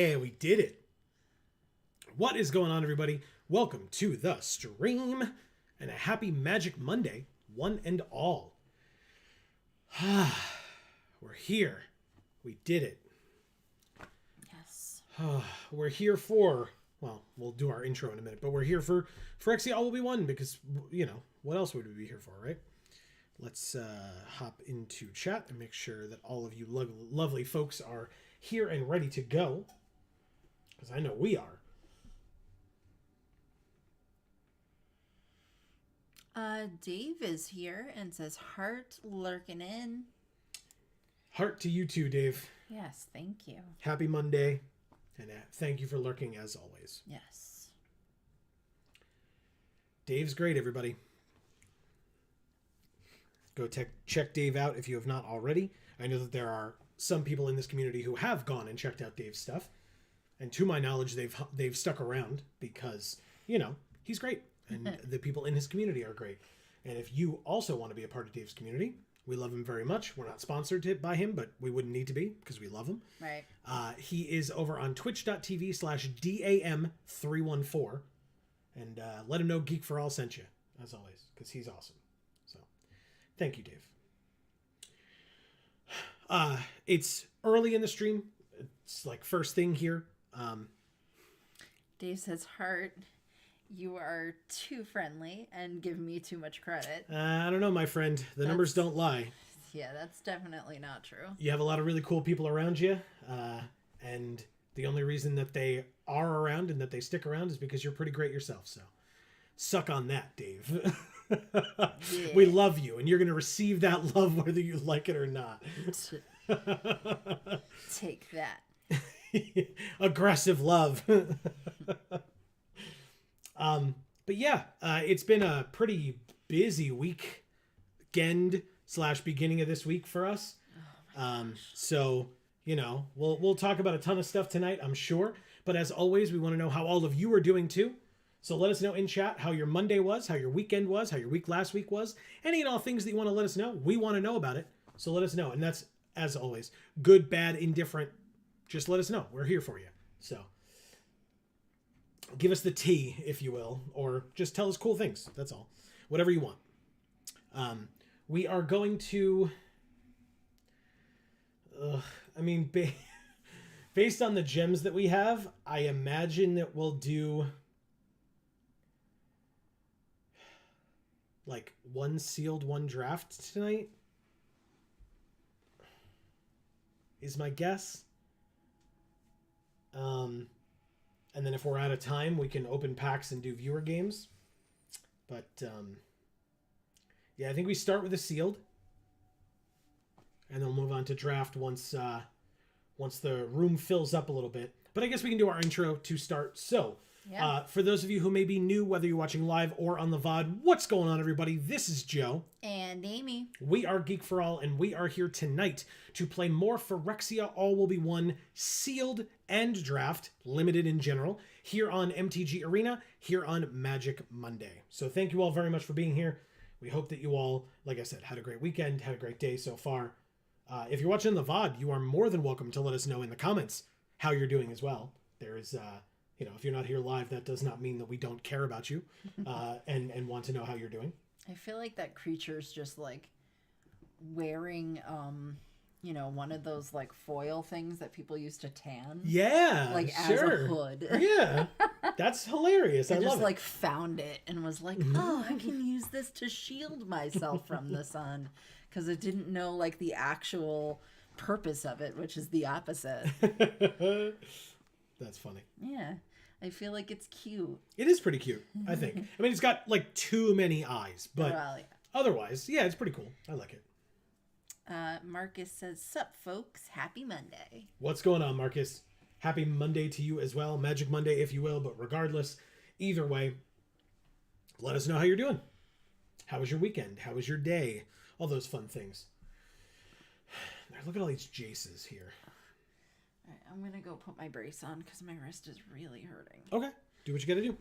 Yeah, we did it. What is going on, everybody? Welcome to the stream and a happy Magic Monday, one and all. We're here. We did it. Yes. We're here for, well, we'll do our intro in a minute, but we're here for Phyrexia All Will Be One because, you know, what else would we be here for, right? Let's hop into chat and make sure that all of you lovely folks are here and ready to go, because I know we are. Dave is here and says heart lurking in. Heart to you too, Dave. Yes, thank you. Happy Monday, and thank you for lurking as always. Yes. Dave's great, everybody. Go check Dave out if you have not already. I know that there are some people in this community who have gone and checked out Dave's stuff, and to my knowledge, they've stuck around because, you know, he's great, and the people in his community are great. And if you also want to be a part of Dave's community, we love him very much. We're not sponsored by him, but we wouldn't need to be because we love him. Right. He is over on twitch.tv/DAM314, and let him know Geek for All sent you, as always, because he's awesome. So thank you, Dave. It's early in the stream. It's like first thing here. Dave says heart. You are too friendly and give me too much credit. I don't know, my friend. The numbers don't lie. Yeah, that's definitely not true. You have a lot of really cool people around you, and the only reason that they are around and that they stick around is because you're pretty great yourself. So suck on that, Dave. Yeah. We love you, and you're going to receive that love whether you like it or not. Take that. Aggressive love. But yeah, it's been a pretty busy weekend / beginning of this week for us. So, you know, we'll talk about a ton of stuff tonight, I'm sure. But as always, we want to know how all of you are doing too. So let us know in chat how your Monday was, how your weekend was, how your week last week was. Any and all things that you want to let us know. We want to know about it. So let us know. And that's, as always, good, bad, indifferent. Just let us know. We're here for you. So give us the tea, if you will, or just tell us cool things. That's all. Whatever you want. We are going to... based on the gems that we have, I imagine that we'll do like one sealed, one draft tonight. Is my guess. And then if we're out of time, we can open packs and do viewer games. But, yeah, I think we start with a sealed. And then we'll move on to draft once the room fills up a little bit. But I guess we can do our intro to start. So, Yeah. For those of you who may be new, whether you're watching live or on the VOD, what's going on, everybody? This is Joe. And Amy. We are Geek for All, and we are here tonight to play more Phyrexia All Will Be One sealed and draft, limited in general, here on MTG Arena, here on Magic Monday. So thank you all very much for being here. We hope that you all, like I said, had a great weekend, had a great day so far. If you're watching the VOD, you are more than welcome to let us know in the comments how you're doing as well. There is, you know, if you're not here live, that does not mean that we don't care about you and want to know how you're doing. I feel like that creature's just like wearing, you know, one of those like foil things that people used to tan. Yeah, like sure. as a hood. Yeah, that's hilarious. I just love it. like found it and was like, oh, I can use this to shield myself from the sun, because it didn't know like the actual purpose of it, which is the opposite. That's funny. Yeah. I feel like it's cute. It is pretty cute, I think. I mean, it's got like too many eyes, but Well, yeah. otherwise, yeah, it's pretty cool. I like it. Marcus says, sup, folks. Happy Monday. What's going on, Marcus? Happy Monday to you as well. Magic Monday, if you will, but regardless, either way, let us know how you're doing. How was your weekend? How was your day? All those fun things. Look at all these Jaces here. All right, I'm going to go put my brace on because my wrist is really hurting. Okay. Do what you got to do.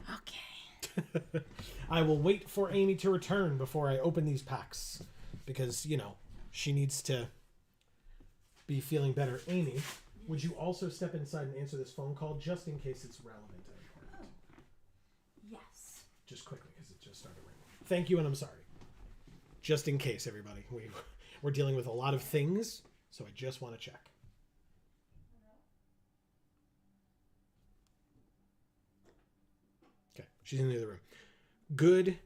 Okay. I will wait for Amy to return before I open these packs because, you know, she needs to be feeling better. Amy, Would you also step inside and answer this phone call just in case it's relevant and important? Oh. Yes. Just quickly because it just started ringing. Thank you, and I'm sorry. Just in case, everybody. We're dealing with a lot of things, so I just want to check. Okay, she's in the other room. Good.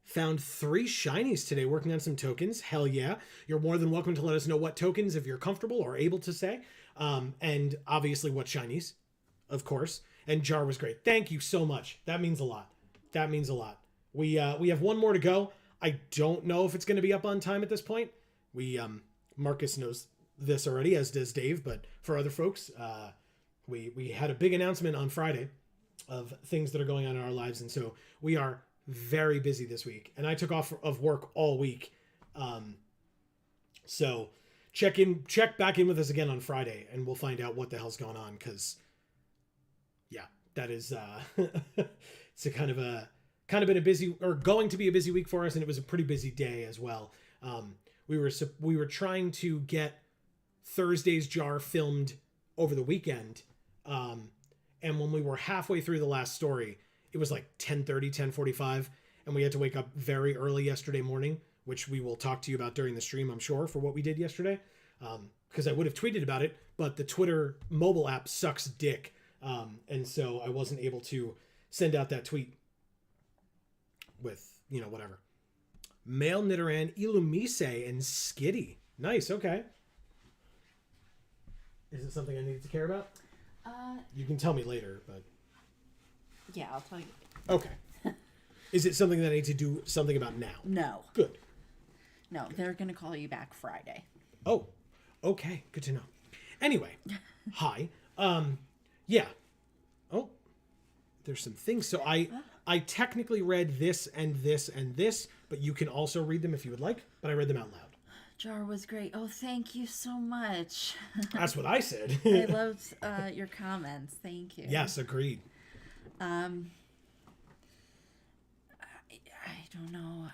Found 3 shinies today working on some tokens. Hell yeah. You're more than welcome to let us know what tokens if you're comfortable or able to say. And obviously what shinies, of course. And Jar was great. Thank you so much. That means a lot. That means a lot. We have one more to go. I don't know if it's going to be up on time at this point. Marcus knows this already, as does Dave, but for other folks, we had a big announcement on Friday of things that are going on in our lives. And so we are very busy this week, and I took off of work all week. So check back in with us again on Friday, and we'll find out what the hell's going on. Cause yeah, that is, it's a kind of been a busy, or going to be a busy week for us. And it was a pretty busy day as well. We were trying to get Thursday's Jar filmed over the weekend. And when we were halfway through the last story, it was like 10:30, 10:45, and we had to wake up very early yesterday morning, which we will talk to you about during the stream, I'm sure, for what we did yesterday, because I would have tweeted about it, but the Twitter mobile app sucks dick, and so I wasn't able to send out that tweet with, whatever. Male Nidoran, Illumise, and Skitty. Nice, okay. Is it something I need to care about? You can tell me later, but... Yeah, I'll tell you. Okay. Is it something that I need to do something about now? No. Good. No, they're going to call you back Friday. Oh, okay. Good to know. Anyway, hi. Yeah. Oh, there's some things. So I technically read this and this and this, but you can also read them if you would like, but I read them out loud. Jar was great. Oh, thank you so much. That's what I said. I loved your comments. Thank you. Yes, agreed. I don't know.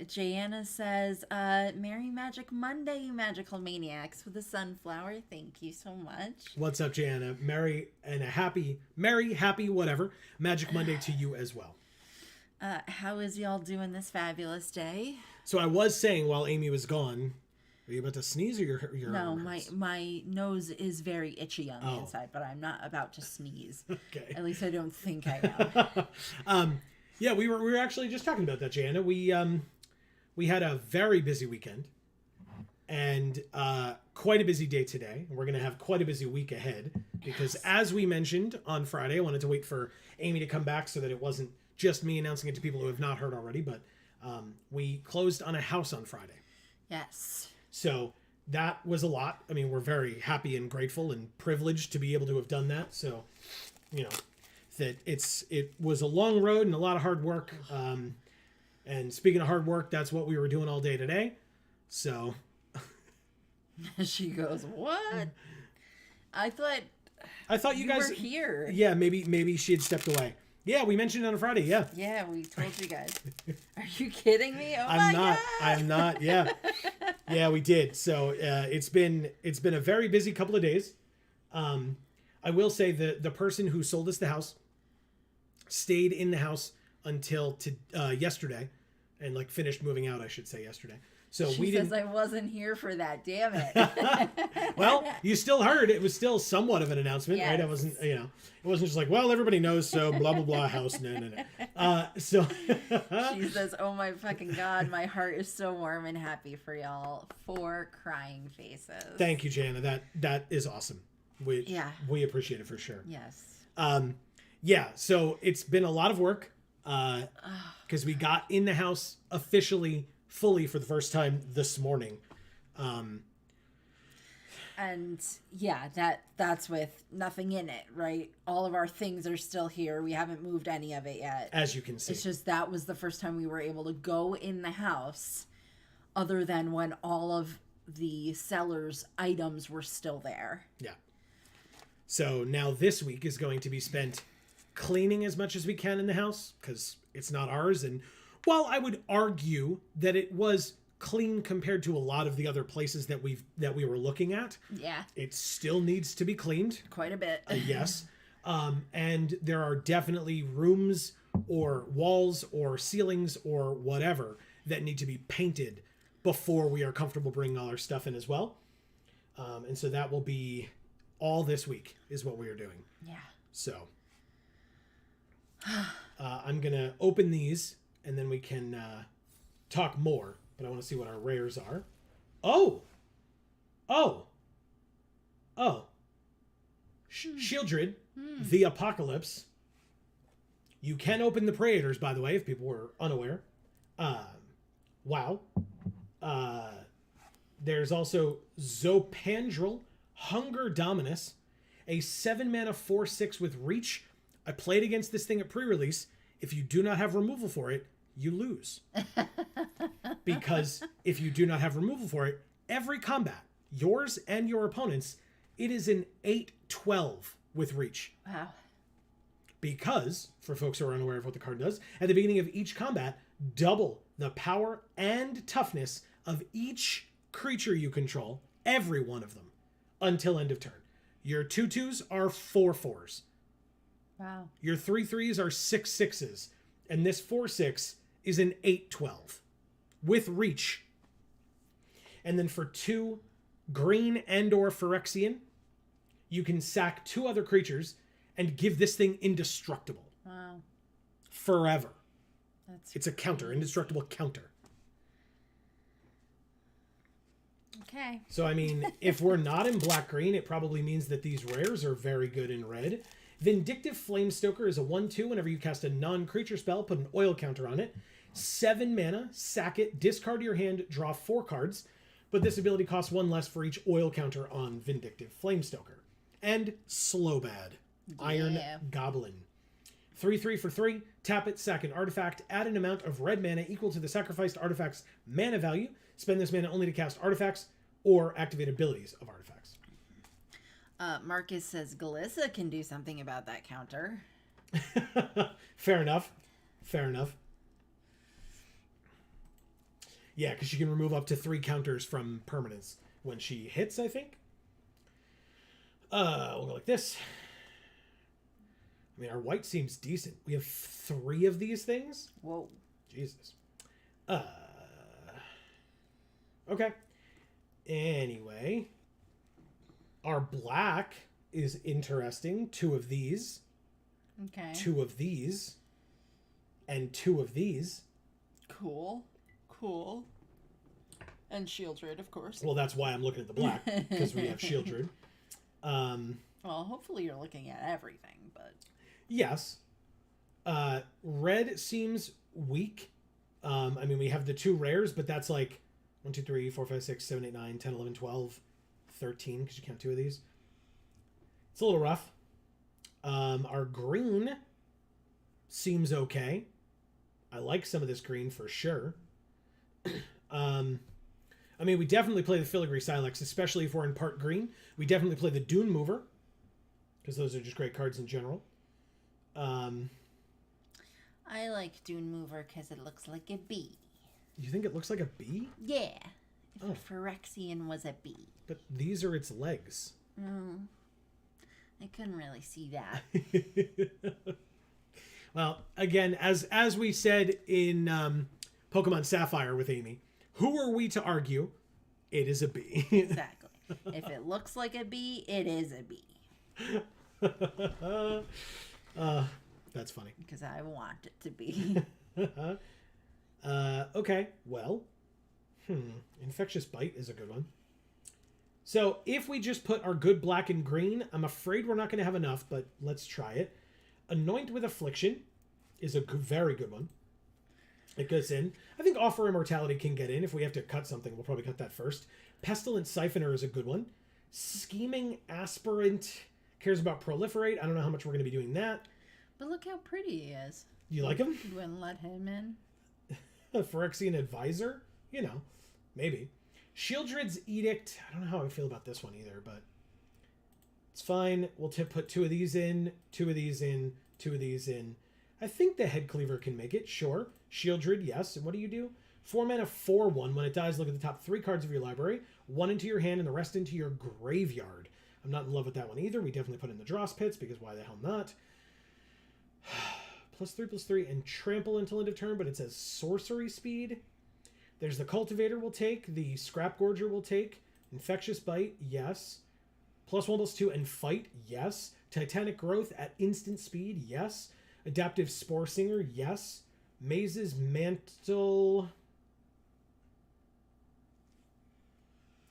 Jana says, Merry Magic Monday, you magical maniacs, with a sunflower. Thank you so much. What's up, Jana? Merry, happy, whatever. Magic Monday to you as well. How is y'all doing this fabulous day? So I was saying while Amy was gone, are you about to sneeze or your No, my nose is very itchy on the inside, but I'm not about to sneeze. Okay. At least I don't think I am. Yeah, we were actually just talking about that, Jana. We had a very busy weekend and quite a busy day today. We're going to have quite a busy week ahead because as we mentioned on Friday, I wanted to wait for Amy to come back so that it wasn't just me announcing it to people who have not heard already, but we closed on a house on Friday. Yes. So that was a lot. I mean, we're very happy and grateful and privileged to be able to have done that. So, that it was a long road and a lot of hard work. And speaking of hard work, that's what we were doing all day today. So she goes, "What? I thought you guys were here." Yeah, maybe she had stepped away. Yeah, we mentioned it on Friday. Yeah. Yeah, we told you guys. Are you kidding me? Oh I'm my not. God. I'm not. Yeah. Yeah, we did. So it's been a very busy couple of days. I will say the person who sold us the house stayed in the house until yesterday, and finished moving out, I should say, yesterday. So she says I wasn't here for that. Damn it. Well, you still heard it was still somewhat of an announcement, yes. Right? It wasn't, it wasn't just like, well, everybody knows, so blah blah blah house. No. So she says, "Oh my fucking God, my heart is so warm and happy for y'all." 4 crying faces. Thank you, Jana. That is awesome. We appreciate it for sure. Yes. Yeah. So it's been a lot of work because we got in the house officially. Fully for the first time this morning. And yeah, that's with nothing in it, right? All of our things are still here. We haven't moved any of it yet. As you can see. It's just that was the first time we were able to go in the house other than when all of the seller's items were still there. Yeah. So now this week is going to be spent cleaning as much as we can in the house because it's not ours. And while I would argue that it was clean compared to a lot of the other places that we were looking at. Yeah. It still needs to be cleaned. Quite a bit. Yes. And there are definitely rooms or walls or ceilings or whatever that need to be painted before we are comfortable bringing all our stuff in as well. And so that will be all this week is what we are doing. Yeah. So I'm going to open these and then we can talk more. But I want to see what our rares are. Oh! Shieldred, the Apocalypse. You can open the Praetors, by the way, if people were unaware. Wow. There's also Zopandrel, Hunger Dominus, a 7-mana 4/6 with Reach. I played against this thing at pre-release. If you do not have removal for it, you lose. Because if you do not have removal for it, every combat, yours and your opponent's, it is an 8/12 with Reach. Wow. Because, for folks who are unaware of what the card does, at the beginning of each combat, double the power and toughness of each creature you control, every one of them, until end of turn. Your 2/2s are 4/4s. Wow. Your 3/3s are 6/6s. And this 4/6 is an 8/12 with Reach. And then for 2 green and or Phyrexian, you can sack 2 other creatures and give this thing indestructible. Wow. Forever. That's It's a counter, indestructible counter. okay. So, I mean, if we're not in black-green, it probably means that these rares are very good in red. Vindictive Flamestoker is a 1/2. Whenever you cast a non-creature spell, put an oil counter on it. 7 mana, sack it, discard your hand, draw 4 cards. But this ability costs 1 less for each oil counter on Vindictive Flamestoker. And Slowbad, Iron Goblin. 3/3 for 3, tap it, sack an artifact, add an amount of red mana equal to the sacrificed artifact's mana value. Spend this mana only to cast artifacts or activate abilities of artifacts. Marcus says Galissa can do something about that counter. Fair enough. Fair enough. Yeah, because she can remove up to 3 counters from permanents when she hits, I think. We'll go like this. I mean, our white seems decent. We have 3 of these things? Whoa. Jesus. Okay. Anyway. Our black is interesting. 2 of these. Okay. 2 of these. And 2 of these. Cool. Cool. And Shieldred, of course. Well, that's why I'm looking at the black. Because we have Shieldred. Well, hopefully you're looking at everything, but... Yes. Red seems weak. I mean, we have the 2 rares, but that's like 1, 2, 3, 4, 5, 6, 7, 8, 9, 10, 11, 12, 13, because you count 2 of these. It's a little rough. Our green seems okay. I like some of this green for sure. I mean, we definitely play the Filigree Silex, especially if we're in part green. We definitely play the Dune Mover, because those are just great cards in general. I like Dune Mover because it looks like a bee. You think it looks like a bee? Yeah. If a Phyrexian was a bee. But these are its legs. I couldn't really see that. Well, again, as we said in Pokemon Sapphire with Amy, who are we to argue? It is a bee. Exactly. If it looks like a bee, it is a bee. That's funny. Because I want it to be. Okay, well, Infectious Bite is a good one. So if we just put our good black and green, I'm afraid we're not going to have enough, but let's try it. Anoint with Affliction is a very good one. It goes in. I think Offer Immortality can get in. If we have to cut something, we'll probably cut that first. Pestilent Siphoner is a good one. Scheming Aspirant cares about Proliferate. I don't know how much we're going to be doing that. But look how pretty he is. You like him? You wouldn't let him in? Phyrexian Advisor? You know, maybe. Shieldred's Edict. I don't know how I feel about this one either, but it's fine. We'll put 2 of these in, 2 of these in, 2 of these in. I think the Head Cleaver can make it, sure. Shieldred, yes. And what do you do? 4 mana, 4/1. When it dies, look at the top 3 cards of your library. 1 into your hand and the rest into your graveyard. I'm not in love with that one either. We definitely put in the Dross Pits, because why the hell not? +3/+3 and trample until end of turn, but it says sorcery speed. There's the Cultivator will take. The Scrap Gorger will take. Infectious Bite, yes. +1/+2 and fight, yes. Titanic Growth at instant speed, yes. Adaptive Spore Singer, yes. Maze's Mantle,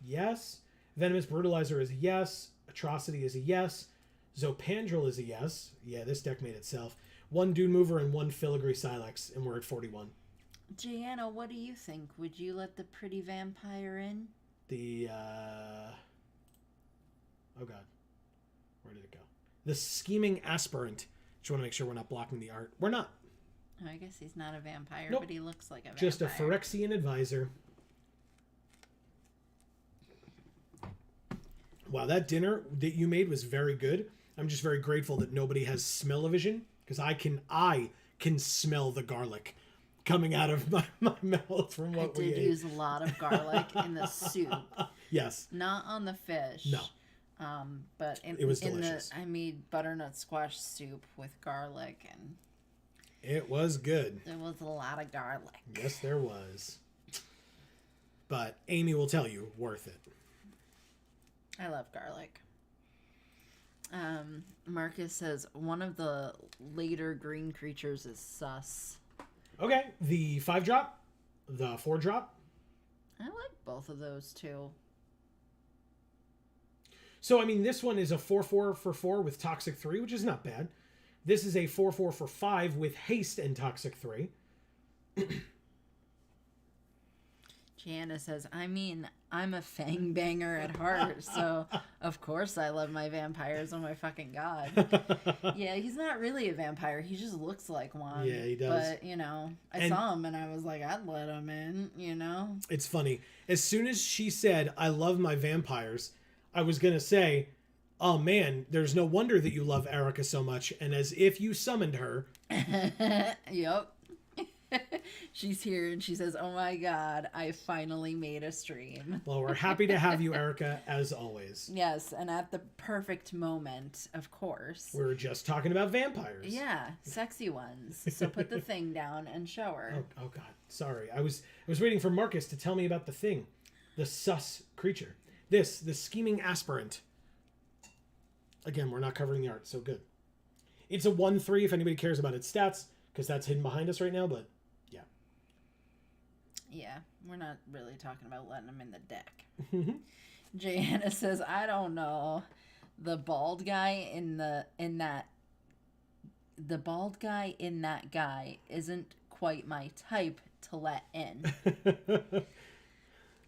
yes. Venomous Brutalizer is a yes. Atrocity is a yes. Zopandrel is a yes. Yeah, this deck made itself. 1 Dune Mover and 1 Filigree Silex, and we're at 41. Gianna, what do you think? Would you let the pretty vampire in? The, oh god. Where did it go? The Scheming Aspirant. Just want to make sure we're not blocking the art. We're not. Oh, I guess he's not a vampire, Nope. but he looks like a vampire. Just a Phyrexian advisor. Wow, that dinner that you made was very good. I'm just very grateful that nobody has smell-o-vision, because I can smell the garlic coming out of my mouth from what we ate. I did use a lot of garlic in the soup. Yes. Not on the fish. No. But it was delicious. I made butternut squash soup with garlic, and it was good. there was a lot of garlic. Yes, there was. But Amy will tell you, worth it. I love garlic. Marcus says one of the later green creatures is sus. Okay, the 5-drop, the 4-drop. I like both of those too. So, I mean, this one is a 4/4 for 4 with Toxic 3, which is not bad. This is a 4/4 for 5 with Haste and Toxic 3. Gianna says, I mean, I'm a fang banger at heart, so of course I love my vampires. Oh my fucking god. Yeah, he's not really a vampire. He just looks like one. Yeah, he does. But, you know, I saw him and I was like, I'd let him in, you know? It's funny. As soon as she said, I love my vampires, I was going to say, oh man, there's no wonder that you love Erica so much. And as if you summoned her. Yep. She's here and she says, oh my god, I finally made a stream. Well, we're happy to have you, Erica, as always. Yes, and at the perfect moment, of course. We were just talking about vampires. Yeah, sexy ones. So put the thing down and show her. Oh god, sorry. I was waiting for Marcus to tell me about the thing. The sus creature. The Scheming Aspirant. Again, we're not covering the art, so good. It's a 1/3 if anybody cares about its stats, because that's hidden behind us right now, but yeah. Yeah, we're not really talking about letting them in the deck. Joanna says, I don't know. The bald guy in that guy isn't quite my type to let in.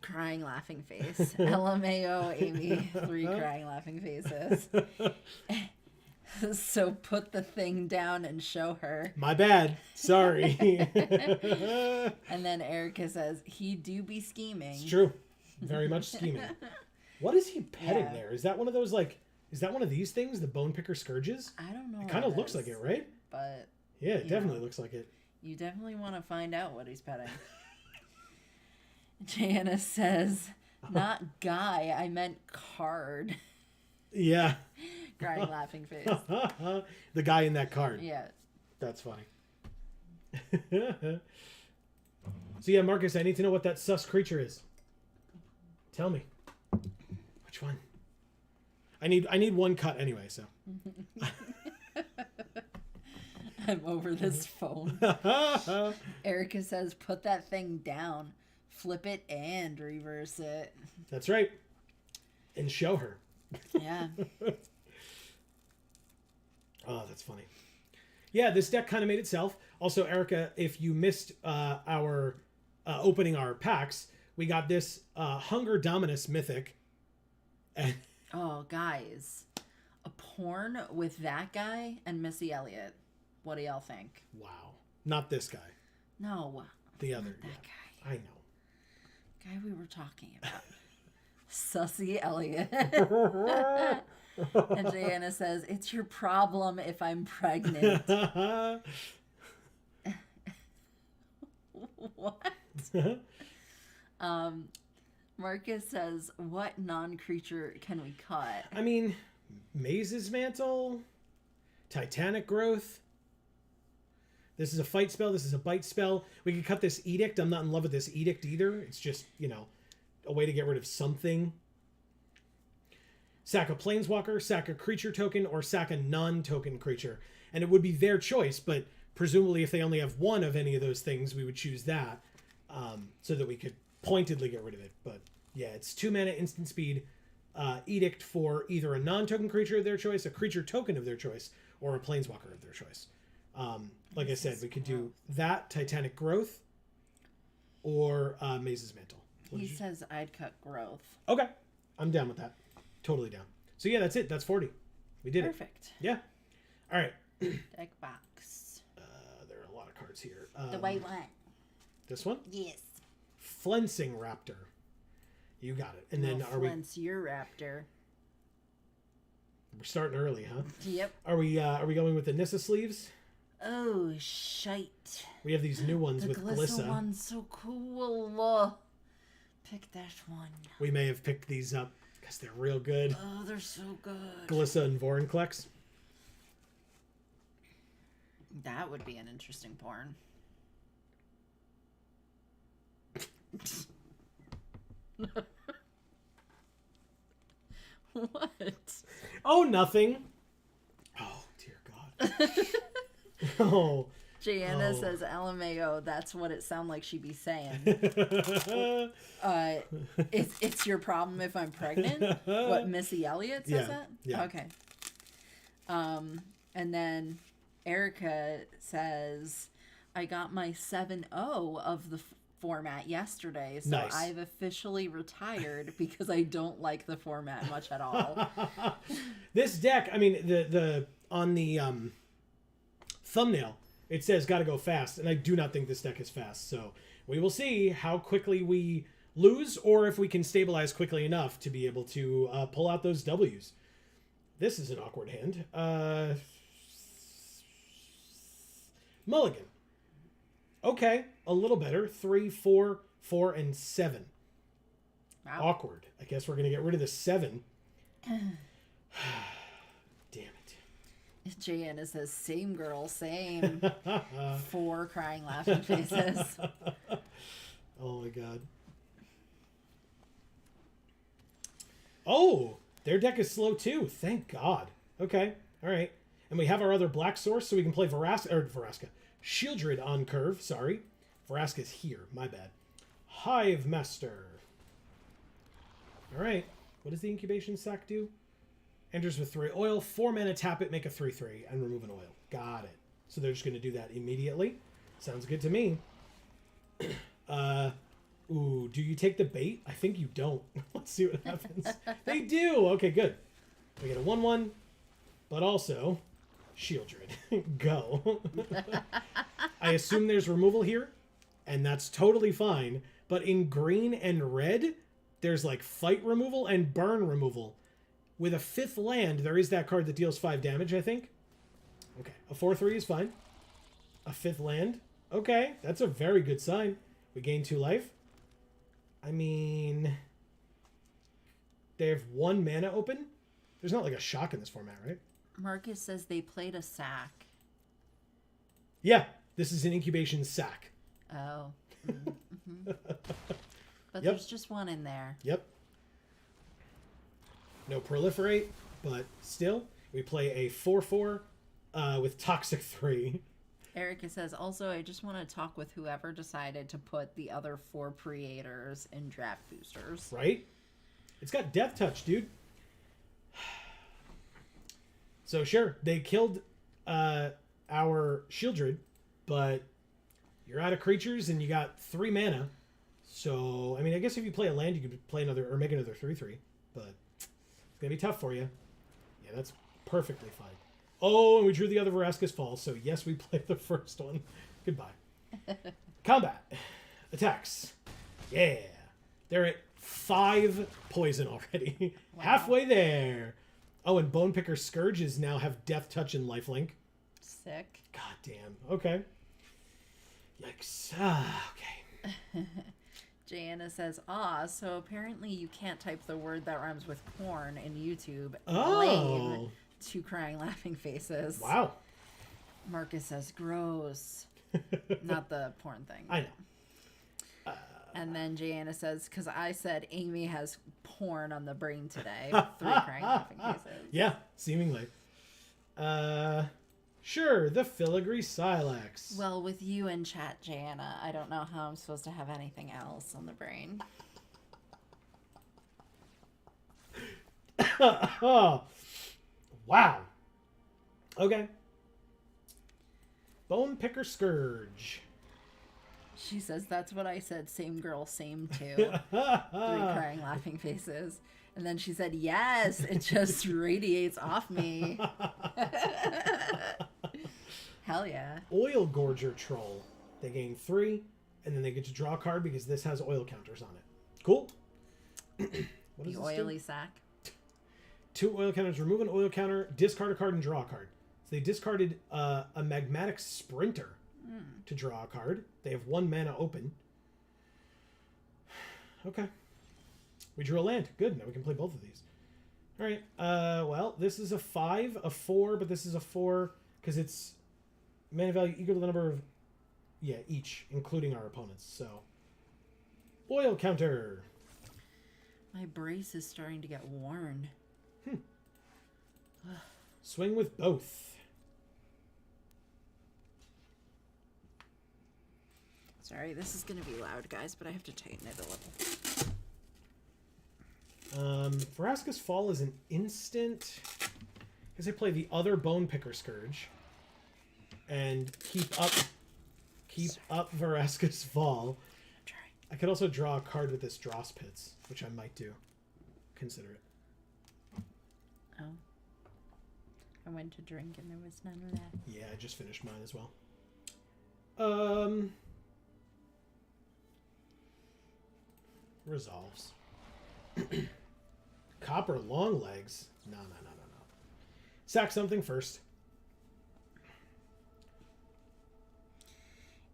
Crying laughing face. LMAO Amy, 3 crying laughing faces. So put the thing down and show her. My bad. Sorry. And then Erica says, he do be scheming. It's true. Very much scheming. What is he petting there? Is that one of those, is that one of these things? The Bone Picker Scourges? I don't know. It kind of looks like it, right? But yeah, it definitely looks like it. You definitely want to find out what he's petting. Jana says, not guy, I meant card. Yeah. Crying laughing face. The guy in that card. Yeah. That's funny. So yeah, Marcus, I need to know what that sus creature is. Tell me. Which one? I need one cut anyway, so. I'm over this phone. Erica says, put that thing down. Flip it and reverse it. That's right. And show her. Yeah. Oh, that's funny. Yeah, this deck kind of made itself. Also, Erica, if you missed our opening our packs, we got this Hunger Dominus Mythic. And oh, guys. A porn with that guy and Missy Elliott. What do y'all think? wow. Not this guy. No. The other. That guy. I know. Guy we were talking about. Sussy Elliott. And Jana says, it's your problem if I'm pregnant. What? Marcus says, what non-creature can we cut? I mean, Maze's Mantle, Titanic Growth. This is a fight spell. This is a bite spell. We could cut this Edict. I'm not in love with this Edict either. It's just, a way to get rid of something. Sack a Planeswalker, sack a creature token, or sack a non-token creature. And it would be their choice, but presumably if they only have one of any of those things, we would choose that so that we could pointedly get rid of it. But yeah, it's 2 mana instant speed Edict for either a non-token creature of their choice, a creature token of their choice, or a Planeswalker of their choice. Like I said, we could do that, Titanic Growth, or Maze's Mantle. He says I'd cut Growth. Okay. I'm down with that. Totally down. So yeah, that's it. That's 40. We did Perfect. it. Yeah. All right. Deck box. There are a lot of cards here. The white one. This one? Yes. Flensing Raptor. You got it. And then Flens your raptor. We're starting early, huh? Yep. Are we going with the Nissa sleeves? Oh, shite. We have these new ones with Glissa. The Glissa one's so cool. Pick that one. We may have picked these up because they're real good. Oh, they're so good. Glissa and Vorinclex. That would be an interesting porn. What? Oh, nothing. Oh, dear God. Oh. Jana says, LMAO, that's what it sounded like she'd be saying. It's your problem if I'm pregnant? What, Missy Elliott says that? Yeah. Okay. And then Erica says, I got my 7-0 of the format yesterday, so nice. I've officially retired because I don't like the format much at all. This deck, I mean, the on the thumbnail, it says gotta go fast, and I do not think this deck is fast. So we will see how quickly we lose, or if we can stabilize quickly enough to be able to pull out those W's. This is an awkward hand. Mulligan. Okay, a little better. 3, 4, 4, and 7. Wow. Awkward. I guess we're going to get rid of the 7. Damn it. Jana says, same girl, same. 4 crying, laughing faces. Oh my God. Oh, their deck is slow too. Thank God. Okay. All right. And we have our other black source, so we can play Vraska. Shieldred on curve. Sorry. Vraska's here. My bad. Hive Master. All right. What does the incubation sac do? Enters with 3 oil, 4 mana, tap it, make a 3/3, and remove an oil. Got it. So they're just going to do that immediately. Sounds good to me. Ooh, do you take the bait? I think you don't. Let's see what happens. They do. Okay, good. We get a 1/1, but also Shieldred. Go. I assume there's removal here, and that's totally fine. But in green and red, there's like fight removal and burn removal. With a 5th land, there is that card that deals 5 damage, I think. Okay, a 4/3 is fine. A 5th land. Okay, that's a very good sign. We gain 2 life. I mean, they have 1 mana open. There's not like a shock in this format, right? Marcus says they played a sack. Yeah, this is an incubation sack. Oh. Mm-hmm. But there's just 1 in there. Yep. No proliferate, but still, we play a 4/4 with Toxic 3. Erica says, also, I just want to talk with whoever decided to put the other 4 Preators in draft boosters. Right? It's got Death Touch, dude. So sure, they killed our Shieldred, but you're out of creatures and you got 3 mana. So, I mean, I guess if you play a land, you could play another, or make another 3/3, but it's going to be tough for you. Yeah, that's perfectly fine. Oh, and we drew the other Vraska's Fall, so yes, we played the first one. Goodbye. Combat. Attacks. Yeah. They're at 5 poison already. Wow. Halfway there. Oh, and Bonepicker Scourges now have Death Touch and Lifelink. Sick. God damn. Okay. Yikes. Okay. Jana says, so apparently you can't type the word that rhymes with corn in YouTube. Oh. Lame. 2 crying laughing faces. Wow. Marcus says, gross. Not the porn thing. I know. And then Jana says, because I said Amy has porn on the brain today. 3 crying laughing faces. Yeah, seemingly. Sure, the filigree silex. Well, with you in chat, Jana, I don't know how I'm supposed to have anything else on the brain. Oh, wow. Okay. Bone picker scourge. She says, that's what I said. Same girl, same too. 3 crying laughing faces. And then she said, yes, it just radiates off me. Hell yeah. Oil gorger troll. They gain 3, and then they get to draw a card because this has oil counters on it. Cool. What the oily sack. 2 oil counters. Remove an oil counter, discard a card, and draw a card. So they discarded a magmatic sprinter to draw a card. They have 1 mana open. Okay. We drew a land. Good. Now we can play both of these. All right. Well, this is a 5, a 4, but this is a 4 because it's mana value equal to the number of, each, including our opponents. So, oil counter. My brace is starting to get worn. Swing with both. Sorry, this is going to be loud, guys, but I have to tighten it a little. Phyrexia Fall is an instant because they play the other Bone Picker Scourge and keep up Phyrexia Fall. I'm trying. I could also draw a card with this Dross Pits, which I might do. Consider it. Oh. I went to drink and there was none of that. Yeah, I just finished mine as well. Resolves. Copper long legs. No. Sack something first.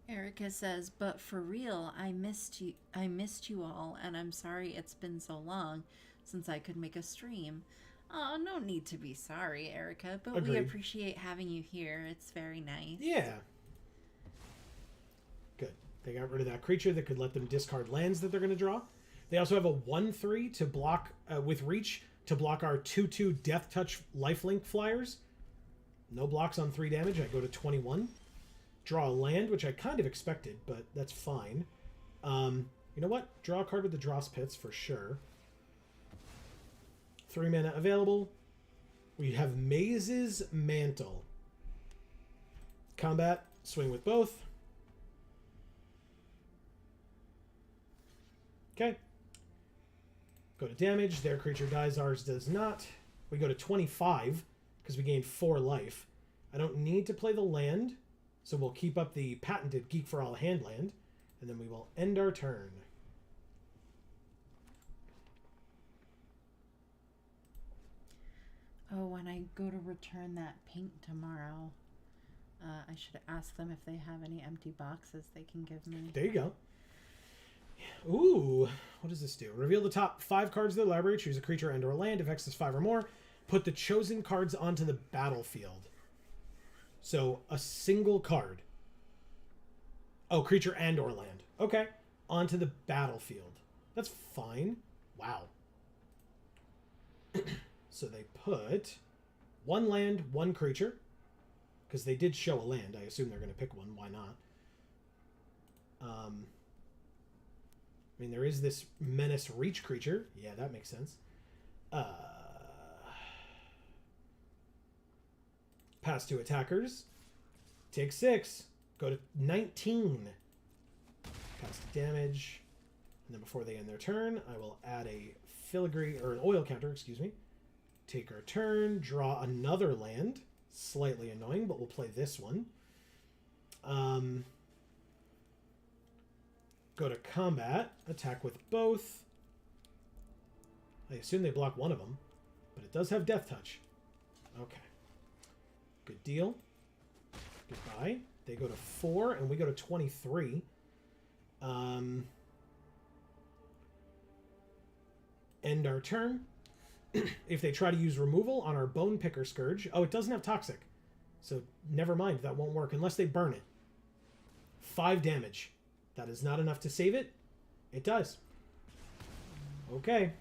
Erica says, but for real, I missed you all, and I'm sorry it's been so long since I could make a stream. Oh, no need to be sorry, Erica, but Agreed. we appreciate having you here. It's very nice. Yeah. Good. They got rid of that creature that could let them discard lands that they're going to draw. They also have a 1/3 to block with reach to block our 2/2 Death Touch lifelink flyers. No blocks on 3 damage. I go to 21. Draw a land, which I kind of expected, but that's fine. You know what? Draw a card with the Dross Pits for sure. 3 mana available. We have Maze's Mantle. Combat, swing with both. Okay. Go to damage. Their creature dies. Ours does not. We go to 25 because we gained 4 life. I don't need to play the land, so we'll keep up the patented Geek for All hand land, and then we will end our turn. Oh, when I go to return that paint tomorrow, I should ask them if they have any empty boxes they can give me. There you go. Ooh, what does this do? Reveal the top 5 cards of the library, choose a creature and or land. If X is 5 or more, put the chosen cards onto the battlefield. So, a single card. Oh, creature and or land. Okay. Onto the battlefield. That's fine. Wow. So they put 1 land, 1 creature. Because they did show a land. I assume they're going to pick one. Why not? I mean, there is this Menace Reach creature. Yeah, that makes sense. Pass to attackers. Take 6. Go to 19. Pass to damage. And then before they end their turn, I will add a filigree, or an oil counter, excuse me. Take our turn. Draw another land. Slightly annoying, but we'll play this one. Go to combat. Attack with both. I assume they block one of them, but it does have Death Touch. Okay. Good deal. Goodbye. They go to 4, and we go to 23. End our turn. If they try to use removal on our Bone Picker Scourge... Oh, it doesn't have Toxic. So never mind, that won't work unless they burn it. 5 damage. That is not enough to save it. It does. Okay.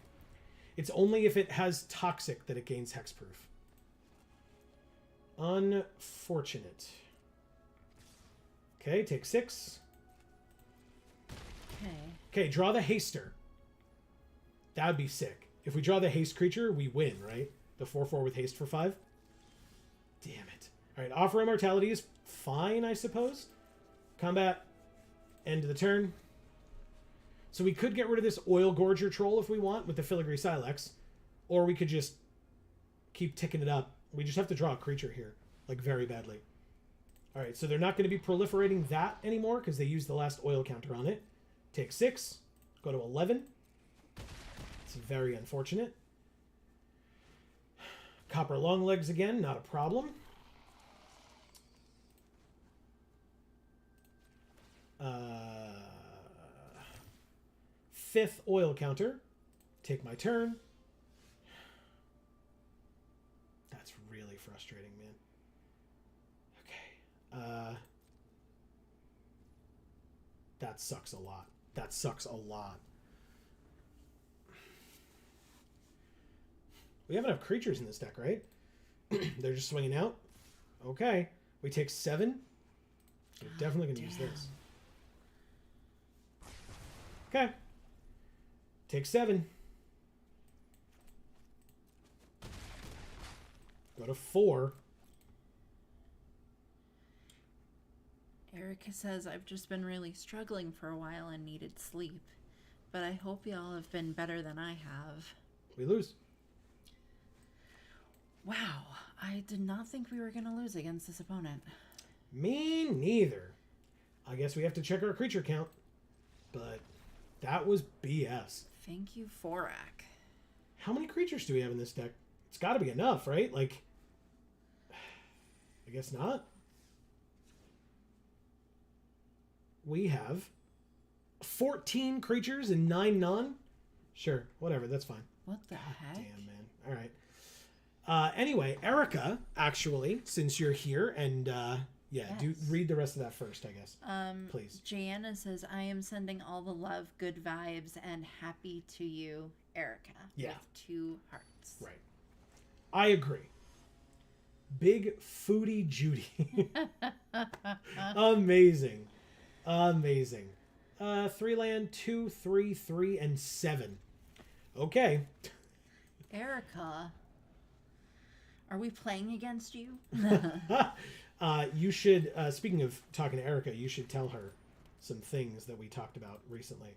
It's only if it has Toxic that it gains Hexproof. Unfortunate. Okay, take 6. Okay, draw the Haster. That would be sick. If we draw the Haste creature, we win, right? The 4/4 with Haste for 5. Damn it. Alright, Offer Immortality is fine, I suppose. Combat. End of the turn. So we could get rid of this Oil Gorger Troll if we want with the Filigree Silex. Or we could just keep ticking it up. We just have to draw a creature here. Like, very badly. Alright, so they're not going to be proliferating that anymore because they used the last oil counter on it. Take 6. Go to 11. It's very unfortunate. Copper Longlegs again, not a problem. Fifth oil counter. Take my turn. That's really frustrating, man. Okay. That sucks a lot. That sucks a lot. We have enough creatures in this deck, right? They're just swinging out. Okay. We take 7. We're definitely going to use this. Okay. Take 7. Go to 4. Erica says, I've just been really struggling for a while and needed sleep. But I hope y'all have been better than I have. We lose. Wow. I did not think we were going to lose against this opponent. Me neither. I guess we have to check our creature count. But that was BS. Thank you, Forak. How many creatures do we have in this deck? It's got to be enough, right? Like, I guess not. We have 14 creatures and 9 non. Sure, whatever, that's fine. What the heck? Damn, man. All right. Anyway, Erica, actually, since you're here, and yeah, Yes. read the rest of that first, I guess. Please. Jana says, I am sending all the love, good vibes, and happy to you, Erica. Yeah. With 2 hearts. Right. I agree. Big Foodie Judy. Amazing. Amazing. 3 land, 2, 3, 3, and 7. Okay. Erica, are we playing against you? You should, speaking of talking to Erica, you should tell her some things that we talked about recently.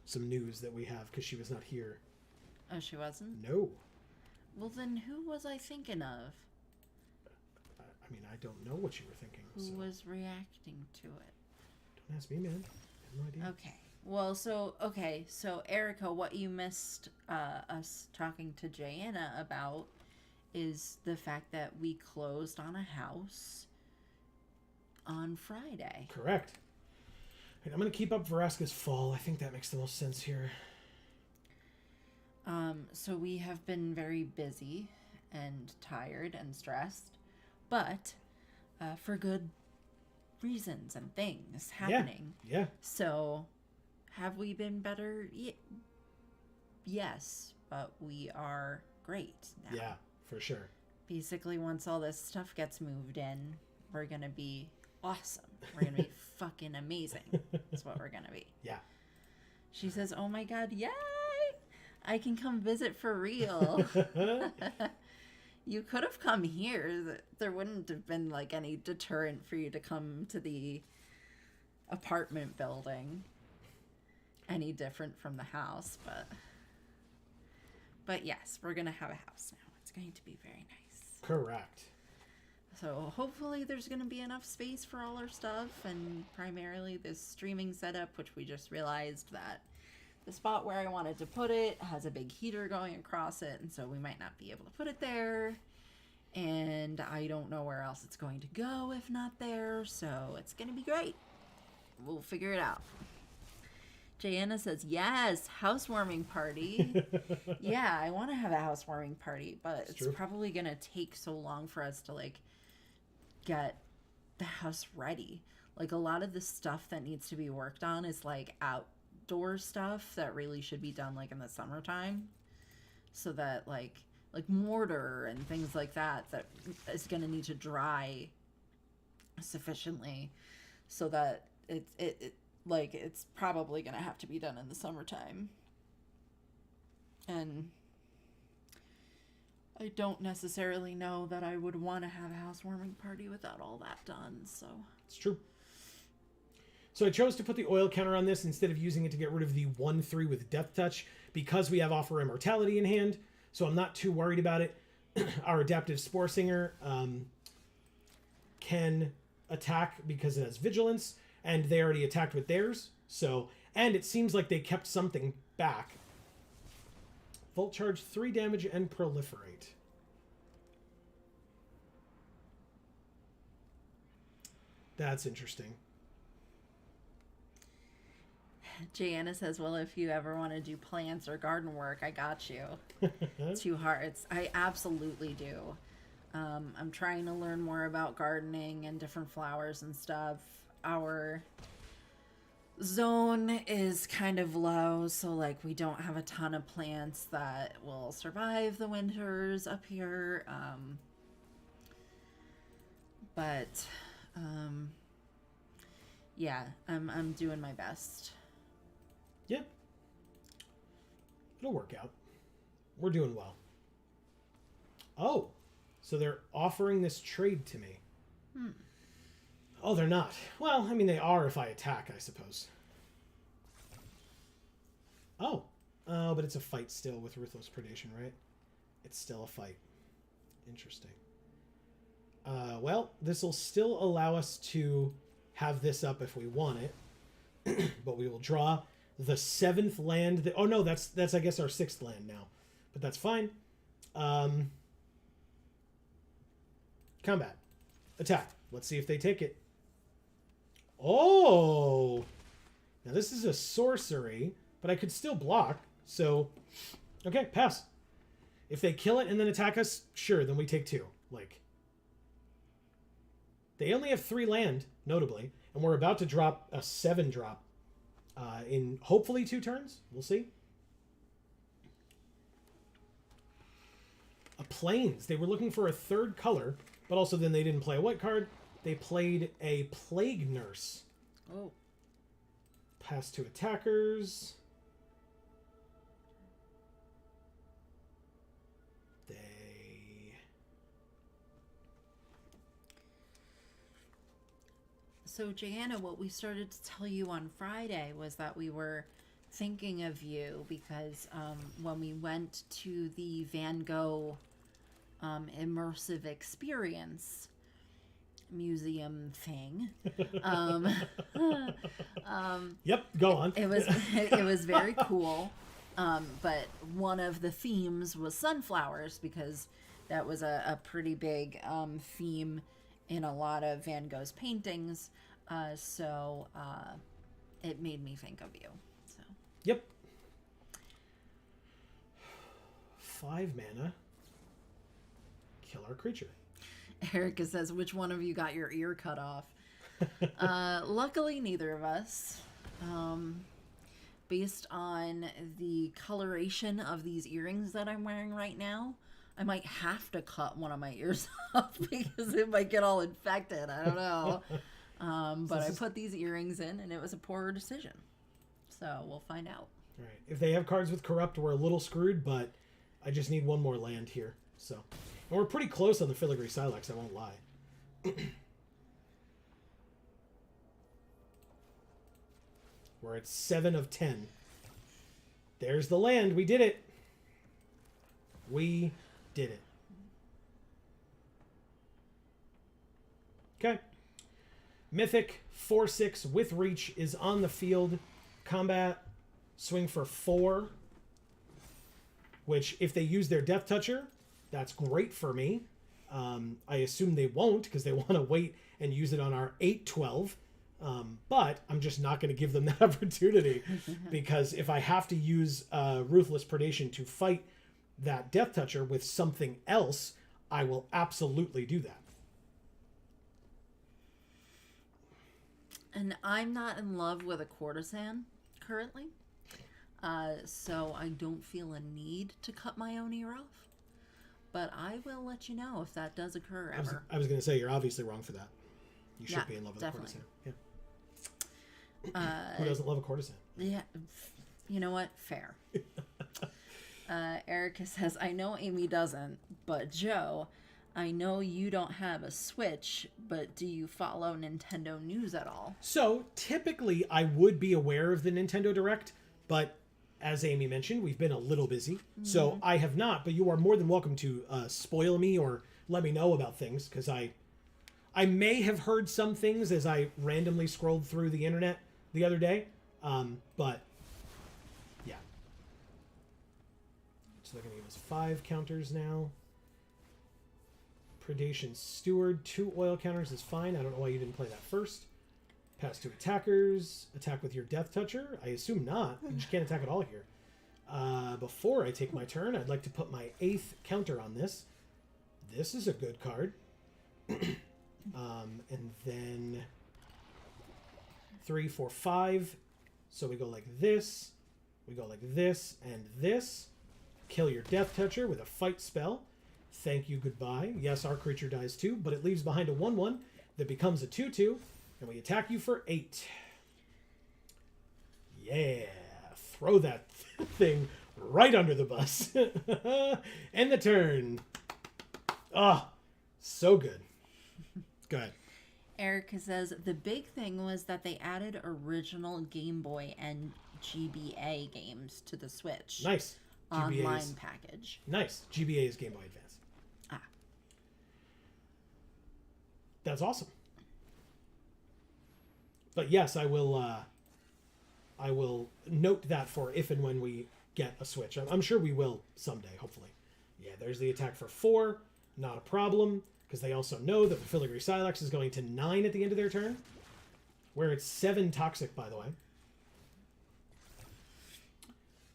Some news that we have, because she was not here. Oh, she wasn't? No. Well, then who was I thinking of? I mean, I don't know what you were thinking. Who was reacting to it? Don't ask me, man. I have no idea. Okay. Well, so Erica, what you missed us talking to Jana about is the fact that we closed on a house on Friday. Correct. Right, I'm going to keep up Vraska's fall. I think that makes the most sense here. So we have been very busy and tired and stressed, but for good reasons and things happening. Yeah. So have we been better? Yes, but we are great now. Yeah, for sure. Basically, once all this stuff gets moved in, we're going to be awesome. We're going to be fucking amazing. That's what we're going to be. Yeah. She says, oh my God, yay! I can come visit for real. You could have come here. There wouldn't have been like any deterrent for you to come to the apartment building any different from the house, but yes, we're going to have a house now. It's going to be very nice. Correct. So hopefully there's going to be enough space for all our stuff, and primarily this streaming setup, which we just realized that the spot where I wanted to put it has a big heater going across it, and so we might not be able to put it there. And I don't know where else it's going to go if not there, so it's going to be great. We'll figure it out. Jayana says, yes, housewarming party. Yeah, I want to have a housewarming party, but it's probably going to take so long for us to, like, get the house ready. Like, a lot of the stuff that needs to be worked on is, like, outdoor stuff that really should be done, like, in the summertime. So that, like mortar and things like that is going to need to dry sufficiently so that it's probably going to have to be done in the summertime. And I don't necessarily know that I would want to have a housewarming party without all that done, so. It's true. So I chose to put the oil counter on this instead of using it to get rid of the 1/3 with Death Touch because we have Offer Immortality in hand, so I'm not too worried about it. Our Adaptive Spore Singer can attack because it has Vigilance, and they already attacked with theirs. So, and it seems like they kept something back. Volt Charge, 3 damage, and Proliferate. That's interesting. Jayana says, well, if you ever want to do plants or garden work, I got you. Too hard. I absolutely do. I'm trying to learn more about gardening and different flowers and stuff. Our zone is kind of low, so like we don't have a ton of plants that will survive the winters up here. But yeah, I'm doing my best. Yeah. It'll work out. We're doing well. Oh, so they're offering this trade to me. Oh, they're not. Well, I mean, they are if I attack, I suppose. Oh. Oh, but it's a fight still with Ruthless Predation, right? It's still a fight. Interesting. Well, this will still allow us to have this up if we want it. But we will draw the 7th land. Oh, no, that's I guess, our 6th land now. But that's fine. Combat. Attack. Let's see if they take it. Oh! Now, this is a sorcery, but I could still block. So, okay, pass. If they kill it and then attack us, sure, then we take 2. Like, they only have 3 land, notably, and we're about to drop a 7-drop in hopefully 2 turns. We'll see. A Plains. They were looking for a 3rd color, but also then they didn't play a white card. They played a Plague Nurse. Oh. Pass to attackers. So, Jayana, what we started to tell you on Friday was that we were thinking of you because when we went to the Van Gogh immersive experience museum thing, yep, go on. It was very cool, but one of the themes was sunflowers because that was a pretty big theme in a lot of Van Gogh's paintings. So it made me think of you. So. Yep. 5 mana. Kill our creature. Erica says, which one of you got your ear cut off? Luckily, neither of us. Based on the coloration of these earrings that I'm wearing right now, I might have to cut one of my ears off because it might get all infected. I don't know. But I put these earrings in, and it was a poor decision. So we'll find out. All right. If they have cards with Corrupt, we're a little screwed, but I just need one more land here. So, and we're pretty close on the Filigree Silex, I won't lie. We're at 7 of 10. There's the land. We did it. We did it. Okay. Mythic 4/6 with reach is on the field. Combat, swing for 4. Which, if they use their Death Toucher, that's great for me. I assume they won't because they want to wait and use it on our 8/12. But I'm just not going to give them that opportunity because if I have to use Ruthless Predation to fight that Death Toucher with something else, I will absolutely do that. And I'm not in love with a courtesan currently. So I don't feel a need to cut my own ear off. But I will let you know if that does occur ever. I was going to say, you're obviously wrong for that. You should Yeah, be in love with definitely. a courtesan. Yeah. Who doesn't love a courtesan? Yeah. You know what? Fair. Erica says, I know Amy doesn't, but Joe, I know you don't have a Switch, but do you follow Nintendo news at all? So, typically, I would be aware of the Nintendo Direct, but as Amy mentioned, we've been a little busy. Mm-hmm. So, I have not, but you are more than welcome to spoil me or let me know about things, because I may have heard some things as I randomly scrolled through the internet the other day, but yeah. So they're going to give us 5 counters now. Predation Steward, 2 oil counters is fine. I don't know why you didn't play that first. Pass to attackers. Attack with your Death Toucher? I assume not. You just can't attack at all here. Before I take my turn, I'd like to put my 8th counter on this. This is a good card. And then 3, 4, 5. So we go like this. We go like this and this. Kill your Death Toucher with a fight spell. Thank you, goodbye. Yes, our creature dies too, but it leaves behind a 1/1 that becomes a 2/2, and we attack you for 8. Yeah, throw that thing right under the bus. End the turn. Ah, so good. Go ahead. Erica says, the big thing was that they added original Game Boy and GBA games to the Switch. Nice. Online package. Nice. GBA is Game Boy Advance. Ah. That's awesome. But yes, I will note that for if and when we get a Switch. I'm sure we will someday, hopefully. Yeah, there's the attack for 4. Not a problem, because they also know that the Filigree Silex is going to 9 at the end of their turn, where it's 7 toxic, by the way.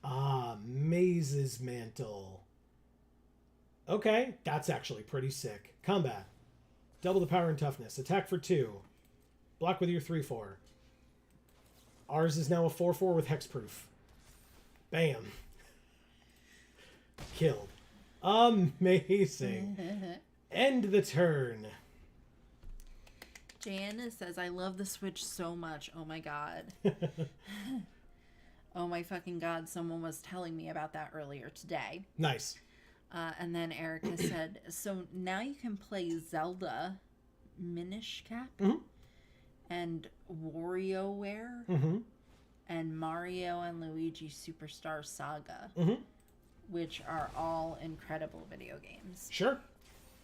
Ah, Maze's Mantle. Okay, that's actually pretty sick. Combat. Double the power and toughness. Attack for 2. Block with your 3/4. Ours is now a 4/4 with hexproof. Bam. Killed. Amazing. End the turn. Jana says, I love the Switch so much. Oh my god. Oh my fucking god, someone was telling me about that earlier today. Nice. And then Erica said, so now you can play Zelda Minish Cap and WarioWare and Mario and Luigi Superstar Saga, which are all incredible video games. Sure.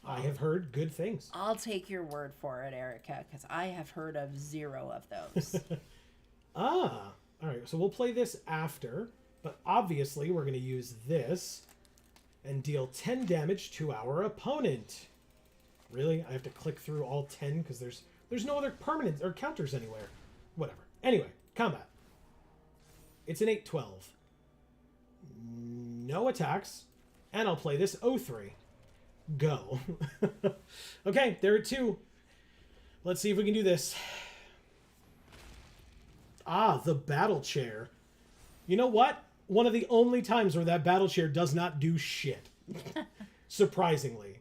I have heard good things. I'll take your word for it, Erica, because I have heard of 0 of those. All right, so we'll play this after, but obviously we're going to use this and deal 10 damage to our opponent. Really? I have to click through all 10 because there's no other permanents or counters anywhere. Whatever. Anyway, combat. It's an 8/12. No attacks, and I'll play this 0/3. Go. Okay, there are 2. Let's see if we can do this. Ah, the battle chair. You know what? One of the only times where that battle chair does not do shit. Surprisingly.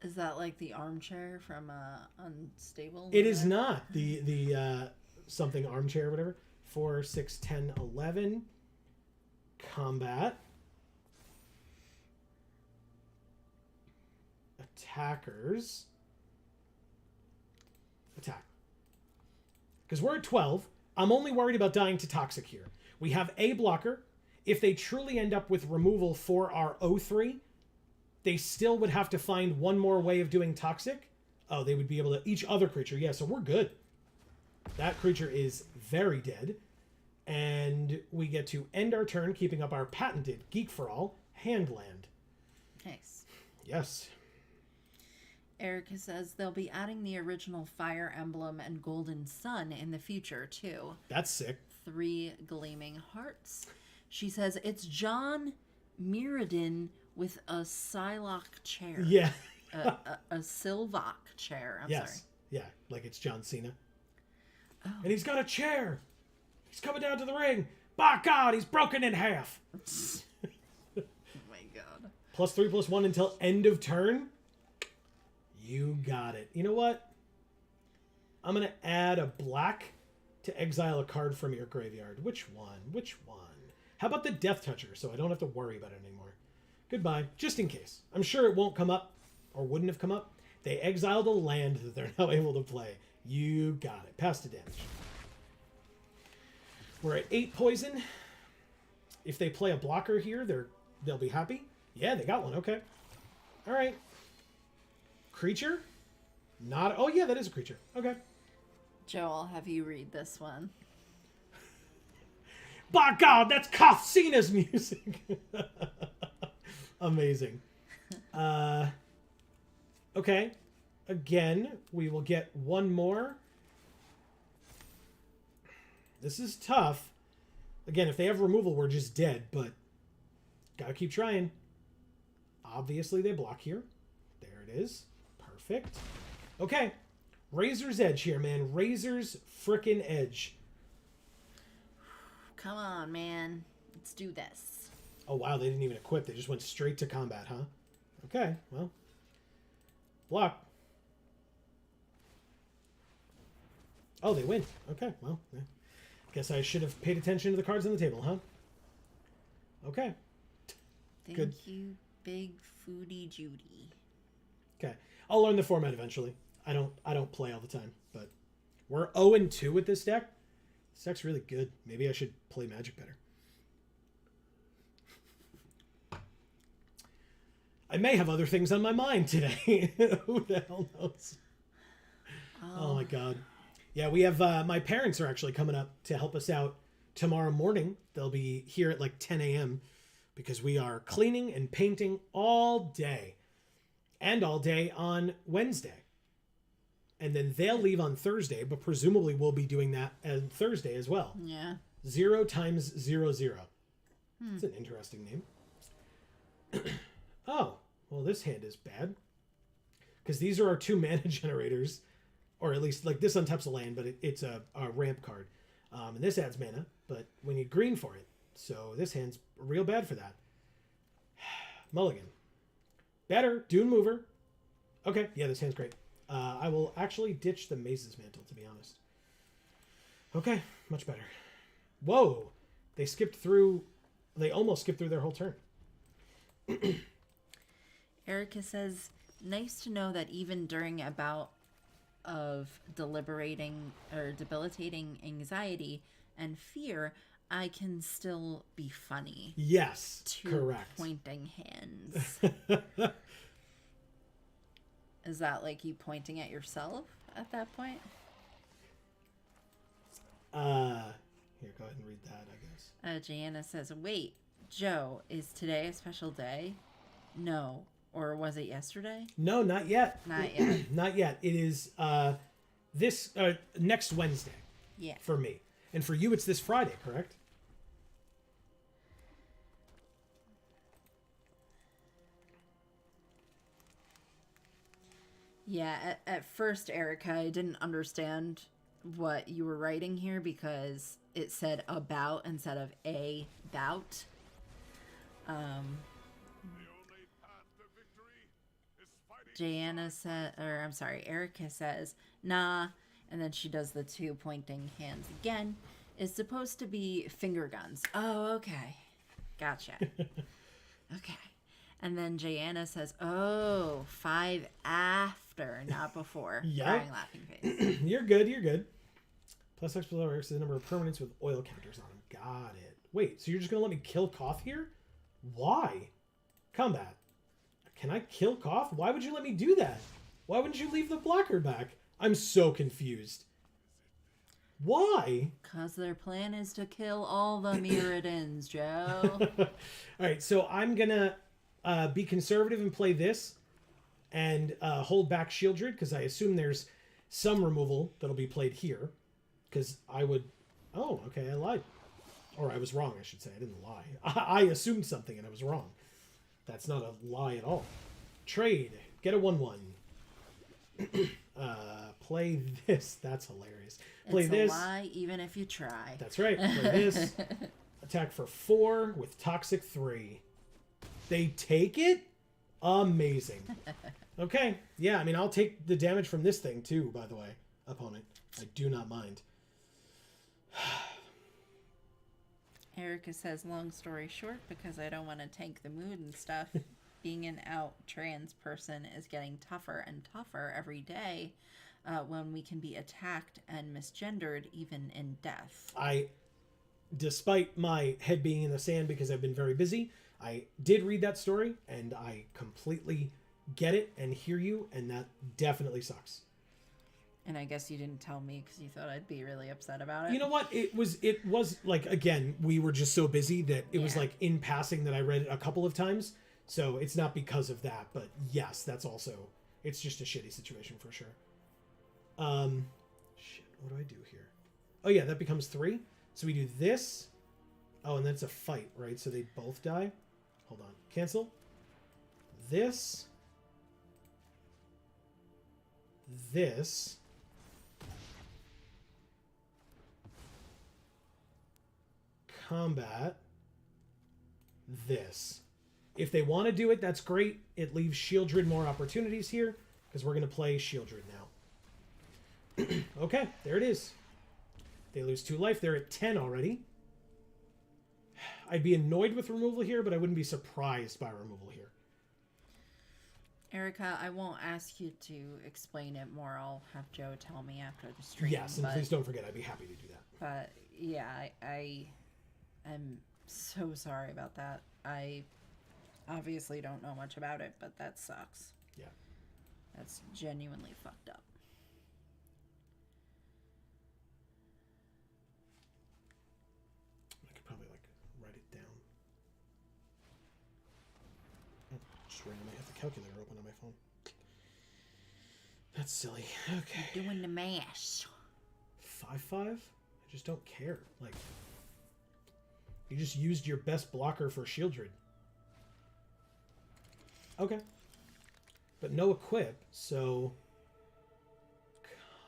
Is that like the armchair from Unstable? It is not the something armchair or whatever. 4, 6, 10, 11. Combat. Attackers. Attack. Because we're at 12. I'm only worried about dying to toxic here. We have a blocker. If they truly end up with removal for our 0/3, they still would have to find one more way of doing toxic. Oh, they would be able to... Each other creature. Yeah, so we're good. That creature is very dead. And we get to end our turn, keeping up our patented Geek for All hand land. Nice. Yes. Erica says they'll be adding the original Fire Emblem and Golden Sun in the future, too. That's sick. 3 gleaming hearts. She says it's John Mirrodin with a Psylocke chair. Yeah. a Sylvok chair. I'm sorry. Yeah, like it's John Cena. Oh. And he's got a chair. He's coming down to the ring. By God, he's broken in half. Oh my God. +3/+1 until end of turn. You got it. You know what? I'm going to add a black to exile a card from your graveyard. Which one? Which one? How about the Death Toucher so I don't have to worry about it anymore? Goodbye. Just in case. I'm sure it won't come up or wouldn't have come up. They exiled a land that they're now able to play. You got it. Pass to damage. We're at 8 poison. If they play a blocker here, they'll be happy. Yeah, they got one. Okay. All right. Creature? Not. Oh, yeah, that is a creature. Okay. Joe, I'll have you read this one. By God, that's Kothsina's music. Amazing. Okay. Again, we will get one more. This is tough. Again, if they have removal, we're just dead, but gotta keep trying. Obviously, they block here. There it is. Perfect. Okay. Razor's Edge here, man. Razor's frickin' edge. Come on, man. Let's do this. Oh, wow. They didn't even equip. They just went straight to combat, huh? Okay. Well. Block. Oh, they win. Okay. Well, yeah. Guess I should have paid attention to the cards on the table, huh? Okay. Thank you, Big Foodie Judy. Okay. I'll learn the format eventually. I don't play all the time, but we're 0-2 with this deck. This deck's really good. Maybe I should play Magic better. I may have other things on my mind today. Who the hell knows? Oh my God. Yeah, we have my parents are actually coming up to help us out tomorrow morning. They'll be here at like 10 a.m. because we are cleaning and painting all day and all day on Wednesday. And then they'll leave on Thursday, but presumably we'll be doing that on Thursday as well. Yeah. 0 times 0, 0. That's an interesting name. Oh, well, this hand is bad. Because these are our 2 mana generators. Or at least, like, this untaps a land, but it's a ramp card. And this adds mana, but we need green for it. So this hand's real bad for that. Mulligan. Better. Dune Mover. Okay, yeah, this hand's great. I will actually ditch the Maze's Mantle, to be honest. Okay, much better. Whoa! They skipped through... They almost skipped through their whole turn. Erica says, nice to know that even during a bout of deliberating or debilitating anxiety and fear, I can still be funny. Yes, 2 correct. pointing hands. Is that like you pointing at yourself at that point? Here, go ahead and read that, I guess. Gianna says, wait, Joe, is today a special day? No. Or was it yesterday? No, not yet. Not yet. Not yet. It is this next Wednesday. Yeah. For me. And for you, it's this Friday, correct? Yeah, at first, Erica, I didn't understand what you were writing here because it said about instead of a bout. Erica says, nah, and then she does the 2 pointing hands again. It's supposed to be finger guns. Oh, okay. Gotcha. Okay. And then Jayanna says, oh, 5 after, not before. Yep. Crying laughing face. You're good, you're good. +X + X is the number of permanents with oil counters on them. Got it. Wait, so you're just going to let me kill Koth here? Why? Combat. Can I kill Koth? Why would you let me do that? Why wouldn't you leave the blocker back? I'm so confused. Why? Because their plan is to kill all the Mirrodins, Joe. All right, so I'm going to be conservative and play this. and hold back Shieldred, because I assume there's some removal that'll be played here. Because I would... Oh, okay, I lied. Or I was wrong, I should say. I didn't lie. I assumed something and I was wrong. That's not a lie at all. Trade. Get a 1/1. Play this. That's hilarious. Play it's this. A lie, even if you try. That's right. Play this. Attack for 4 with Toxic 3. They take it? Amazing. Okay. Yeah, I mean, I'll take the damage from this thing too, by the way, opponent. I do not mind. Erica says, long story short, because I don't want to tank the mood and stuff, being an out trans person is getting tougher and tougher every day when we can be attacked and misgendered even in death. Despite my head being in the sand because I've been very busy, I did read that story and I completely get it and hear you, and that definitely sucks. And I guess you didn't tell me because you thought I'd be really upset about it. You know what? It was like, again, we were just so busy that it was like in passing that I read it a couple of times. So it's not because of that, but yes, that's also, it's just a shitty situation for sure. Shit, what do I do here? Oh yeah, that becomes 3. So we do this. Oh, and then it's a fight, right? So they both die. Hold on. Cancel. This. This. Combat. This. If they want to do it, that's great. It leaves Shieldred more opportunities here, because we're going to play Shieldred now. Okay, there it is. They lose 2 life. They're at 10 already. I'd be annoyed with removal here, but I wouldn't be surprised by removal here. Erica, I won't ask you to explain it more. I'll have Joe tell me after the stream. Yes, and please don't forget, I'd be happy to do that. But yeah, I am so sorry about that. I obviously don't know much about it, but that sucks. Yeah. That's genuinely fucked up. I could probably, like, write it down. Oh, just randomly have the calculator open on my phone. That's silly. Okay. You're doing the mash. 5/5? I just don't care. Like, you just used your best blocker for Shieldred. Okay. But no equip, so...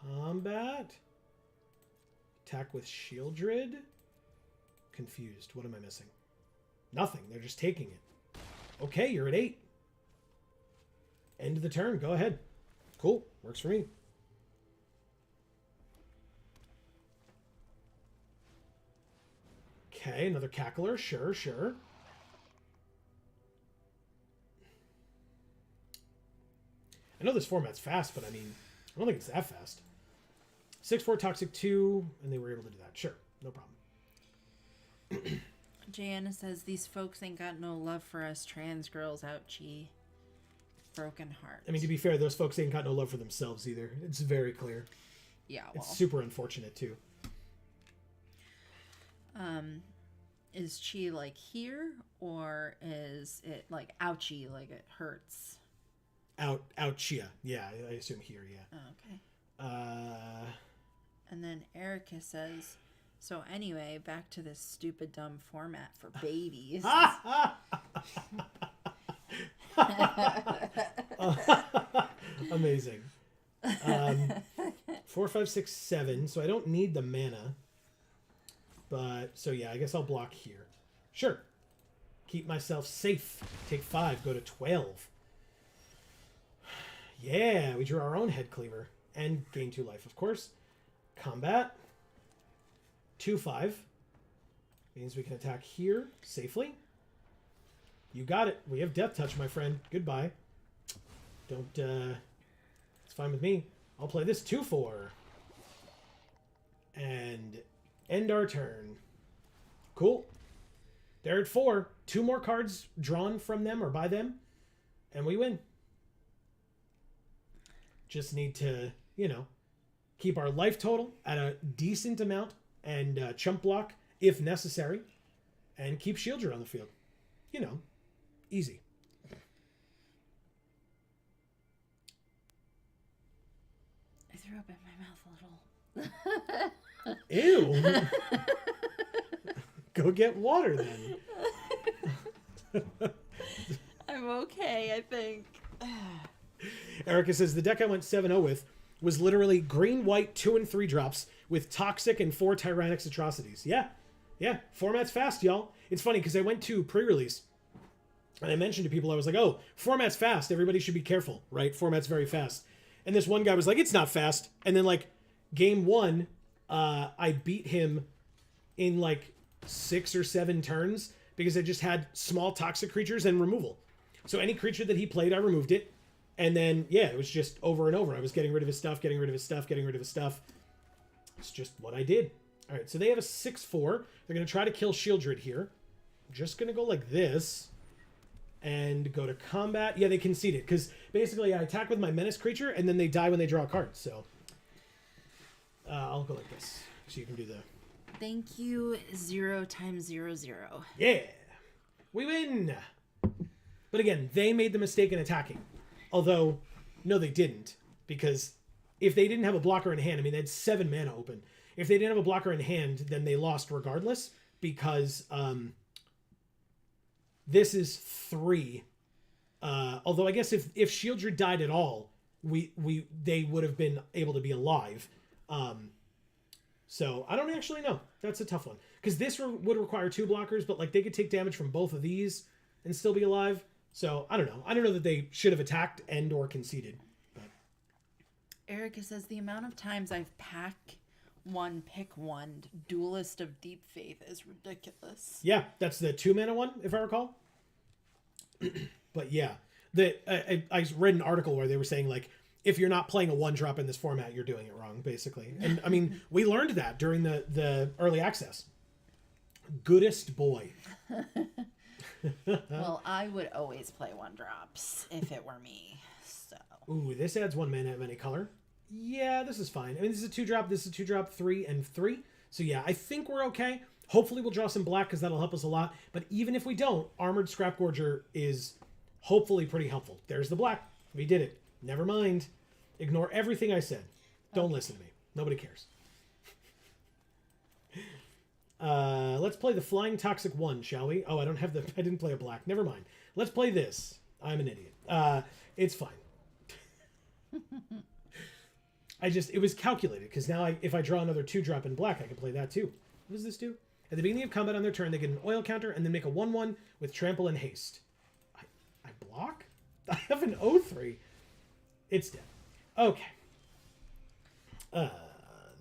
Combat? Attack with Shieldred? Confused. What am I missing? Nothing. They're just taking it. Okay, you're at 8. End of the turn. Go ahead. Cool. Works for me. Okay, another cackler. Sure, sure. I know this format's fast, but I mean, I don't think it's that fast. 6/4 Toxic 2, and they were able to do that. Sure, no problem. Jana says, these folks ain't got no love for us trans girls, ouchie. Broken heart. I mean, to be fair, those folks ain't got no love for themselves either. It's very clear. Yeah, well. It's super unfortunate, too. Is Chi, like, here, or is it, like, ouchie, like it hurts? Ouchia. Yeah, I assume here, yeah. Oh, okay. And then Erica says, so anyway, back to this stupid, dumb format for babies. Amazing. 4, 5, 6, 7. So I don't need the mana. But, so yeah, I guess I'll block here. Sure. Keep myself safe. Take 5, go to 12. Yeah, we drew our own head cleaver. And gain 2 life, of course. Combat. 2/5. Means we can attack here safely. You got it. We have Death Touch, my friend. Goodbye. Don't, it's fine with me. I'll play this 2/4. And end our turn. Cool. They're at 4. 2 more cards drawn from them or by them. And we win. Just need to, you know, keep our life total at a decent amount and chump block if necessary. And keep Shieldred on the field. You know, easy. threw up in my mouth a little. Ew. Go get water then. I'm okay, I think. Erica says the deck I went 7-0 with was literally green, white, 2 and 3 drops with Toxic and 4 Tyrannics Atrocities. Yeah. Format's fast, y'all. It's funny because I went to pre-release and I mentioned to people, I was like, oh, format's fast. Everybody should be careful, right? Format's very fast. And this one guy was like, it's not fast. And then like game 1, I beat him in like 6 or 7 turns because I just had small toxic creatures and removal. So any creature that he played, I removed it. And then, yeah, it was just over and over. I was getting rid of his stuff, getting rid of his stuff, getting rid of his stuff. It's just what I did. All right, so they have a 6-4. They're going to try to kill Shieldred here. I'm just going to go like this and go to combat. Yeah, they conceded because basically I attack with my menace creature and then they die when they draw a card. So I'll go like this so you can do the... Thank you, 0 times 0, 0. Yeah, we win. But again, they made the mistake in attacking. Although, no, they didn't. Because if they didn't have a blocker in hand, I mean, they had 7 mana open. If they didn't have a blocker in hand, then they lost regardless. Because this is 3. Although I guess if Shieldred died at all, they would have been able to be alive. So I don't actually know. That's a tough one. Because this would require 2 blockers, but like they could take damage from both of these and still be alive. So I don't know. I don't know that they should have attacked and or conceded. But. Erica says the amount of times I've pick one Duelist of Deep Faith is ridiculous. Yeah, that's the 2 mana one, if I recall. But yeah, I read an article where they were saying like, if you're not playing a 1-drop in this format, you're doing it wrong, basically. And I mean, we learned that during the early access. Goodest boy. Well, I would always play 1-drops if it were me. So. Ooh, this adds 1 mana of any color. Yeah, this is fine. I mean, this is a 2-drop. This is a 2-drop, 3 and 3. So yeah, I think we're okay. Hopefully we'll draw some black because that'll help us a lot. But even if we don't, Armored Scrapgorger is hopefully pretty helpful. There's the black. We did it. Never mind. Ignore everything I said. Don't listen to me. Nobody cares. Let's play the Flying Toxic 1, shall we? Oh, I didn't play a black. Never mind. Let's play this. I'm an idiot. It's fine. It was calculated, because now if I draw another 2-drop in black, I can play that too. What does this do? At the beginning of combat on their turn, they get an oil counter and then make a 1/1 with trample and haste. I block? I have an 0/3. It's dead. Okay.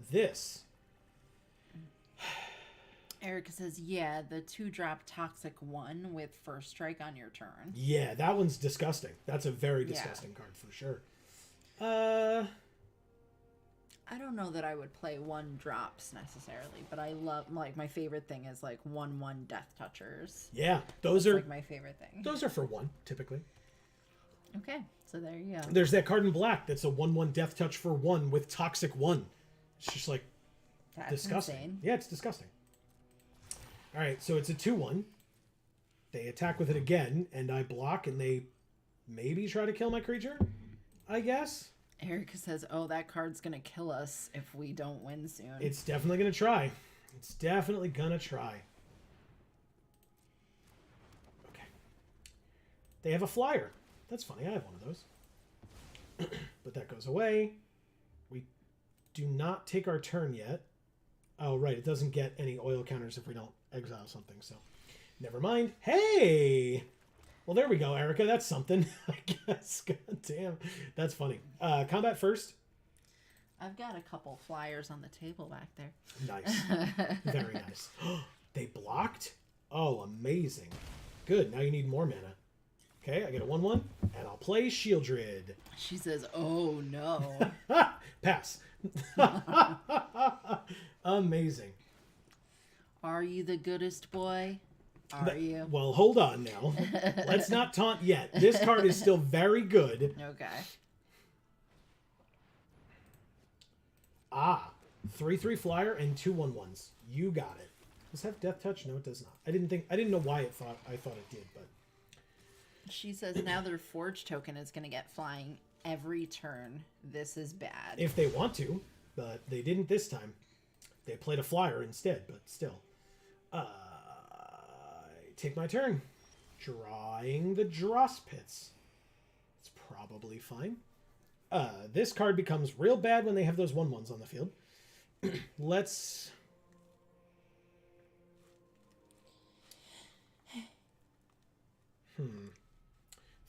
This. Erica says, yeah, the 2-drop Toxic 1 with first strike on your turn. Yeah, that one's disgusting. That's a very disgusting card for sure. I don't know that I would play 1-drops necessarily, but I love, like, my favorite thing is like 1/1 Death Touchers. Yeah, those are like my favorite thing. Those are for 1 typically. Okay, so there you go. There's that card in black that's a 1/1 Death Touch for 1 with Toxic 1. It's just like That's disgusting. insane. Yeah, it's disgusting. All right, so it's a 2/1. They attack with it again, and I block, and they maybe try to kill my creature, I guess. Erica says, oh, that card's going to kill us if we don't win soon. It's definitely going to try. It's definitely going to try. Okay. They have a flyer. That's funny. I have one of those. But that goes away. We do not take our turn yet. Oh, right. It doesn't get any oil counters if we don't exile something. So, never mind. Hey! Well, there we go, Erica. That's something, I guess. God damn. That's funny. Combat first. I've got a couple flyers on the table back there. Nice. Very nice. They blocked? Oh, amazing. Good. Now you need more mana. Okay, I get a 1/1, and I'll play Shieldred. She says, oh, no. Pass. Amazing. Are you the goodest boy? Are you? Well, hold on now. Let's not taunt yet. This card is still very good. Okay. 3/3 flyer and 2 1/1s. You got it. Does it have Death Touch? No, it does not. I didn't know why I thought it did, but She says now their forge token is going to get flying every turn. This is bad. If they want to, but they didn't this time. They played a flyer instead, but still. Take my turn. Drawing the Dross Pits. It's probably fine. This card becomes real bad when they have those 1/1s on the field. Let's...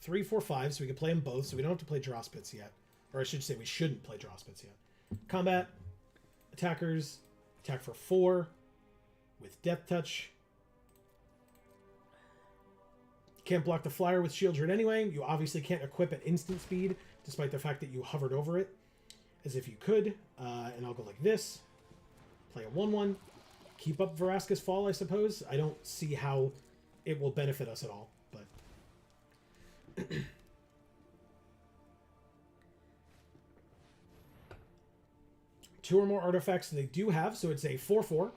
3, 4, 5, so we can play them both, so we don't have to play Dross Pits yet. Or I should say we shouldn't play Dross Pits yet. Combat. Attackers. Attack for 4. With Death Touch. Can't block the flyer with Shieldred anyway. You obviously can't equip at instant speed, despite the fact that you hovered over it, as if you could. And I'll go like this. Play a 1/1. Keep up Vraska's Fall, I suppose. I don't see how it will benefit us at all, but... Two or more artifacts they do have, so it's a 4/4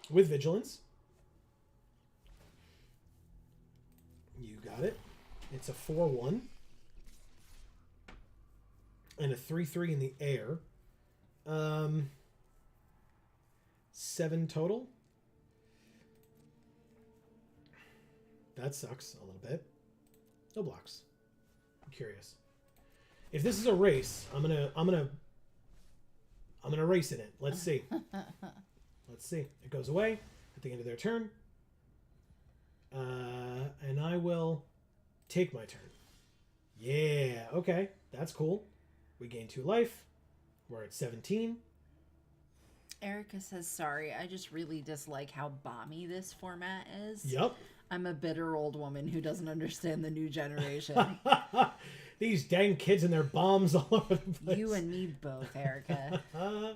with Vigilance. You got it. It's a 4/1. And a 3/3 in the air. 7 total. That sucks a little bit. No blocks. I'm curious. If this is a race, I'm gonna race in it. Let's see. Let's see. It goes away at the end of their turn. And I will take my turn. Yeah, okay. That's cool. We gain 2 life. We're at 17. Erica says, sorry, I just really dislike how bomby this format is. Yep. I'm a bitter old woman who doesn't understand the new generation. These dang kids and their bombs all over the place. You and me both, Erica. All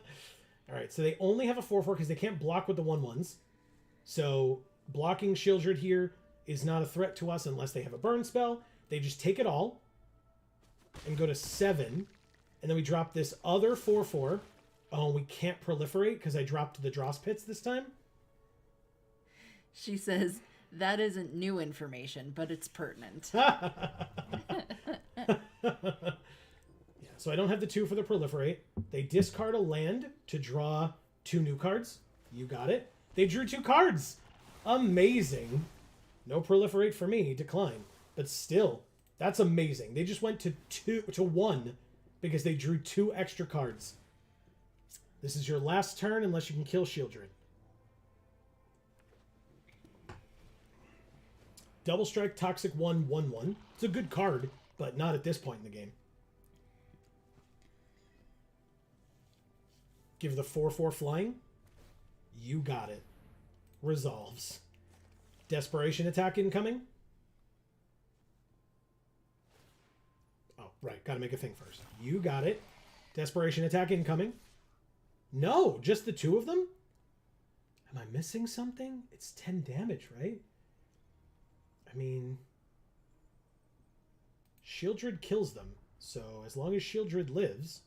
right, so they only have a 4/4 because they can't block with the 1/1s. So blocking Shieldred here is not a threat to us unless they have a burn spell. They just take it all and go to 7. And then we drop this other 4/4. Oh, we can't proliferate because I dropped the Dross Pits this time. She says, that isn't new information, but it's pertinent. Yeah, so I don't have the 2 for the proliferate. They discard a land to draw 2 new cards. You got it. They drew 2 cards. Amazing. No proliferate for me. Decline. But still, that's amazing. They just went to 1 because they drew 2 extra cards. This is your last turn unless you can kill Shieldred. Double Strike Toxic 1/1/1. It's a good card, but not at this point in the game. Give the 4/4 flying. You got it. Resolves. Desperation attack incoming. Oh, right. Got to make a thing first. You got it. Desperation attack incoming. No, just the 2 of them? Am I missing something? It's 10 damage, right? I mean, Shieldred kills them. So as long as Shieldred lives...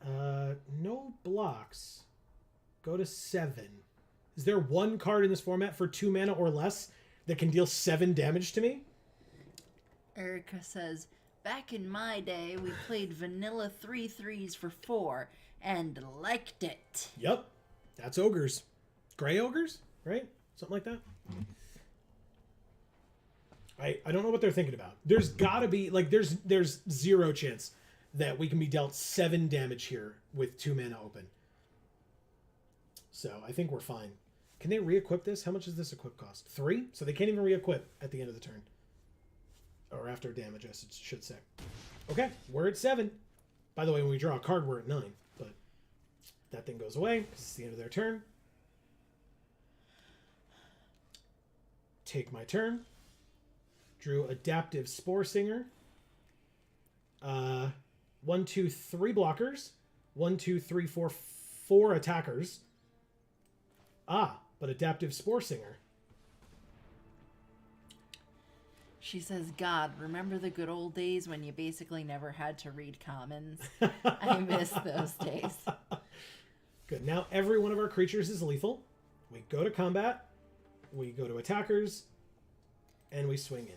no blocks. Go to 7. Is there one card in this format for 2 mana or less that can deal 7 damage to me? Erica says, back in my day, we played vanilla 3/3s for 4 and liked it. Yep. That's ogres. Gray ogres, right? Something like that. I don't know what they're thinking about. There's gotta be, like, there's 0 chance that we can be dealt 7 damage here with 2 mana open. So I think we're fine. Can they re-equip this? How much does this equip cost? 3? So they can't even re-equip at the end of the turn. Or after damage, I should say. Okay, we're at 7. By the way, when we draw a card, we're at 9. But that thing goes away because it's the end of their turn. Take my turn. Drew Adaptive Spore Singer. 1, 2, 3 blockers. 1, 2, 3, 4, 4 attackers. Ah, but Adaptive Spore Singer. She says, God, remember the good old days when you basically never had to read commons? I miss those days. Good. Now every one of our creatures is lethal. We go to combat. We go to attackers. And we swing in.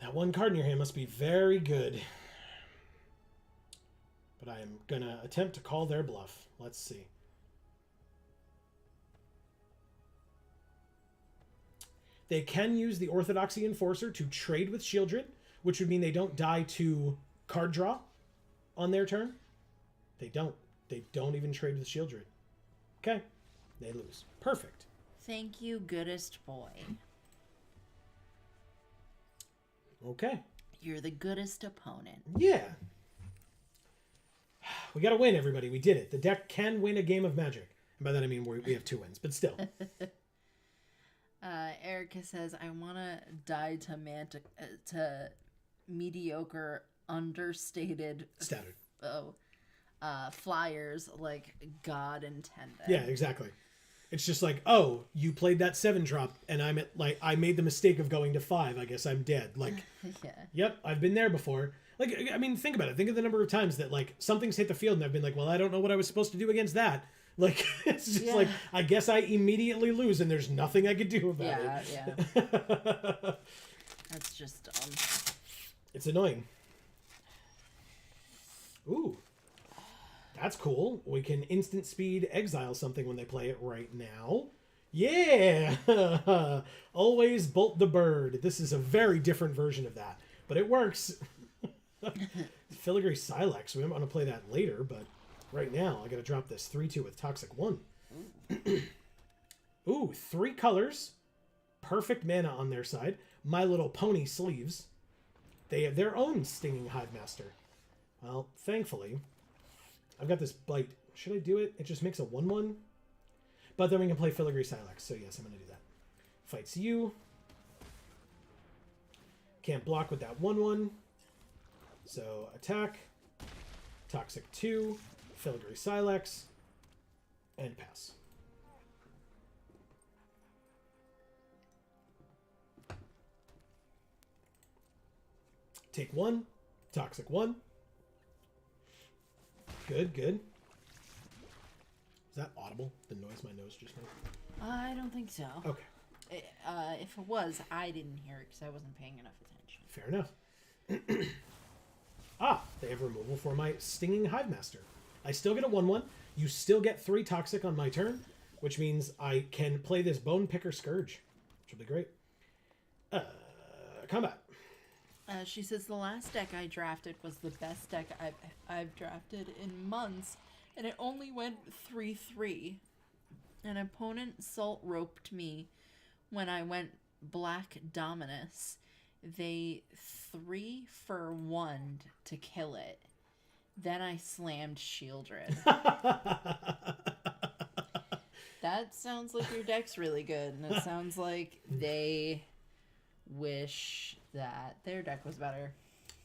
That one card in your hand must be very good. But I am going to attempt to call their bluff. Let's see. They can use the Orthodoxy Enforcer to trade with Shieldred, which would mean they don't die to card draw on their turn. They don't. They don't even trade with Shieldred. Okay. They lose. Perfect. Thank you, goodest boy. Okay. You're the goodest opponent. Yeah. We got to win, everybody. We did it. The deck can win a game of Magic. And by that I mean we have 2 wins, but still. Erica says, I want to die to mediocre, understated Standard. flyers like God intended. Yeah, exactly. It's just like, oh, you played that 7-drop, and I'm at, like, I made the mistake of going to 5. I guess I'm dead. Like, yeah. Yep, I've been there before. Like, I mean, think about it. Think of the number of times that, like, something's hit the field, and I've been like, well, I don't know what I was supposed to do against that. Like, it's just like, I guess I immediately lose, and there's nothing I could do about it. Yeah. That's just dumb. It's annoying. Ooh. That's cool. We can instant speed exile something when they play it right now. Yeah! Always bolt the bird. This is a very different version of that. But it works. Filigree Silex. We want to play that later, but right now I got to drop this 3-2 with Toxic 1. Ooh, 3 colors. Perfect mana on their side. My Little Pony sleeves. They have their own Stinging Hive Master. Well, thankfully, I've got this Bite. Should I do it? It just makes a 1-1. But then we can play Filigree Silex. So yes, I'm going to do that. Fights you. Can't block with that 1-1. So attack. Toxic 2. Filigree Silex. And pass. Take 1. Toxic 1. Good, good. Is that audible? The noise my nose just made? I don't think so. Okay. If it was, I didn't hear it because I wasn't paying enough attention. Fair enough. They have removal for my Stinging Hive Master. I still get a 1-1. You still get 3 Toxic on my turn, which means I can play this Bone Picker Scourge, which will be great. Combat. She says the last deck I drafted was the best deck I've drafted in months, and it only went 3-3. An opponent salt roped me when I went Black Dominus. They 3-for-1 to kill it. Then I slammed Shieldred. That sounds like your deck's really good, and it sounds like they wish that their deck was better.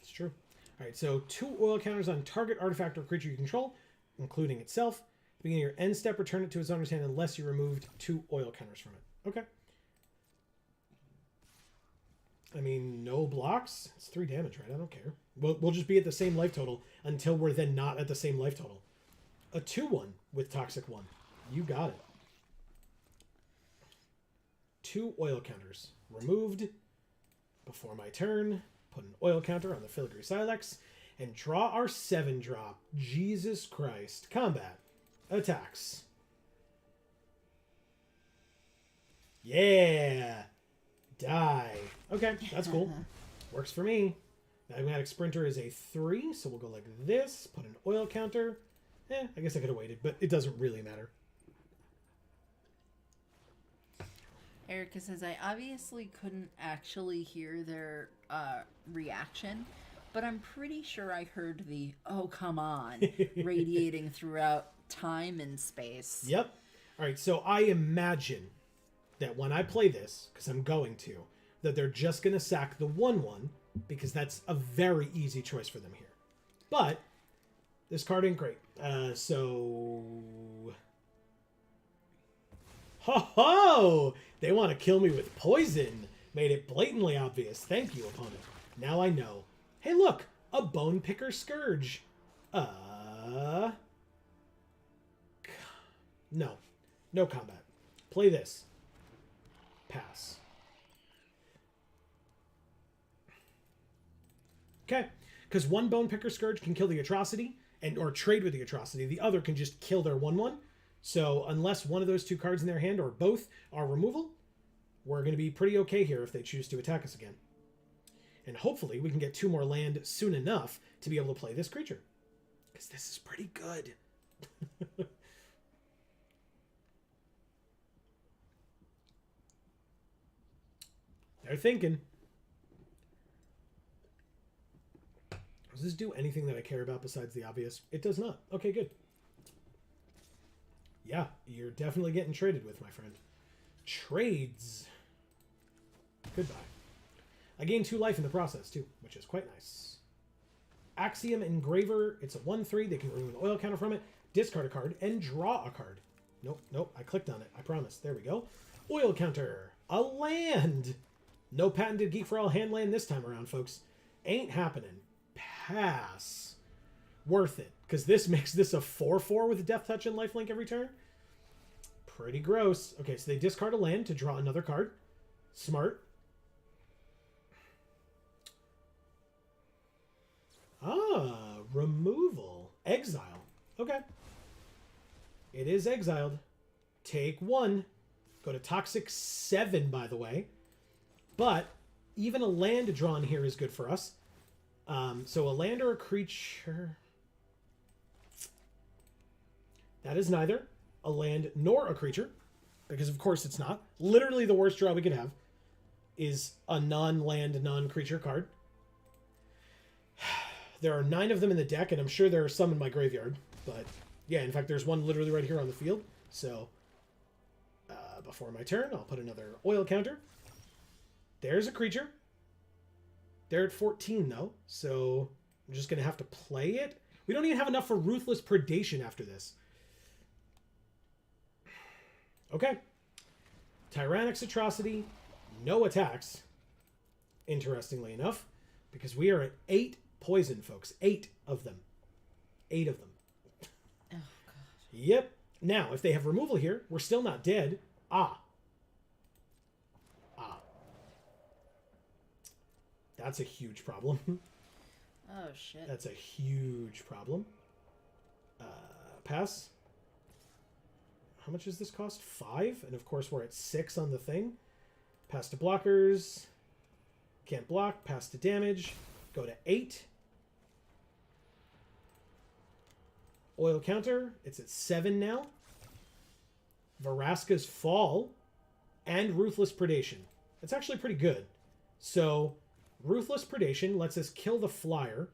It's true. All right, so 2 oil counters on target artifact or creature you control, including itself. At the beginning of your end step, return it to its owner's hand unless you removed 2 oil counters from it. Okay. I mean, no blocks. It's 3 damage, right? I don't care. We'll just be at the same life total until we're then not at the same life total. A 2-1 with Toxic 1. You got it. 2 oil counters. Removed. Before my turn, put an oil counter on the Filigree Silex, and draw our 7-drop. Jesus Christ. Combat. Attacks. Yeah. Die. Okay, that's cool. Works for me. Magmatic Sprinter is a 3, so we'll go like this. Put an oil counter. I guess I could have waited, but it doesn't really matter. Erica says, I obviously couldn't actually hear their reaction, but I'm pretty sure I heard the, oh, come on, radiating throughout time and space. Yep. All right, so I imagine that when I play this, because I'm going to, that they're just going to sack the 1-1, because that's a very easy choice for them here. But this card ain't great. So... Ho ho! They want to kill me with poison. Made it blatantly obvious. Thank you, opponent. Now I know. Hey, look! a Bone Picker Scourge. No. No combat. Play this. Pass. Okay. Because one Bone Picker Scourge can kill the Atrocity, or trade with the Atrocity. The other can just kill their 1/1. So unless one of those two cards in their hand, or both, are removal, we're going to be pretty okay here if they choose to attack us again. And hopefully we can get 2 more land soon enough to be able to play this creature. Because this is pretty good. They're thinking. Does this do anything that I care about besides the obvious? It does not. Okay, good. Yeah, you're definitely getting traded with, my friend. Trades. Goodbye. I gain 2 life in the process, too, which is quite nice. Axiom Engraver. It's a 1/3. They can remove an oil counter from it, discard a card, and draw a card. Nope. I clicked on it. I promise. There we go. Oil counter. A land. No patented Geek for All hand land this time around, folks. Ain't happening. Pass. Worth it, because this makes this a 4/4 with Death Touch and Lifelink every turn. Pretty gross. Okay, so they discard a land to draw another card. Smart. Removal. Exile. Okay. It is exiled. Take 1. Go to Toxic 7, by the way. But even a land drawn here is good for us. So a land or a creature... That is neither a land nor a creature. Because of course it's not. Literally the worst draw we could have is a non-land, non-creature card. There are 9 of them in the deck, and I'm sure there are some in my graveyard. But yeah, in fact, there's one literally right here on the field. So before my turn, I'll put another oil counter. There's a creature. They're at 14, though, so I'm just going to have to play it. We don't even have enough for Ruthless Predation after this. Okay. Tyrannix Atrocity, no attacks, interestingly enough, because we are at 8 poison, folks. 8 of them. 8 of them. Oh, God. Yep. Now, if they have removal here, we're still not dead. That's a huge problem. Oh, shit. That's a huge problem. Pass. How much does this cost? 5? And of course we're at 6 on the thing. Pass to blockers. Can't block. Pass to damage. Go to 8. Oil counter. It's at 7 now. Vraska's Fall. And Ruthless Predation. That's actually pretty good. So... Ruthless Predation lets us kill the flyer.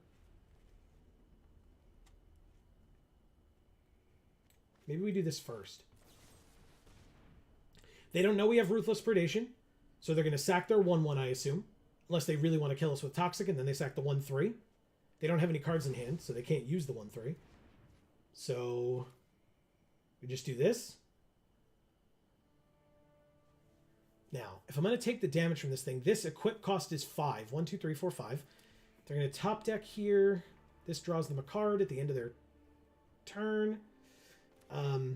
Maybe we do this first. They don't know we have Ruthless Predation, so they're going to sack their 1/1, I assume. Unless they really want to kill us with Toxic, and then they sack the 1/3. They don't have any cards in hand, so they can't use the 1/3. So we just do this. Now, if I'm going to take the damage from this thing, this equip cost is 5. 1, 2, 3, 4, 5. They're going to top deck here. This draws them a card at the end of their turn. I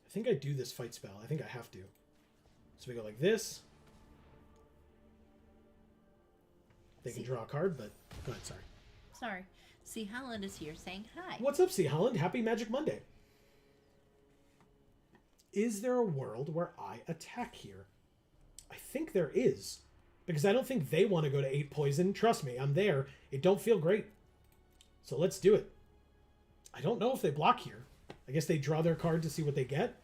think I do this fight spell. I think I have to. So we go like this. They can draw a card, but go ahead, sorry. Sorry. C. Holland is here saying hi. What's up, C. Holland? Happy Magic Monday. Is there a world where I attack here? I think there is. Because I don't think they want to go to 8 poison. Trust me, I'm there. It don't feel great. So let's do it. I don't know if they block here. I guess they draw their card to see what they get.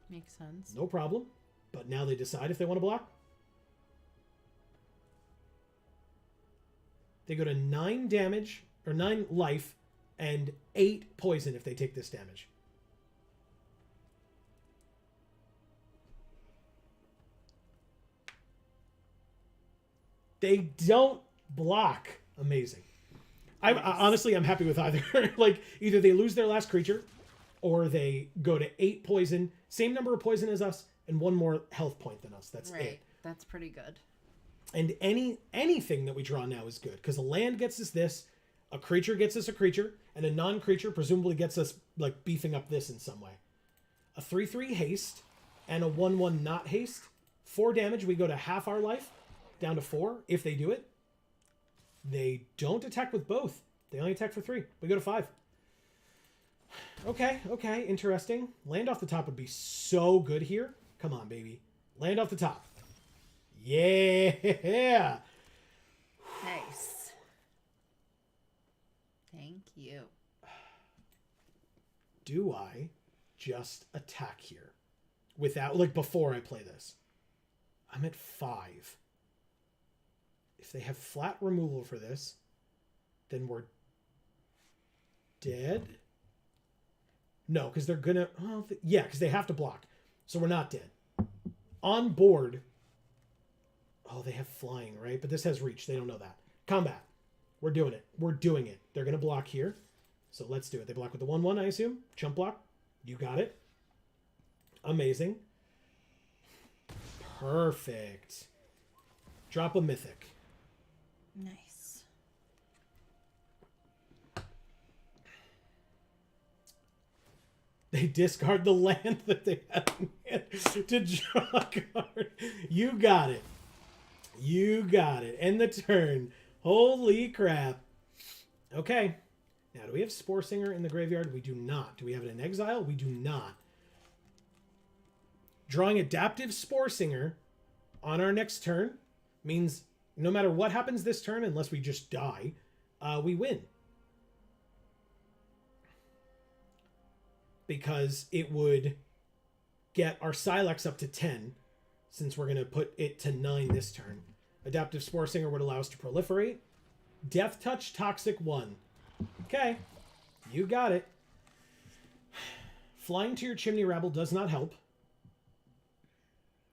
Makes sense. No problem. But now they decide if they want to block. They go to 9 damage, or 9 life, and 8 poison if they take this damage. They don't block. Amazing. Nice. Honestly, I'm happy with either. Like, either they lose their last creature, or they go to 8 poison, same number of poison as us, and 1 more health point than us. That's right. it. That's pretty good. And anything that we draw now is good, because a land gets us this, a creature gets us a creature, and a non-creature presumably gets us like beefing up this in some way. A 3/3 haste and a 1/1 not haste. 4 damage, we go to half our life, down to 4 if they do it. They don't attack with both. They only attack for 3. We go to 5. Okay, interesting. Land off the top would be so good here. Come on, baby. Land off the top. Yeah! Nice. Thank you. Do I just attack here? Without, like, before I play this. I'm at 5. If they have flat removal for this, then we're dead? No, because they're gonna... Oh, yeah, because they have to block. So we're not dead. On board... Oh, they have flying, right? But this has reach. They don't know that. Combat. We're doing it. We're doing it. They're going to block here. So let's do it. They block with the 1/1, I assume. Chump block. You got it. Amazing. Perfect. Drop a mythic. Nice. They discard the land that they had in hand to draw a card. You got it. You got it. End the turn. Holy crap. Okay. Now, do we have Spore Singer in the graveyard? We do not. Do we have it in exile? We do not. Drawing Adaptive Spore Singer on our next turn means no matter what happens this turn, unless we just die, we win. Because it would get our Silex up to 10, since we're going to put it to 9 this turn. Adaptive Spore Singer would allow us to proliferate. Death Touch Toxic 1. Okay. You got it. Flying to your Chimney Rabble does not help.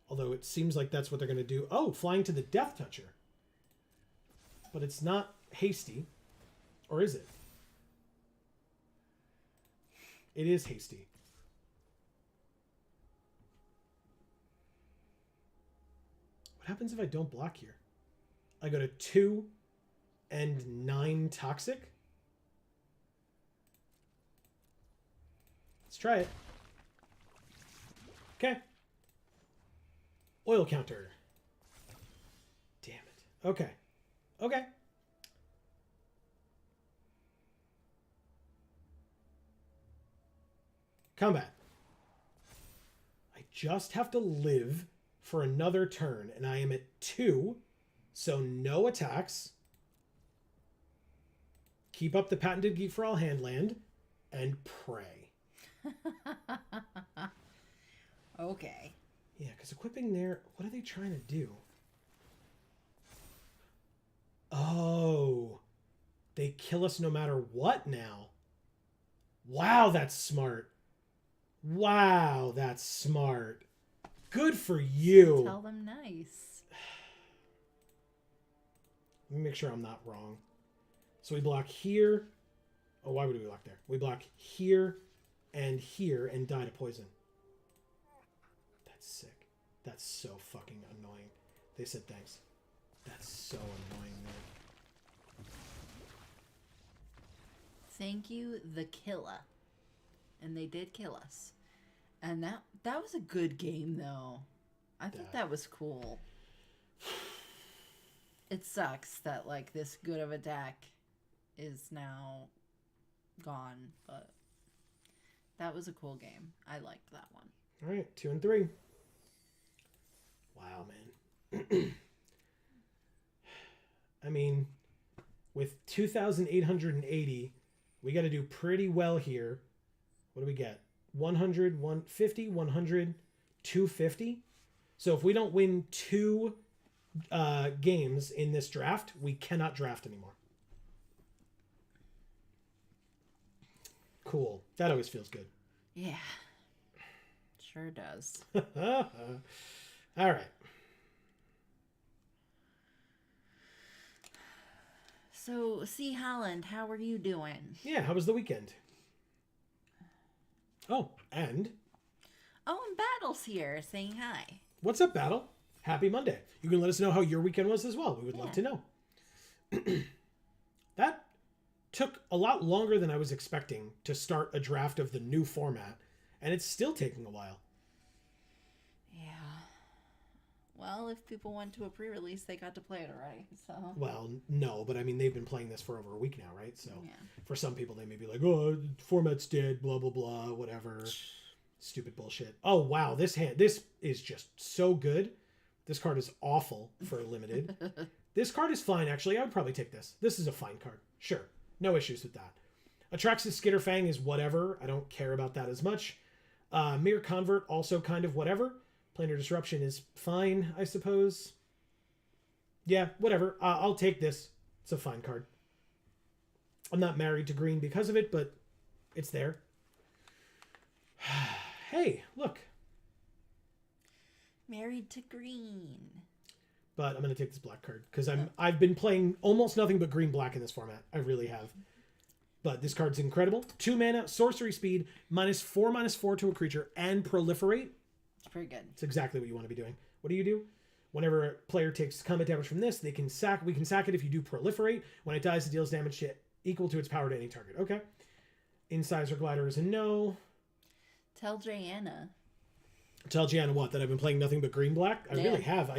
Although it seems like that's what they're going to do. Oh, flying to the Death Toucher. But it's not hasty. Or is it? It is hasty. What happens if I don't block here? I go to 2 and 9 toxic. Let's try it. Okay. Oil counter. Damn it. Okay. Okay. Combat. I just have to live for another turn, and I am at 2, so no attacks. Keep up the patented Geek for All hand land, and pray. Okay. Yeah, because equipping there, what are they trying to do? Oh, they kill us no matter what now. Wow, that's smart. Wow, that's smart. Good for you. Tell them nice. Let me make sure I'm not wrong. So we block here. Oh, why would we block there? We block here and die to poison. That's sick. That's so fucking annoying. They said thanks. That's so annoying, man. Thank you, the killer. And they did kill us. And that was a good game, though. I think that was cool. It sucks that, like, this good of a deck is now gone, but that was a cool game. I liked that one. All right, 2 and 3. Wow, man. I mean, with 2,880, we got to do pretty well here. What do we get? 100, 150, 100, 250. So if we don't win 2 games in this draft, we cannot draft anymore. Cool. That always feels good. Yeah. Sure does. All right. So, C. Holland, how are you doing? Yeah, how was the weekend? Oh, and? Oh, and Battle's here saying hi. What's up, Battle? Happy Monday. You can let us know how your weekend was as well. We would love to know. That took a lot longer than I was expecting to start a draft of the new format, and it's still taking a while. Yeah. Well, if people went to a pre-release, they got to play it already. So. Well, no, but I mean, they've been playing this for over a week now, right? So Yeah. for some people, they may be like, oh, the format's dead, blah, blah, blah, whatever. Stupid bullshit. Oh, wow. This is just so good. This card is awful for limited. This card is fine, actually. I would probably take this. This is a fine card. Sure. No issues with that. Atraxis Skitterfang is whatever. I don't care about that as much. Mere Convert, also kind of whatever. Planar Disruption is fine, I suppose. Yeah, whatever. I'll take this. It's a fine card. I'm not married to green because of it, but it's there. Hey, look. Married to green. But I'm going to take this black card because I've been playing almost nothing but green-black in this format. I really have. But this card's incredible. 2 mana, sorcery speed, -4/-4 to a creature, and proliferate. It's pretty good. It's exactly what you want to be doing. What do? Whenever a player takes combat damage from this, we can sack it if you do proliferate. When it dies, it deals damage equal to its power to any target. Okay. Incisor Glider is a no. Tell Jayanna. Tell Gianna what? That I've been playing nothing but green-black? I really have.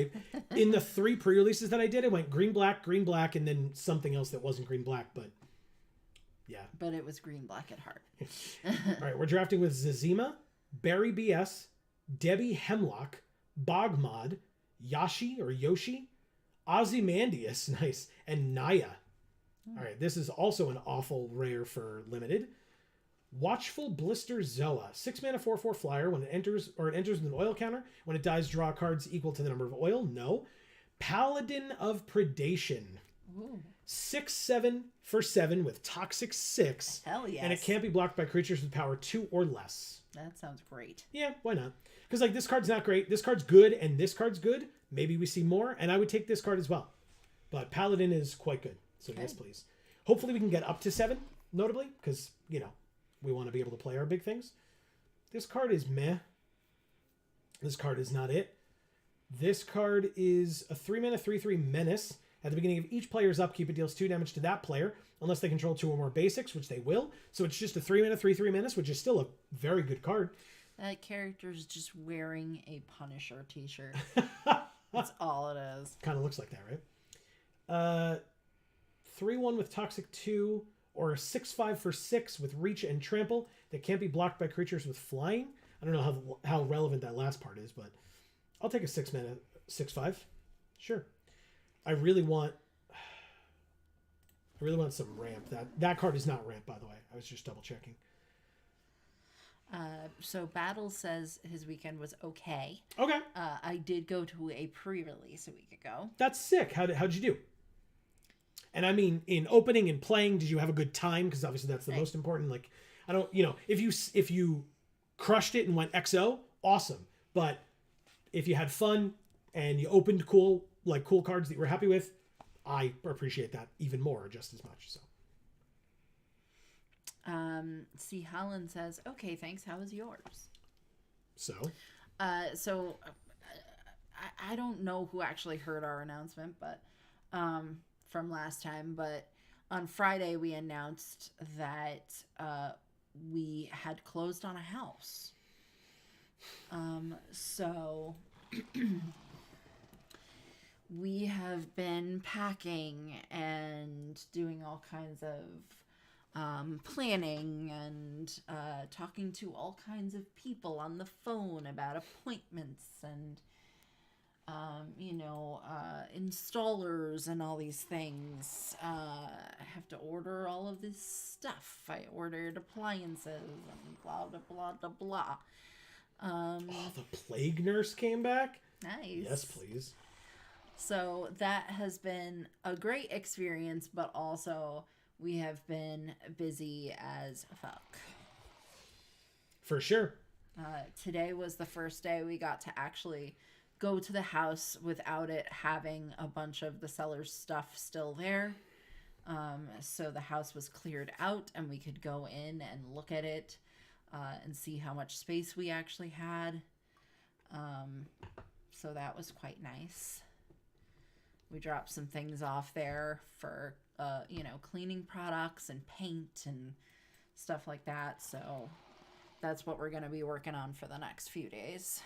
In the 3 pre-releases that I did, I went green-black, and then something else that wasn't green-black, but yeah. But it was green-black at heart. All right, we're drafting with Zazima, Barry BS, Debbie Hemlock, Bogmod, Yoshi, Ozymandias, nice, and Naya. All right, this is also an awful rare for limited. Watchful Blister Zoa, 6 mana 4/4 flyer. When it enters with an oil counter. When it dies, draw cards equal to the number of oil. No. Paladin of Predation. Ooh. 6/7 for 7 with Toxic 6. Hell yes. And it can't be blocked by creatures with power 2 or less. That sounds great. Yeah, why not? Because like this card's not great. This card's good, and this card's good. Maybe we see more, and I would take this card as well. But Paladin is quite good. So yes, please. Hopefully we can get up to 7, notably, because, you know, we want to be able to play our big things. This card is meh. This card is not it. This card is a 3 mana 3/3 menace. At the beginning of each player's upkeep, it deals 2 damage to that player, unless they control 2 or more basics, which they will. So it's just a 3 mana 3/3 menace, which is still a very good card. That character's just wearing a Punisher t-shirt. That's all it is. Kind of looks like that, right? 3/1 with Toxic 2, or a 6/5 for 6 with Reach and Trample that can't be blocked by creatures with flying. I don't know how relevant that last part is, but I'll take a 6 mana 6/5. Sure. I really want some ramp. That card is not ramp, by the way. I was just double checking. So Battle says his weekend was okay. Okay. I did go to a pre-release a week ago. That's sick. How'd you do? And I mean, in opening and playing, did you have a good time? Because obviously that's the most important. Like, I don't, if you crushed it and went XO, awesome. But if you had fun and you opened cool cards that you were happy with, I appreciate that even more, just as much. So. C. Holland says, "Okay, thanks. How was yours?" So. So I don't know who actually heard our announcement, but from last time, but on Friday we announced that we had closed on a house. So we have been packing and doing all kinds of planning and talking to all kinds of people on the phone about appointments and installers and all these things. I have to order all of this stuff. I ordered appliances and blah blah blah blah blah. The plague nurse came back? Nice. Yes, please. So that has been a great experience, but also we have been busy as fuck. For sure. Today was the first day we got to actually go to the house without it having a bunch of the seller's stuff still there. So the house was cleared out and we could go in and look at it and see how much space we actually had. So that was quite nice. We dropped some things off there for, cleaning products and paint and stuff like that. So that's what we're going to be working on for the next few days.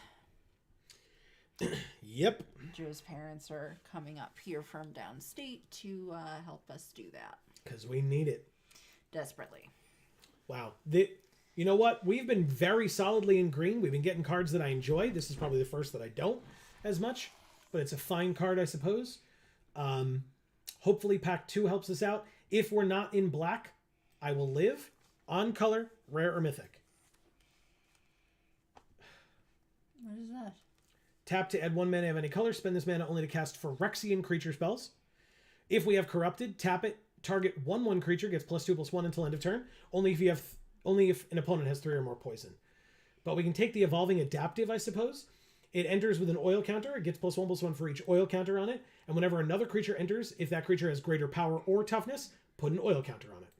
Yep. Joe's parents are coming up here from downstate to help us do that. Because we need it. Desperately. Wow. You know what? We've been very solidly in green. We've been getting cards that I enjoy. This is probably the first that I don't as much. But it's a fine card, I suppose. Hopefully pack 2 helps us out. If we're not in black, I will live on color, rare or mythic. What is that? Tap to add 1 mana of any color. Spend this mana only to cast Phyrexian creature spells. If we have Corrupted, tap it. Target 1/1 creature gets +2/+1 until end of turn. Only if an opponent has 3 or more poison. But we can take the Evolving Adaptive, I suppose. It enters with an oil counter. It gets +1/+1 for each oil counter on it. And whenever another creature enters, if that creature has greater power or toughness, put an oil counter on it.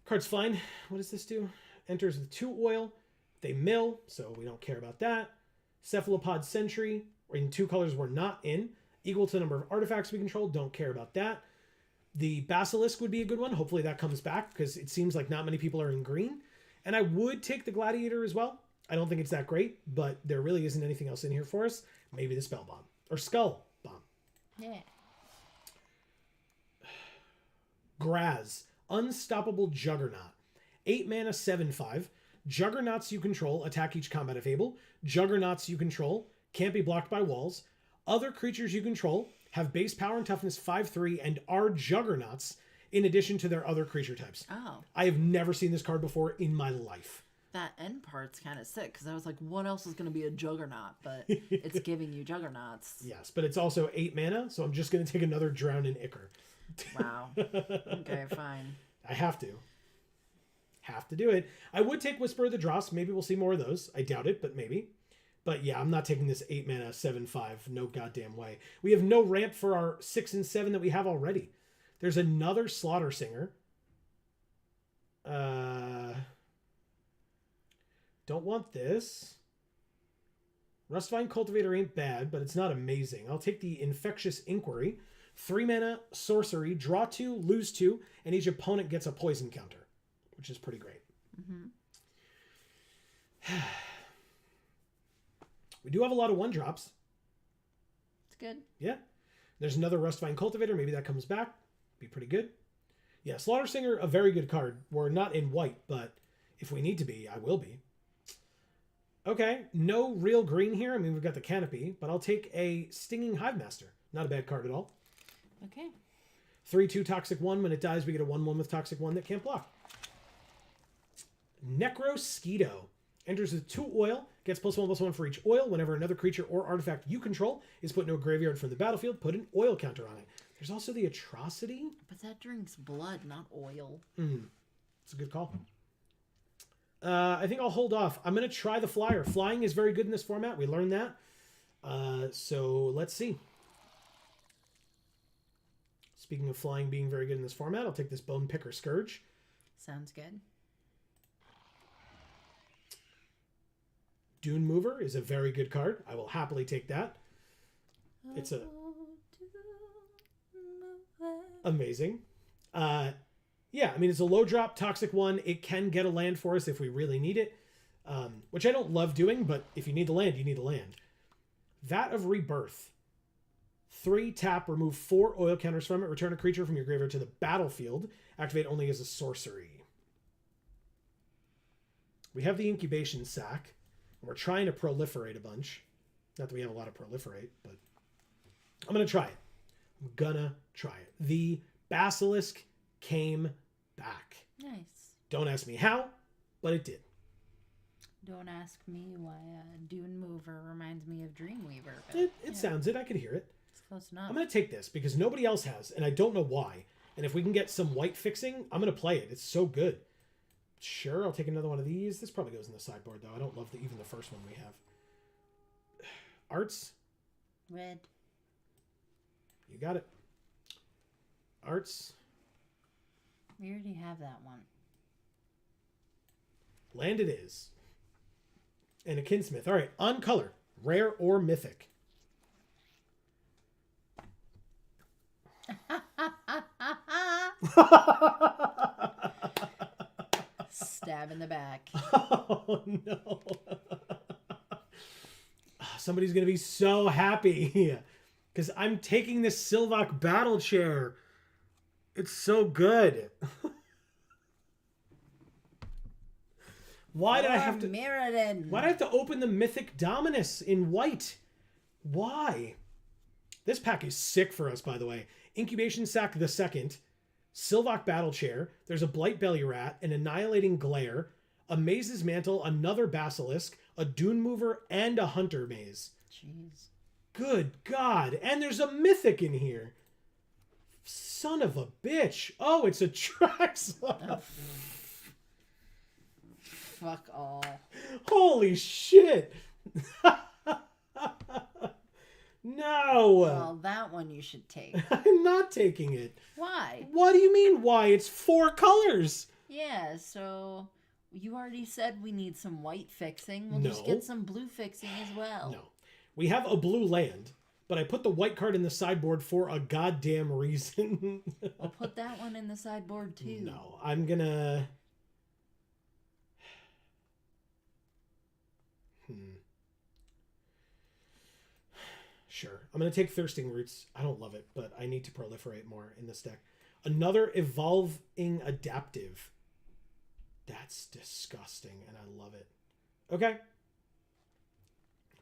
Card's fine. What does this do? Enters with 2 oil. They mill, so we don't care about that. Cephalopod Sentry, in 2 colors we're not in. Equal to the number of artifacts we control. Don't care about that. The Basilisk would be a good one. Hopefully that comes back because it seems like not many people are in green. And I would take the Gladiator as well. I don't think it's that great, but there really isn't anything else in here for us. Maybe the Spell Bomb. Or Skull Bomb. Yeah. Graz. Unstoppable Juggernaut. 8 mana, 7/5. Juggernauts you control attack each combat if able. Juggernauts you control can't be blocked by walls. Other creatures you control have base power and toughness 5/3 and are Juggernauts in addition to their other creature types. Oh. I have never seen this card before in my life. That end part's kind of sick because I was like, what else is going to be a Juggernaut? But it's giving you Juggernauts. Yes, but it's also 8 mana, so I'm just going to take another Drown in Ichor. Wow. Okay, fine. I have to. Have to do it. I would take Whisper of the Dross. Maybe we'll see more of those. I doubt it, but maybe. But yeah, I'm not taking this 8 mana 7/5. No goddamn way. We have no ramp for our 6 and 7 that we have already. There's another Slaughter Singer. Don't want this. Rustvine Cultivator ain't bad, but it's not amazing. I'll take the Infectious Inquiry. 3 mana, sorcery, draw 2, lose 2, and each opponent gets a poison counter, which is pretty great. Mm-hmm. We do have a lot of 1-drops. It's good. Yeah. There's another Rustvine Cultivator. Maybe that comes back. Be pretty good. Yeah, Slaughter Singer, a very good card. We're not in white, but if we need to be, I will be. Okay, no real green here. I mean, we've got the Canopy, but I'll take a Stinging Hivemaster. Not a bad card at all. Okay. 3/2 Toxic 1. When it dies, we get a 1/1 with Toxic 1 that can't block. Necrosquito. Enters with 2 oil. Gets +1/+1 for each oil. Whenever another creature or artifact you control is put into a graveyard from the battlefield, put an oil counter on it. There's also the Atrocity. But that drinks blood, not oil. It's a good call. I think I'll hold off. I'm going to try the Flyer. Flying is very good in this format. We learned that. So let's see. Speaking of flying being very good in this format, I'll take this Bone Picker Scourge. Sounds good. Dune Mover is a very good card. I will happily take that. It's a amazing. Yeah, I mean, it's a low drop Toxic 1. It can get a land for us if we really need it, which I don't love doing, but if you need the land, you need the land. Vat of Rebirth. 3 tap, remove 4 oil counters from it. Return a creature from your graveyard to the battlefield. Activate only as a sorcery. We have the Incubation Sac. And we're trying to proliferate a bunch. Not that we have a lot of proliferate, but I'm going to try it. I'm going to try it. The Basilisk came back. Nice. Don't ask me how, but it did. Don't ask me why Dune Mover reminds me of Dreamweaver. It sounds it. I could hear it. It's close enough. I'm going to take this because nobody else has, and I don't know why. And if we can get some white fixing, I'm going to play it. It's so good. Sure, I'll take another one of these. This probably goes in the sideboard, though. I don't love even the first one we have. Arts. Red. You got it. Arts. We already have that one. Land it is. And a Kinsmith. All right, on color. Rare or mythic? Stab in the back. Oh, no. Somebody's going to be so happy. Because I'm taking this Silvok battle chair. It's so good. Why did I have to... Mirrodin. Why did I have to open the Mythic Dominus in white? Why? This pack is sick for us, by the way. Incubation Sac the Second, Silvok Battle Chair, there's a Blight Belly Rat, an Annihilating Glare, a Maze's Mantle, another Basilisk, a Dune Mover, and a Hunter Maze. Jeez. Good God. And there's a Mythic in here. Son of a bitch. Oh, it's a Traxxas. Fuck all. Holy shit. No. Well, that one you should take. I'm not taking it. Why? What do you mean why? It's 4 colors. Yeah, so you already said we need some white fixing. We'll No. just get some blue fixing as well. No. We have a blue land, but I put the white card in the sideboard for a goddamn reason. We'll put that one in the sideboard too. No, I'm gonna... Sure. I'm going to take Thirsting Roots. I don't love it, but I need to proliferate more in this deck. Another Evolving Adaptive. That's disgusting, and I love it. Okay.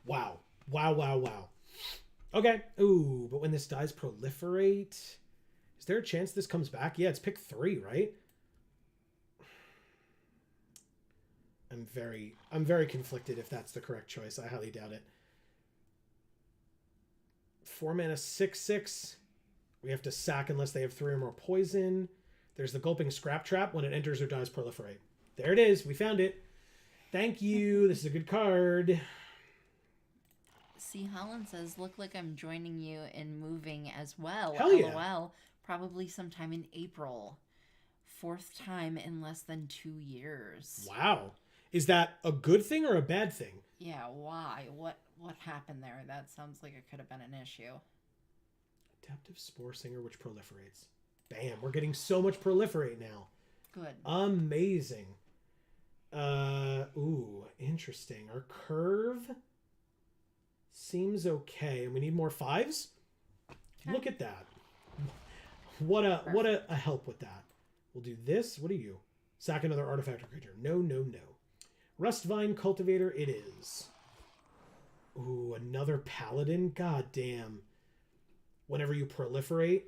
Wow. Wow, wow, wow. Okay. Ooh, but when this dies, proliferate. Is there a chance this comes back? Yeah, it's pick 3, right? I'm very conflicted if that's the correct choice. I highly doubt it. 4 mana 6/6. We have to sack unless they have 3 or more poison. There's the Gulping Scrap Trap. When it enters or dies, proliferate. There it is. We found it. Thank you. This is a good card. See, Holland says, look like I'm joining you in moving as well. Hell yeah. LOL. Probably sometime in April. 4th time in less than 2 years. Wow. Is that a good thing or a bad thing? Yeah, why? What happened there? That sounds like it could have been an issue. Adaptive Spore Singer, which proliferates. Bam, we're getting so much proliferate now. Good. Amazing. Ooh, interesting. Our curve seems okay. And we need more 5s? Okay. Look at that. What a help with that. We'll do this. What are you? Sack another artifact or creature. No, no, no. Rustvine Cultivator it is. Ooh, another Paladin? God damn. Whenever you proliferate.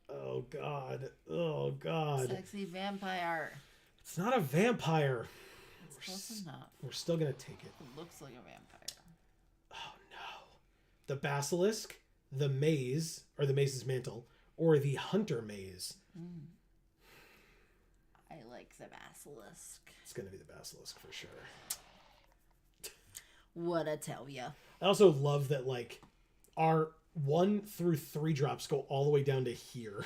Oh, God. Oh, God. Sexy vampire. It's not a vampire. It's close enough. We're still going to take it. It looks like a vampire. Oh, no. The Basilisk, the Maze, or the Maze's Mantle, or the Hunter Maze. I like the basilisk. It's going to be the Basilisk for sure. What I tell ya. I also love that, like, our 1 through 3 drops go all the way down to here.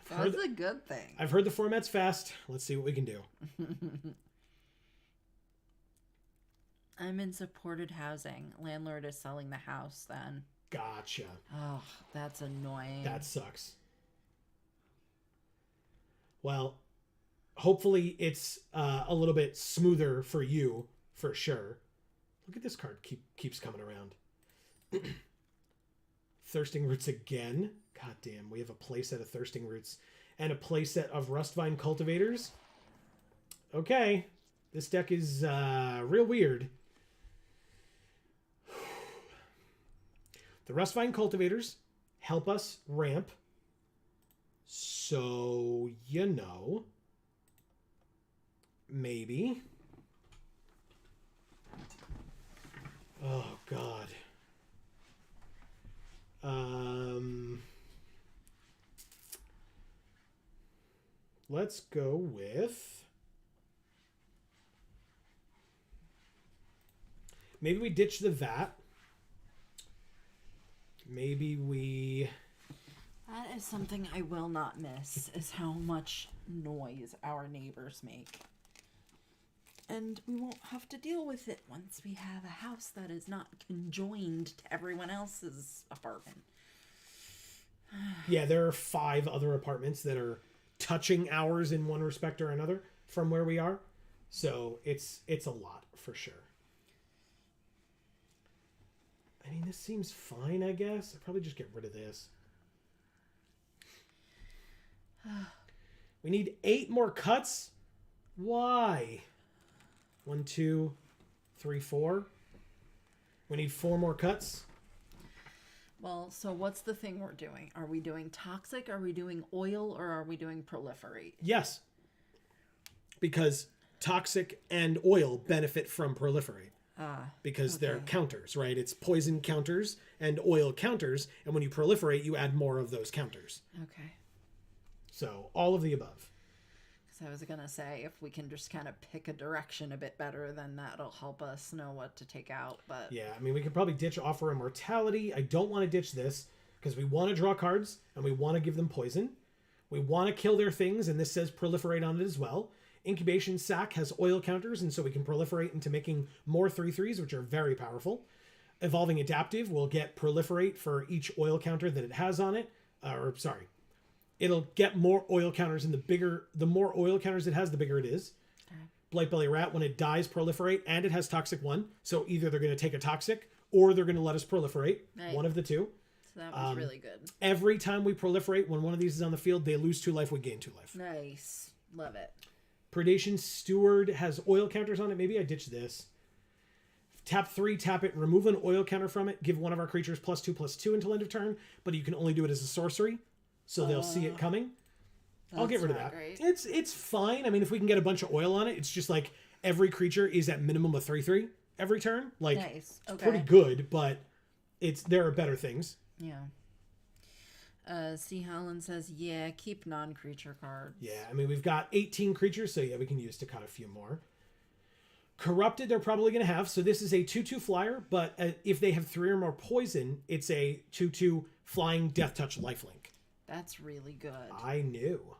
That's a good thing. I've heard the format's fast. Let's see what we can do. I'm in supported housing. Landlord is selling the house then. Gotcha. Oh, that's annoying. That sucks. Well, hopefully it's a little bit smoother for you, for sure. Look at this card. Keeps coming around. Thirsting Roots again. God damn, we have a playset of Thirsting Roots and a playset of Rustvine Cultivators. Okay, this deck is real weird. The Rustvine Cultivators help us ramp. So, you know, maybe. Oh, God. Let's go with... Maybe we ditch the vat. Maybe we... That is something I will not miss, is how much noise our neighbors make. And we won't have to deal with it once we have a house that is not conjoined to everyone else's apartment. Yeah, there are 5 other apartments that are touching ours in one respect or another from where we are. So it's a lot for sure. I mean, this seems fine, I guess. I'd probably just get rid of this. We need 8 more cuts? Why? 1, 2, 3, 4. We need 4 more cuts. Well, so what's the thing we're doing? Are we doing toxic? Are we doing oil? Or are we doing proliferate? Yes. Because toxic and oil benefit from proliferate. Because they're counters, right? It's poison counters and oil counters. And when you proliferate, you add more of those counters. Okay. So all of the above. Because I was going to say, if we can just kind of pick a direction a bit better, then that'll help us know what to take out. But yeah, I mean, we could probably ditch Offer Immortality. I don't want to ditch this because we want to draw cards and we want to give them poison. We want to kill their things, and this says proliferate on it as well. Incubation Sac has oil counters, and so we can proliferate into making more 3/3s, which are very powerful. Evolving Adaptive will get proliferate for each oil counter that it has on it. It'll get more oil counters, and the more oil counters it has, the bigger it is. Okay. Blightbelly Rat, when it dies, proliferate, and it has Toxic 1. So either they're going to take a Toxic, or they're going to let us proliferate. Right. One of the two. So that was really good. Every time we proliferate, when one of these is on the field, they lose 2 life, we gain 2 life. Nice. Love it. Predation Steward has oil counters on it. Maybe I ditch this. Tap 3, tap it, remove an oil counter from it, give one of our creatures +2/+2 until end of turn, but you can only do it as a sorcery, so they'll see it coming. I'll get rid of that. Great. It's fine. I mean, if we can get a bunch of oil on it, it's just like every creature is at minimum of 3/3 every turn. Like, nice. Okay. It's pretty good, but there are better things. Yeah. C. Holland says, yeah, keep non-creature cards. Yeah, I mean, we've got 18 creatures, so yeah, we can use to cut a few more. Corrupted, they're probably going to have. So this is a 2/2 flyer, but if they have 3 or more poison, it's a 2/2 flying Death Touch lifelink. That's really good. I knew.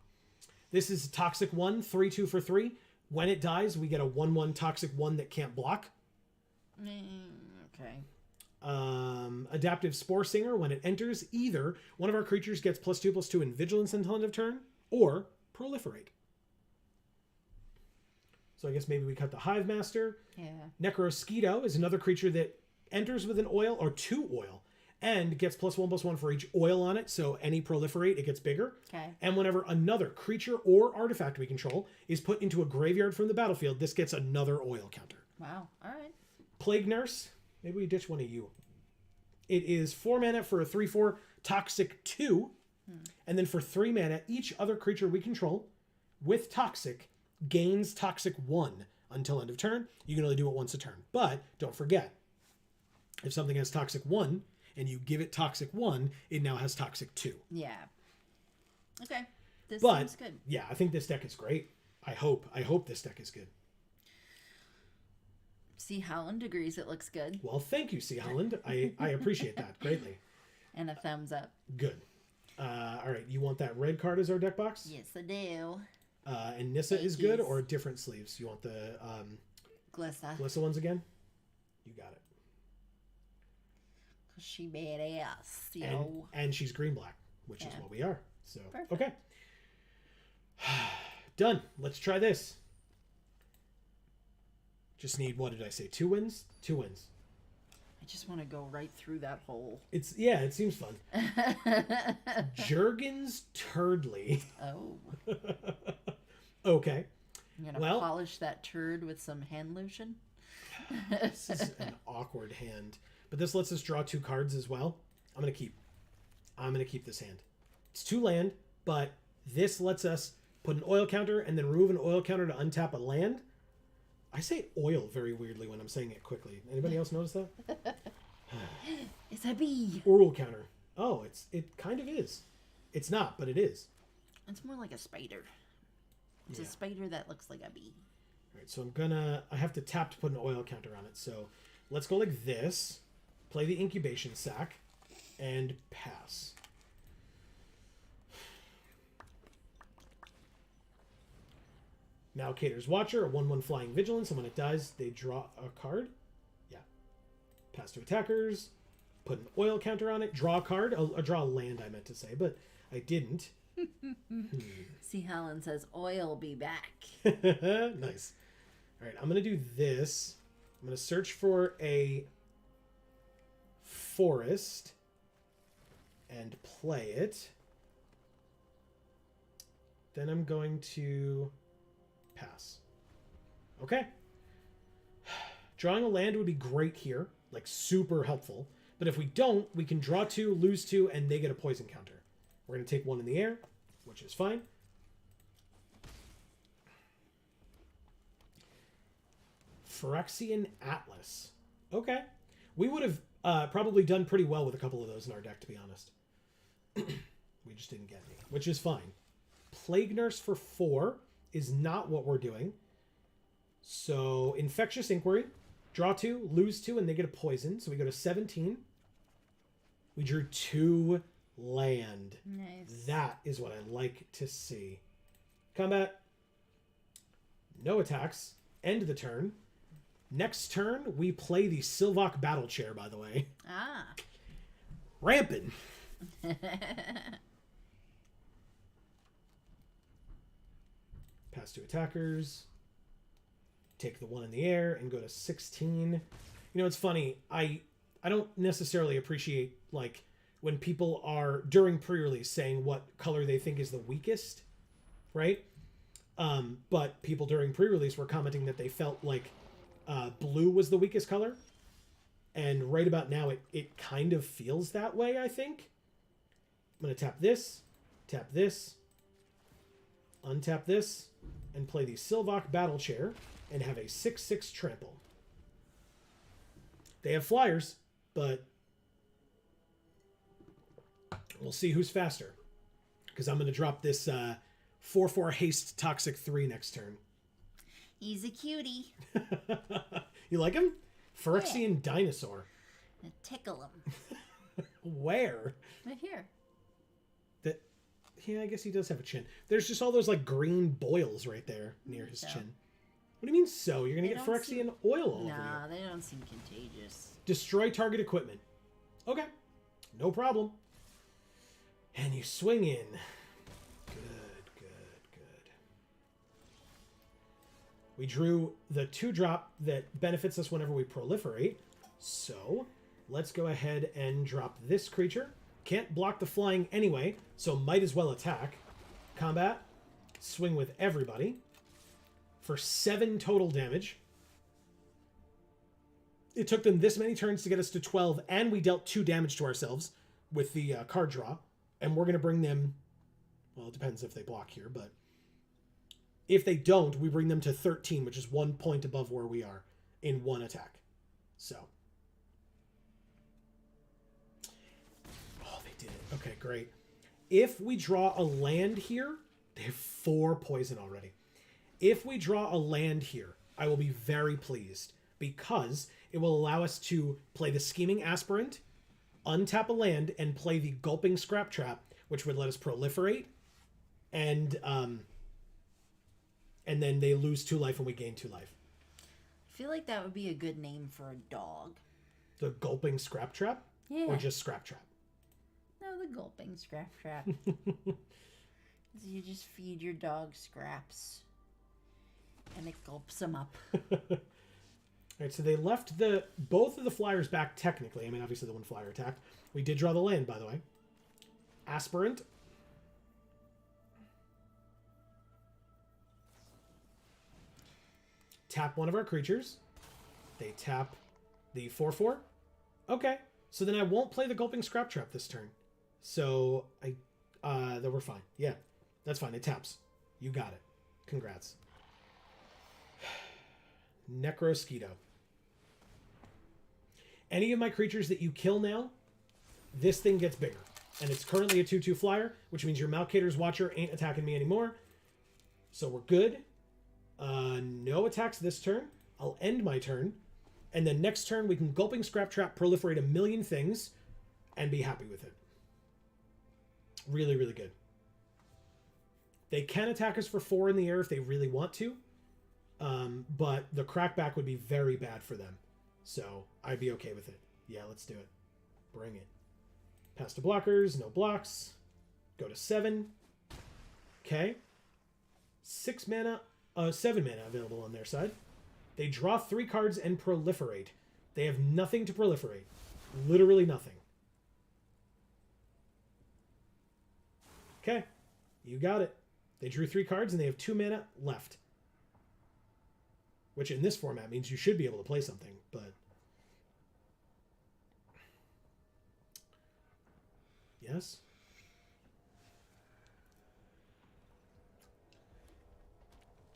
This is Toxic 1, 3/2 for 3. When it dies, we get a 1/1 Toxic 1 that can't block. Okay. Adaptive Spore Singer, when it enters, either one of our creatures gets +2/+2 in Vigilance until end of turn, or proliferate. So I guess maybe we cut the Hive Master. Yeah. Necrosquito is another creature that enters with an oil or 2 oil and gets +1/+1 for each oil on it. So any proliferate, it gets bigger. Okay. And whenever another creature or artifact we control is put into a graveyard from the battlefield, this gets another oil counter. Wow. All right. Plague Nurse. Maybe we ditch one of you. It is 4 mana for a 3/4 Toxic 2. And then for 3 mana, each other creature we control with Toxic gains Toxic 1 until end of turn. You can only do it once a turn. But don't forget, if something has Toxic 1 and you give it Toxic 1, it now has Toxic 2. Yeah. Okay. This But, seems good. Yeah, I think this deck is great. I hope this deck is good. C. Holland agrees it looks good. Well, thank you, C. Holland. I appreciate that greatly. And a thumbs up. Good. All right, you want that red card as our deck box? Yes, I do. And Nissa is good, or different sleeves? You want the Glissa ones again? You got it. She badass, yo. And she's green-black, which is what we are. So, perfect. Okay. Done. Let's try this. Just need, what did I say? 2 wins? 2 wins. I just want to go right through that hole. It seems fun. Jurgens Turdley. Oh. Okay. I'm going to polish that turd with some hand lotion. This is an awkward hand. But this lets us draw 2 cards as well. I'm going to keep this hand. It's 2 land, but this lets us put an oil counter and then remove an oil counter to untap a land. I say oil very weirdly when I'm saying it quickly. Anybody else notice that? It's a bee. Oral counter. Oh, it kind of is. It's not, but it is. It's more like a spider. It's a spider that looks like a bee. All right, so I have to tap to put an oil counter on it. So let's go like this. Play the incubation sac and pass. Malcater's Watcher, a 1/1 flying vigilance, and when it dies, they draw a card. Yeah. Pass to attackers. Put an oil counter on it. Draw a card. Draw a land, I meant to say, but I didn't. See, Helen says, oil be back. Nice. All right, I'm going to do this. I'm going to search for a forest and play it. Then I'm going to pass. Okay. Drawing a land would be great here, like super helpful. But if we don't, we can draw 2, lose 2, and they get a poison counter. We're going to take 1 in the air, which is fine. Phyrexian Atlas. Okay. We would have probably done pretty well with a couple of those in our deck, to be honest. We just didn't get any, which is fine. Plague Nurse for 4 is not what we're doing. So, Infectious Inquiry. Draw 2, lose 2, and they get a poison. So we go to 17. We drew 2 land. Nice. That is what I like to see. Combat. No attacks. End the turn. Next turn, we play the Sylvok Battle Chair, by the way. Ah. Rampant. Pass to attackers. Take the 1 in the air and go to 16. You know, it's funny. I don't necessarily appreciate, like, when people are, during pre-release, saying what color they think is the weakest, right? But people during pre-release were commenting that they felt like blue was the weakest color. And right about now, it kind of feels that way, I think. I'm going to tap this, untap this, and play the Sylvok Battle Chair and have a 6/6 trample. They have flyers, but we'll see who's faster. Because I'm going to drop this 4/4 haste toxic 3 next turn. He's a cutie. You like him? Phyrexian dinosaur. And tickle him. Where? Right here. That? Yeah, I guess he does have a chin. There's just all those like green boils right there near his chin. What do you mean so? You're going to get Phyrexian oil all over you. Nah, they don't seem contagious. Destroy target equipment. Okay. No problem. And you swing in. Good. We drew the 2-drop that benefits us whenever we proliferate. So let's go ahead and drop this creature. Can't block the flying anyway, so might as well attack. Combat. Swing with everybody. For 7 total damage. It took them this many turns to get us to 12, and we dealt 2 damage to ourselves with the card draw. And we're going to bring them... Well, it depends if they block here, but... If they don't, we bring them to 13, which is 1 point above where we are in 1 attack. So. Oh, they did it. Okay, great. If we draw a land here, they have 4 poison already. If we draw a land here, I will be very pleased because it will allow us to play the Scheming Aspirant, untap a land, and play the Gulping Scrap Trap, which would let us proliferate. And then they lose 2 life and we gain 2 life. I feel like that would be a good name for a dog. The Gulping Scrap Trap? Yeah. Or just Scrap Trap? No, the gulping scrap trap. You just feed your dog scraps. And it gulps them up. All right, so they left both of the flyers back technically. I mean, obviously the 1 flyer attacked. We did draw the land, by the way. Aspirant. Tap one of our creatures. They tap the 4/4. Okay, so then I won't play the Gulping Scrap Trap this turn. So then we're fine. Yeah, that's fine. It taps. You got it. Congrats. Necrosquito. Any of my creatures that you kill now, this thing gets bigger. And it's currently a 2/2 flyer, which means your Malcater's Watcher ain't attacking me anymore. So we're good. No attacks this turn. I'll end my turn. And then next turn, we can Gulping Scrap Trap, proliferate a million things, and be happy with it. Really, really good. They can attack us for 4 in the air if they really want to. But the crackback would be very bad for them. So I'd be okay with it. Yeah, let's do it. Bring it. Pass to blockers, no blocks. Go to 7. Okay. 7 mana available on their side. They draw 3 cards and proliferate. They have nothing to proliferate. Literally nothing. Okay. You got it. They drew 3 cards and they have 2 mana left. Which in this format means you should be able to play something, but... Yes?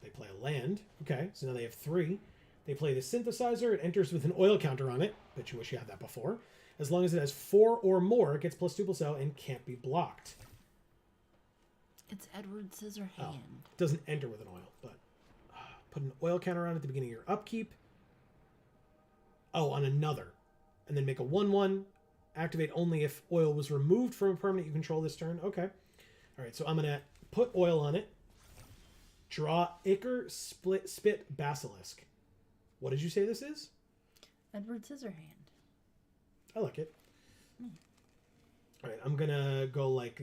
They play a land. Okay, so now they have 3. They play the synthesizer. It enters with an oil counter on it. Bet you wish you had that before. As long as it has 4 or more, it gets +2/+0 and can't be blocked. It's Edward Scissorhand. Oh, it doesn't enter with an oil, but put an oil counter on at the beginning of your upkeep. Oh, on another. And then make a 1/1. Activate only if oil was removed from a permanent you control this turn. Okay. All right, so I'm going to put oil on it. Draw Ichor Spit Basilisk. What did you say this is? Edward Scissorhand. I like it. All right, I'm going to go like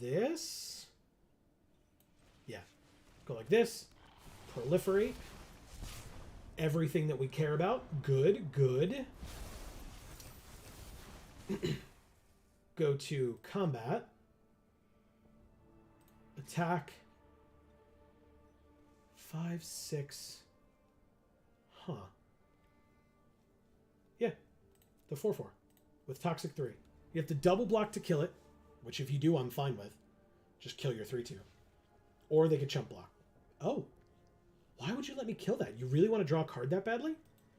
this. Yeah. Go like this. Proliferate. Everything that we care about. Good, good. Go to combat. Attack. 5, 6. Huh. Yeah. The 4/4. With Toxic 3. You have to double block to kill it. Which if you do, I'm fine with. Just kill your 3/2. Or they could chump block. Oh. Why would you let me kill that? You really want to draw a card that badly?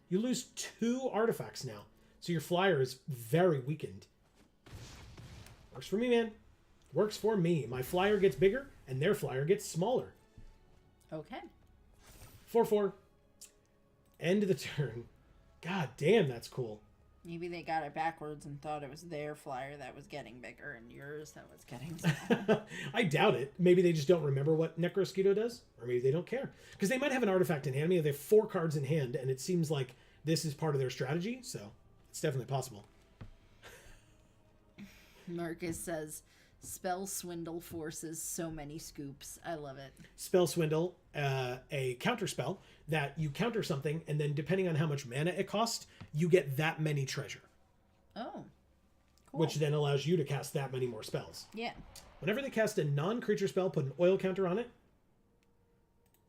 You lose 2 artifacts now. So your flyer is very weakened. Works for me, man. Works for me. My flyer gets bigger, and their flyer gets smaller. Okay. 4/4. End of the turn. God damn, that's cool. Maybe they got it backwards and thought it was their flyer that was getting bigger and yours that was getting smaller. I doubt it. Maybe they just don't remember what Necroscudo does, or maybe they don't care. Because they might have an artifact in hand. I mean, they have 4 cards in hand, and it seems like this is part of their strategy, so it's definitely possible. Marcus says, Spell Swindle forces so many scoops. I love it. Spell Swindle, a counter spell that you counter something, and then depending on how much mana it costs, you get that many treasure. Oh, cool. Which then allows you to cast that many more spells. Yeah. Whenever they cast a non-creature spell, put an oil counter on it.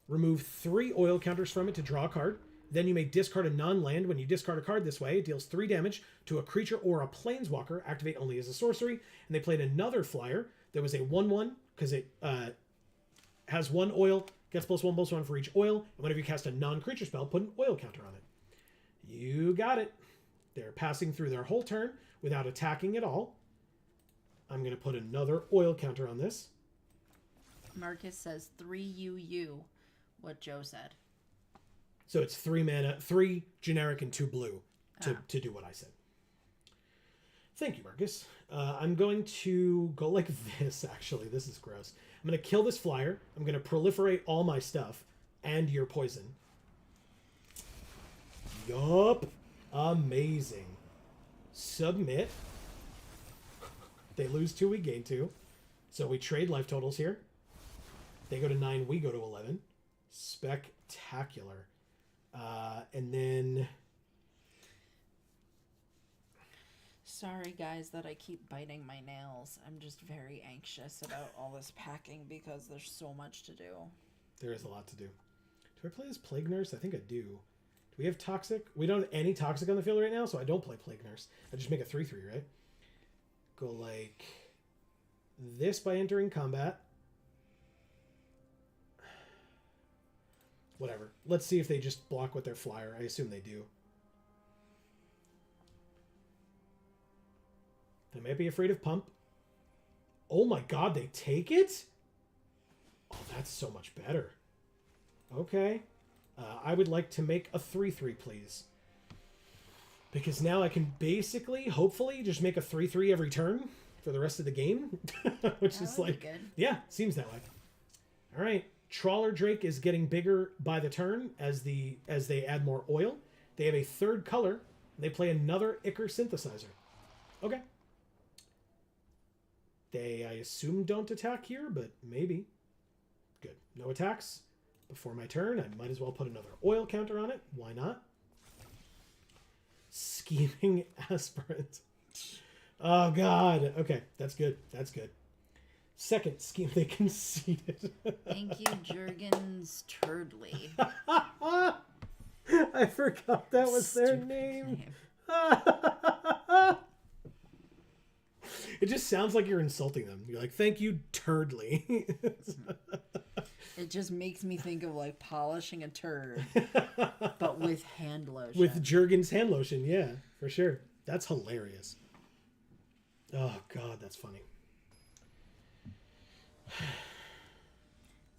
Remove 3 oil counters from it to draw a card. Then you may discard a non-land. When you discard a card this way, it deals 3 damage to a creature or a planeswalker. Activate only as a sorcery. And they played another flyer. There was a 1/1 because it has 1 oil, gets +1/+1 for each oil. And whenever you cast a non-creature spell, put an oil counter on it. You got it. They're passing through their whole turn without attacking at all. I'm going to put another oil counter on this. Marcus says 3 UU, what Joe said. So it's 3 mana, 3 generic and 2 blue to do what I said. Thank you, Marcus. I'm going to go like this, actually. This is gross. I'm going to kill this flyer. I'm going to proliferate all my stuff and your poison. Yup. Amazing. Submit. They lose 2, we gain 2. So we trade life totals here. They go to 9, we go to 11. Spectacular. And then... Sorry, guys, that I keep biting my nails. I'm just very anxious about all this packing because there's so much to do. There is a lot to do. Do I play as Plague Nurse? I think I do. Do we have Toxic? We don't have any Toxic on the field right now, so I don't play Plague Nurse. I just make a 3/3, right? Go like this by entering combat. Whatever. Let's see if they just block with their flyer. I assume they do. They might be afraid of Pump. Oh my god, they take it? Oh, that's so much better. Okay. I would like to make a 3/3, please. Because now I can basically, hopefully, just make a 3/3 every turn for the rest of the game. Which is like... Good. Yeah, seems that way. All right. Trawler Drake is getting bigger by the turn as they add more oil. They have a third color. And they play another Ichor Synthesizer. Okay. They, I assume, don't attack here, but maybe. Good. No attacks. Before my turn, I might as well put another oil counter on it. Why not? Scheming Aspirant. Oh, God. Okay, that's good. That's good. Second scheme, they conceded. Thank you, Jurgens Turdley. I forgot that was their name. It just sounds like you're insulting them. You're like, thank you, Turdley. It just makes me think of like polishing a turd, but with hand lotion. With Jurgen's hand lotion, yeah, for sure. That's hilarious. Oh, God, that's funny.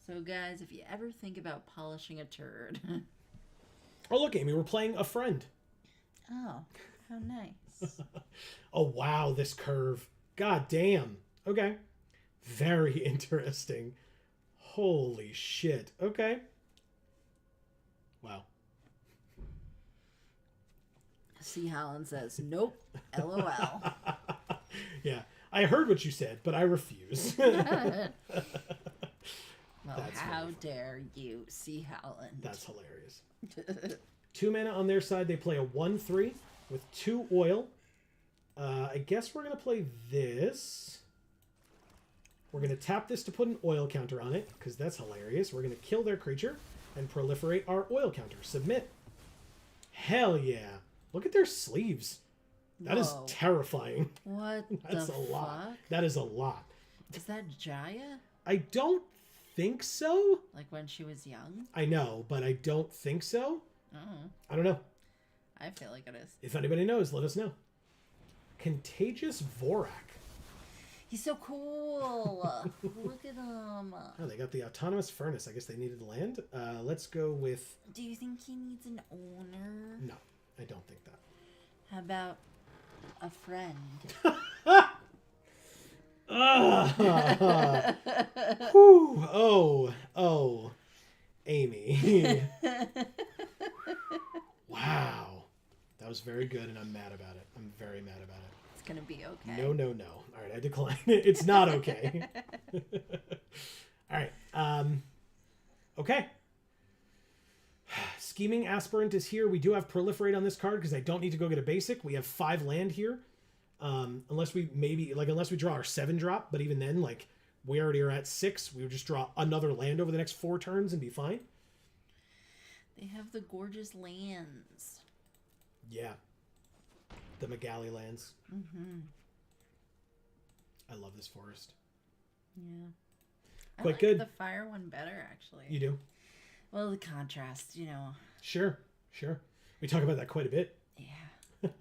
So, guys, if you ever think about polishing a turd. Oh, look, Amy, we're playing a friend. Oh, how nice. Oh, wow, this curve. God damn. Okay. Very interesting. Holy shit. Okay. Wow. C. Holland says, nope, LOL. Yeah. I heard what you said, but I refuse. Well, how dare you, C. Holland. That's hilarious. 2 mana on their side. They play a 1/3 with 2 oil. I guess we're going to play this. We're going to tap this to put an oil counter on it, because that's hilarious. We're going to kill their creature and proliferate our oil counter. Submit. Hell yeah. Look at their sleeves. That is terrifying. What That's the a lot. fuck? That is a lot. Is that Jaya? I don't think so. Like when she was young? I know, but I don't think so. Oh, I don't know. I feel like it is. If anybody knows, let us know. Contagious Vorak. He's so cool. Look at him. Oh, they got the Autonomous Furnace. I guess they needed land. Let's go with... Do you think he needs an owner? No, I don't think that. How about a friend? Whew. Oh, Amy. Wow. That was very good, and I'm mad about it. I'm very mad about it. It's going to be okay. No. All right, I decline. It's not okay. All right. Okay. Scheming Aspirant is here. We do have Proliferate on this card because I don't need to go get a basic. We have 5 land here. Unless we draw our 7-drop, but even then, like, we already are at 6. We would just draw another land over the next 4 turns and be fine. They have the gorgeous lands. Yeah. The Magali lands. Mm-hmm. I love this forest. Yeah. I Quite like good. the fire one better, actually. You do? Well, the contrast, you know. Sure. We talk about that quite a bit. Yeah. All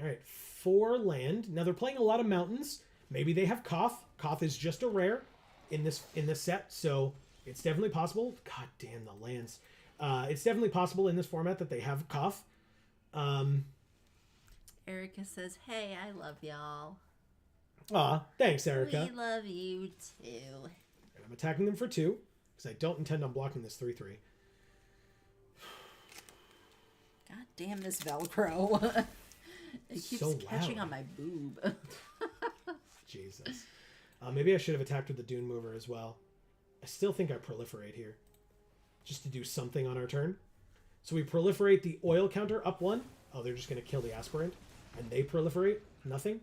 right, 4 land. Now they're playing a lot of mountains. Maybe they have Koth. Koth is just a rare in this set, so it's definitely possible. God damn the lands. It's definitely possible in this format that they have Koth. Erica says, "Hey, I love y'all." Aw, thanks, Erica. We love you too. I'm attacking them for 2 because I don't intend on blocking this 3/3. God damn this Velcro. It keeps so catching loud. on my boob. Jesus. Maybe I should have attacked with the Dune Mover as well. I still think I proliferate here. Just to do something on our turn. So we proliferate the oil counter up 1. Oh, they're just going to kill the Aspirant. And they proliferate. Nothing.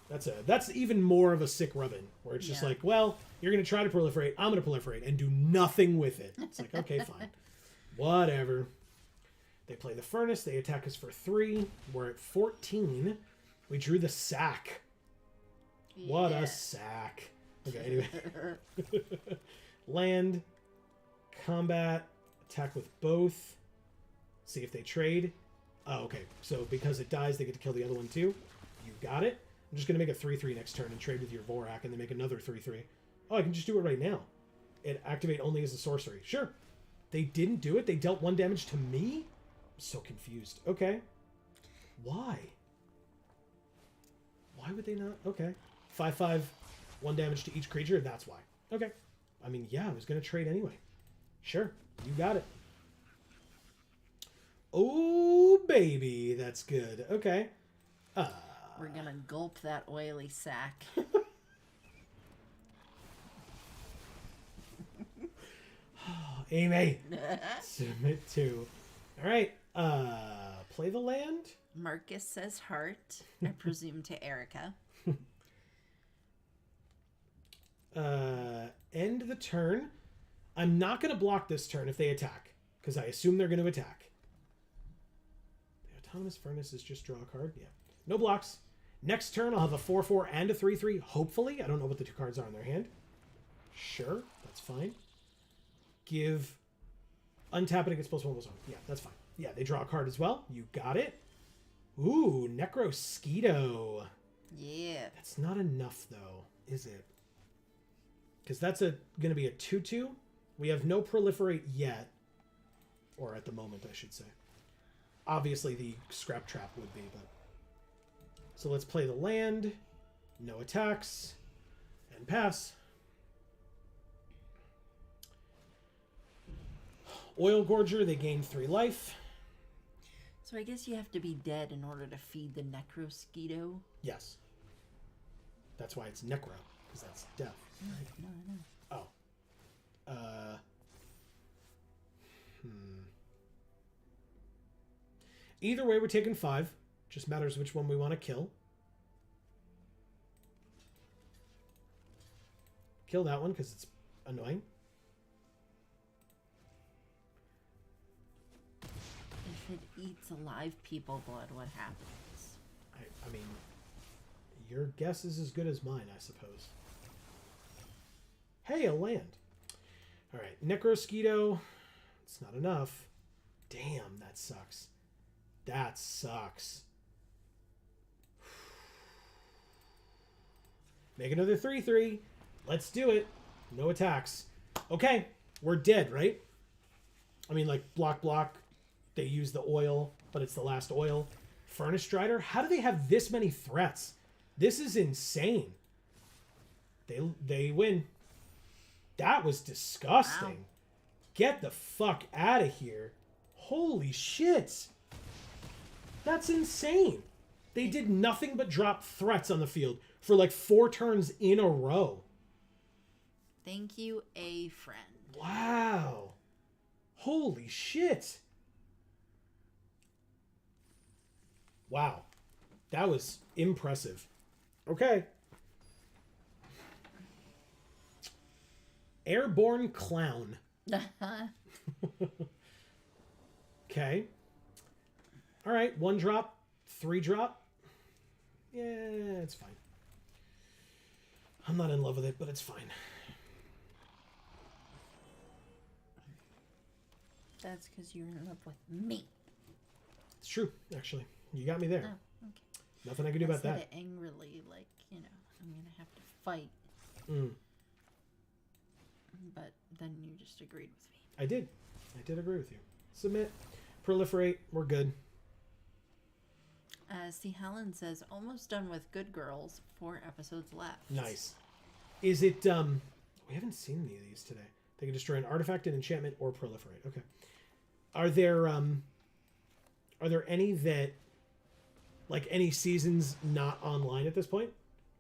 That's even more of a sick rubbin. Where it's just like, well, you're going to try to proliferate. I'm going to proliferate and do nothing with it. It's like, okay, fine. Whatever. They play the Furnace. They attack us for 3. We're at 14. We drew the sack. Yeah. What a sack. Okay, anyway. Land. Combat. Attack with both. See if they trade. Oh, okay. So because it dies, they get to kill the other one too. You got it. I'm just going to make a 3/3 next turn and trade with your Vorak and then make another 3/3. Oh, I can just do it right now. It activate only as a sorcery. Sure. They didn't do it. They dealt 1 damage to me? I'm so confused. Okay. Why? Why would they not? Okay. 5/5, 1 damage to each creature. That's why. Okay. I mean, yeah, I was going to trade anyway. Sure, you got it. Oh, baby, that's good. Okay. We're gonna gulp that oily sack. Amy. Submit to. All right. Play the land. Marcus says heart. I presume to Erica. End the turn. I'm not going to block this turn if they attack, because I assume they're going to attack. The Autonomous Furnace is just draw a card. Yeah. No blocks. Next turn, I'll have a 4/4 and a 3/3. Hopefully. I don't know what the two cards are in their hand. Sure. That's fine. Give. Untap it against +1/+1. Yeah, that's fine. Yeah, they draw a card as well. You got it. Ooh, Necrosquito. Yeah. That's not enough, though, is it? Because that's going to be a 2/2. We have no proliferate yet. Or at the moment, I should say. Obviously, the Scrap Trap would be, but... So let's play the land. No attacks. And pass. Oil Gorger, they gain 3 life. So I guess you have to be dead in order to feed the Necrosquito. Yes. That's why it's Necro, because that's death. No. Oh. Either way, we're taking 5. Just matters which one we want to kill. Kill that one, because it's annoying. If it eats alive people blood, what happens? I mean, your guess is as good as mine, I suppose. Hey, a land. All right, Necrosquito. It's not enough. Damn, that sucks. That sucks. Make another 3/3. Let's do it. No attacks. Okay, we're dead, right? I mean, like, block. They use the oil, but it's the last oil. Furnace Strider? How do they have this many threats? This is insane. They win. That was disgusting. Wow. Get the fuck out of here. Holy shit. That's insane. They did nothing but drop threats on the field for like 4 turns in a row. Thank you, a friend. Wow. Holy shit. Wow. That was impressive. Okay. Airborne Clown. Okay. All right. 1 drop. 3 drop. Yeah, it's fine. I'm not in love with it, but it's fine. That's because you're in love with me. It's true, actually. You got me there. Oh, okay. Nothing I can do about that. I said it angrily, like, you know, I'm going to have to fight. But then you just agreed with me. I did agree with you. Submit. Proliferate. We're good. See, Helen says, almost done with Good Girls. 4 episodes left. Nice. Is it, we haven't seen any of these today. They can destroy an artifact, an enchantment, or proliferate. Okay. Are there any that, like, any seasons not online at this point?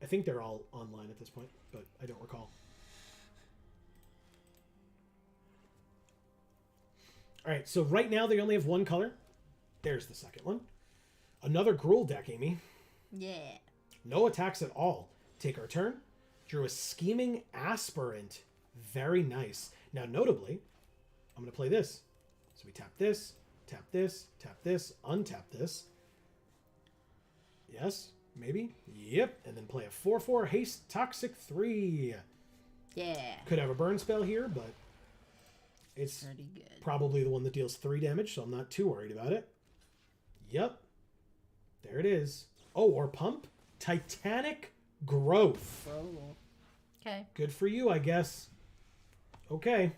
I think they're all online at this point, but I don't recall. All right, so right now they only have 1 color. There's the second one. Another Gruul deck, Amy. Yeah. No attacks at all. Take our turn. Drew a Scheming Aspirant. Very nice. Now, notably, I'm going to play this. So we tap this, tap this, untap this. Yes, maybe. Yep. And then play a 4/4 Haste Toxic 3. Yeah. Could have a burn spell here, but it's pretty good. Probably the one that deals 3 damage, so I'm not too worried about it. Yep. There it is. Oh, or pump. Titanic Growth. Oh. Okay. Good for you, I guess. Okay.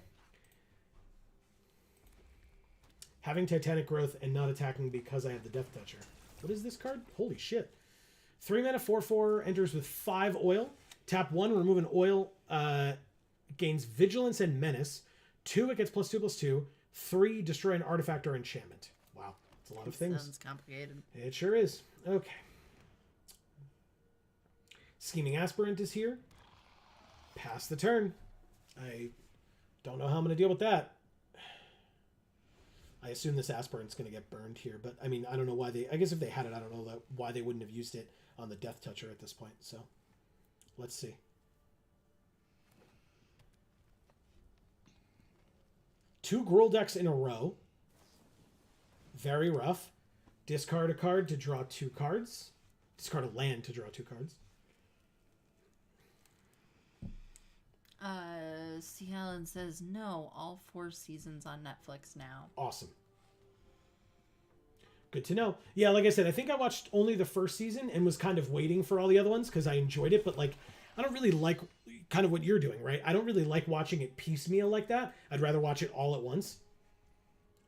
Having Titanic Growth and not attacking because I have the Death Toucher. What is this card? Holy shit. 3 mana, 4/4, enters with 5 oil. Tap 1, remove an oil It gains Vigilance and Menace. 2, it gets +2/+2. 3, destroy an artifact or enchantment. Wow, that's a lot of things. Sounds complicated. It sure is. Okay. Scheming Aspirant is here. Pass the turn. I don't know how I'm going to deal with that. I assume this Aspirant's going to get burned here, but I mean, I don't know why they... I guess if they had it, I don't know why they wouldn't have used it on the Death Toucher at this point, so let's see. Two Gruul decks in a row. Very rough. Discard a card to draw 2 cards. Discard a land to draw 2 cards. C. Helen says, no, all 4 seasons on Netflix now. Awesome. Good to know. Yeah, like I said, I think I watched only the first season and was kind of waiting for all the other ones because I enjoyed it, but like, I don't really like kind of what you're doing, right? I don't really like watching it piecemeal like that. I'd rather watch it all at once.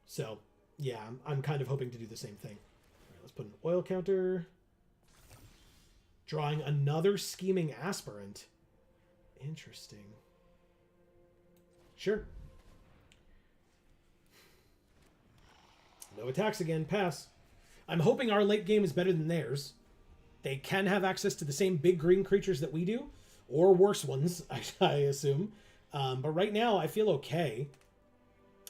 So, yeah, I'm kind of hoping to do the same thing. All right, let's put an oil counter. Drawing another Scheming Aspirant. Interesting. Sure. No attacks again. Pass. I'm hoping our late game is better than theirs. They can have access to the same big green creatures that we do, or worse ones, I assume. But right now, I feel okay.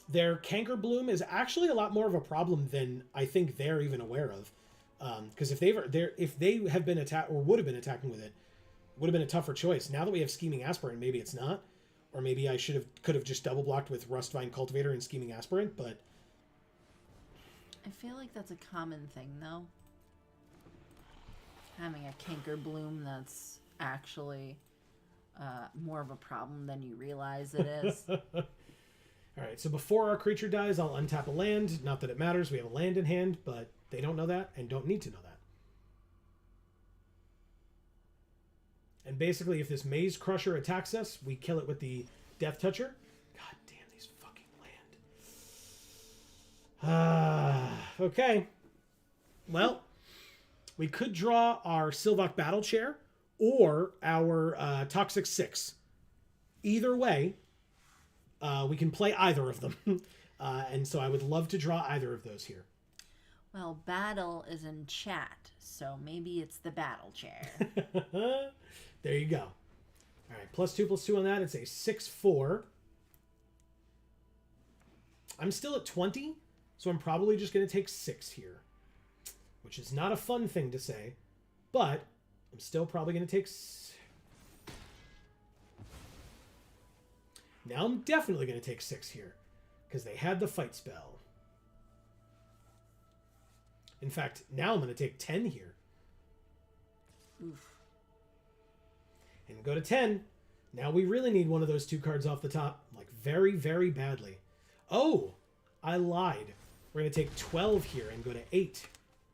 Their Canker Bloom is actually a lot more of a problem than I think they're even aware of. Because if they have been attacked or would have been attacking with it, would have been a tougher choice. Now that we have Scheming Aspirant, maybe it's not, or maybe I could have just double blocked with Rustvine Cultivator and Scheming Aspirant. But I feel like that's a common thing, though. Having a Canker Bloom that's actually more of a problem than you realize it is. All right, so before our creature dies, I'll untap a land. Not that it matters. We have a land in hand, but they don't know that and don't need to know that. And basically, if this Maze Crusher attacks us, we kill it with the Death Toucher. God damn, these fucking land. Okay. Well, we could draw our Sylvok Battle Chair or our Toxic 6. Either way, we can play either of them. And so I would love to draw either of those here. Well, battle is in chat, so maybe it's the battle chair. There you go. All right, +2/+2 on that. It's a 6/4. I'm still at 20, so I'm probably just going to take 6 here, which is not a fun thing to say, but I'm still probably going to take... Now I'm definitely going to take 6 here, because they had the fight spell. In fact, now I'm going to take 10 here. Oof. And go to 10. Now we really need one of those 2 cards off the top, like very, very badly. Oh, I lied. We're going to take 12 here and go to 8.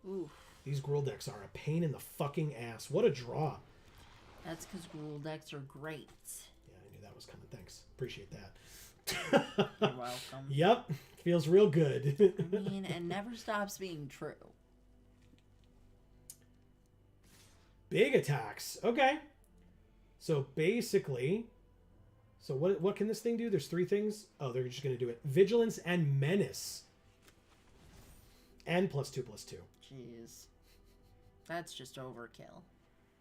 Oof. These Gruul decks are a pain in the fucking ass. What a draw. That's because Gruul decks are great. Yeah, I knew that was coming. Thanks. Appreciate that. You're welcome. Yep. Feels real good. I mean, it never stops being true. Big attacks. Okay. So basically, so what can this thing do? There's 3 things. Oh, they're just going to do it. Vigilance and Menace. And +2/+2. Jeez. That's just overkill.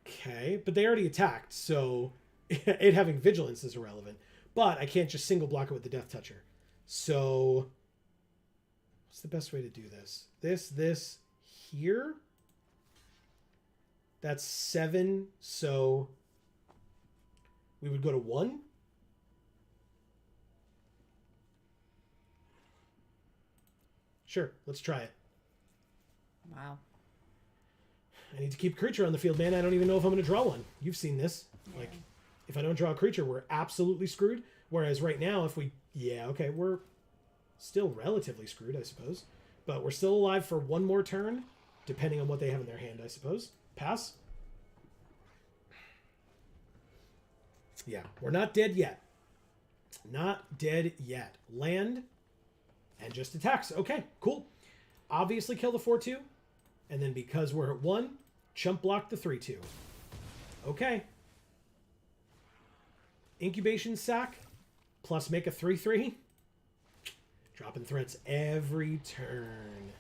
Okay, but they already attacked, so it having Vigilance is irrelevant. But I can't just single block it with the Death Toucher. So what's the best way to do this? This here? That's 7, so we would go to 1. Sure, let's try it. Wow. I need to keep a creature on the field, man. I don't even know if I'm going to draw one. You've seen this. Yeah. Like, if I don't draw a creature, we're absolutely screwed. Whereas right now, if we... Yeah, okay, we're still relatively screwed, I suppose. But we're still alive for 1 more turn, depending on what they have in their hand, I suppose. Pass. Yeah, we're not dead yet. Not dead yet. Land and just attacks. Okay, cool. Obviously kill the 4/2. And then because we're at 1, chump block the 3/2. Okay. Incubation Sac plus make a 3/3. Dropping threats every turn.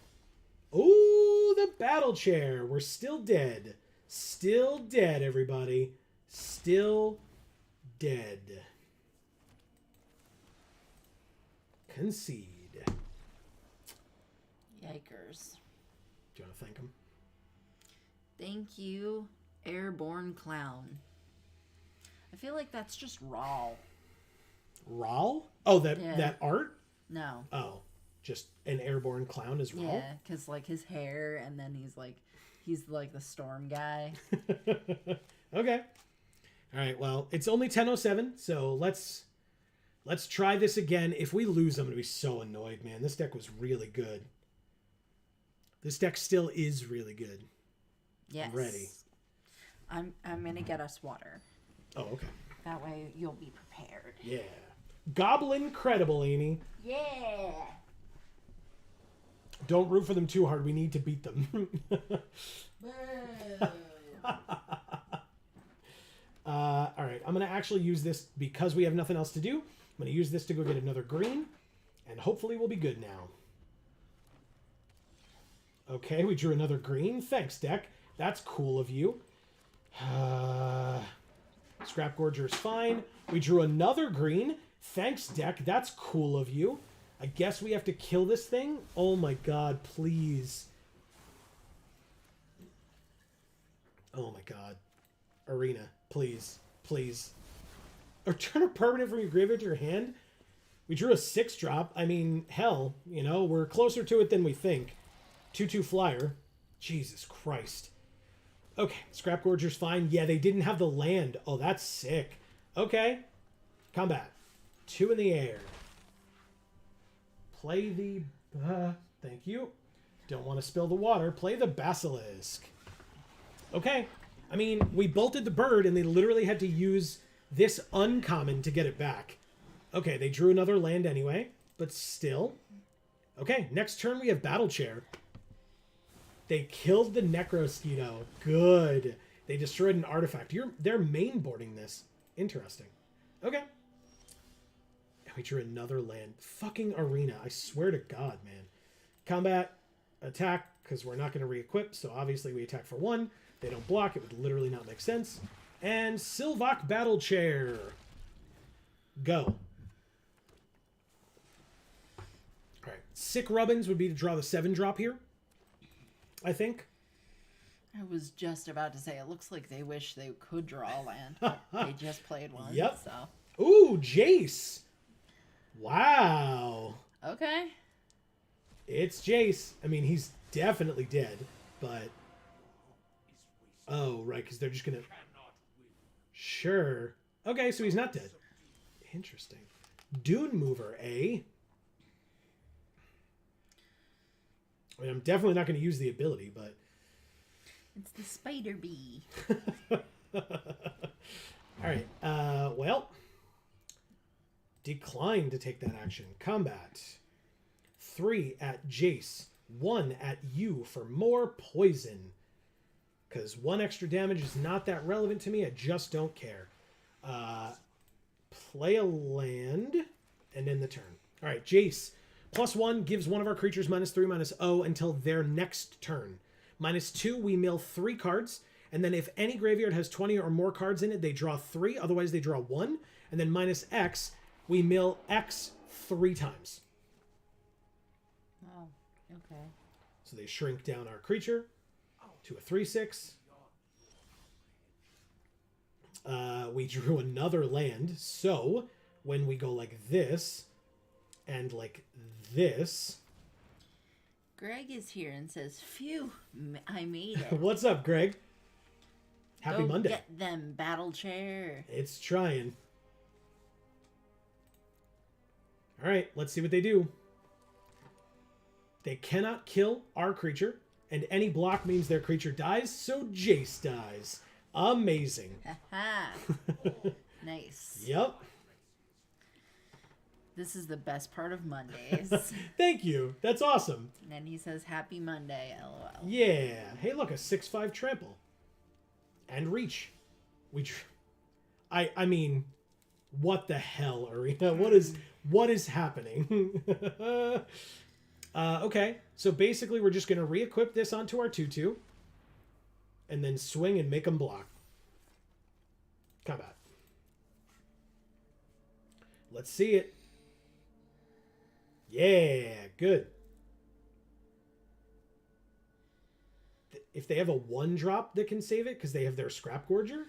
Ooh, the battle chair. We're still dead. Still dead, everybody. Still dead. Concede. Yikers. Do you want to thank him? Thank you, Airborne Clown. I feel like that's just raw. Raw? Oh, that art? No. Oh, just an airborne clown is raw? Yeah, because like his hair, and then he's like the storm guy. Okay. All right, well, it's only 10:07, so let's try this again. If we lose, I'm going to be so annoyed, man. This deck was really good. This deck still is really good. Yes. I'm ready. I'm going to get us water. Oh, okay. That way you'll be prepared. Yeah. Goblin credible, Amy. Yeah. Don't root for them too hard. We need to beat them. All right. I'm going to actually use this because we have nothing else to do. I'm going to use this to go get another green. And hopefully we'll be good now. Okay, we drew another green. Thanks, deck. That's cool of you. Scrap Gorger is fine. We drew another green. Thanks, deck. That's cool of you. I guess we have to kill this thing? Oh my god, please. Oh my god. Arena, please. Please. Or turn a permanent from your graveyard to your hand? We drew a 6-drop. I mean, hell, you know, we're closer to it than we think. 2/2 flyer. Jesus Christ. Okay, Scrap Gorger's fine. Yeah, they didn't have the land. Oh, that's sick. Okay. Combat. 2 in the air. Play the... thank you. Don't want to spill the water. Play the Basilisk. Okay. I mean, we bolted the bird, and they literally had to use this uncommon to get it back. Okay, they drew another land anyway, but still. Okay, next turn we have Battle Chair. They killed the Necrosquito. Good. They destroyed an artifact. They're mainboarding this. Interesting. Okay. And we drew another land. Fucking Arena. I swear to God, man. Combat. Attack, because we're not going to re-equip, so obviously we attack for 1. They don't block. It would literally not make sense. And Sylvok Battle Chair. Go. Alright. Sick Rubbins would be to draw the 7-drop here. I think. I was just about to say, it looks like they wish they could draw a land. But they just played one. Yep. So. Ooh, Jace. Wow. Okay. It's Jace. I mean, he's definitely dead, but... Oh, right, because they're just going to... Sure. Okay, so he's not dead. Interesting. Dune Mover, eh? I mean, I'm definitely not going to use the ability, but... It's the Spider Bee. Alright, well... Decline to take that action. Combat. 3 at Jace. 1 at you for more poison. Because 1 extra damage is not that relevant to me. I just don't care. Play a land and end the turn. All right, Jace. +1 gives one of our creatures -3/-0 until their next turn. -2, we mill 3 cards. And then if any graveyard has 20 or more cards in it, they draw 3. Otherwise, they draw 1. And then -X, we mill X 3 times. Oh, okay. So they shrink down our creature to a 3/6. We drew another land. So when we go like this and like this... Greg is here and says, phew, I made it. What's up, Greg? Happy Go Monday. Get them, Battle Chair. It's trying. All right, let's see what they do. They cannot kill our creature, and any block means their creature dies, so Jace dies. Amazing. Haha. Nice. Yep. This is the best part of Mondays. Thank you. That's awesome. And he says, Happy Monday, LOL. Yeah. Hey, look, a 6/5 trample. And reach. I mean, What the hell, Arena? What is happening? Okay, so basically we're just going to re-equip this onto our 2/2 and then swing and make them block. Combat. Let's see it. Yeah, good. If they have a 1-drop that can save it because they have their Scrap Gorger.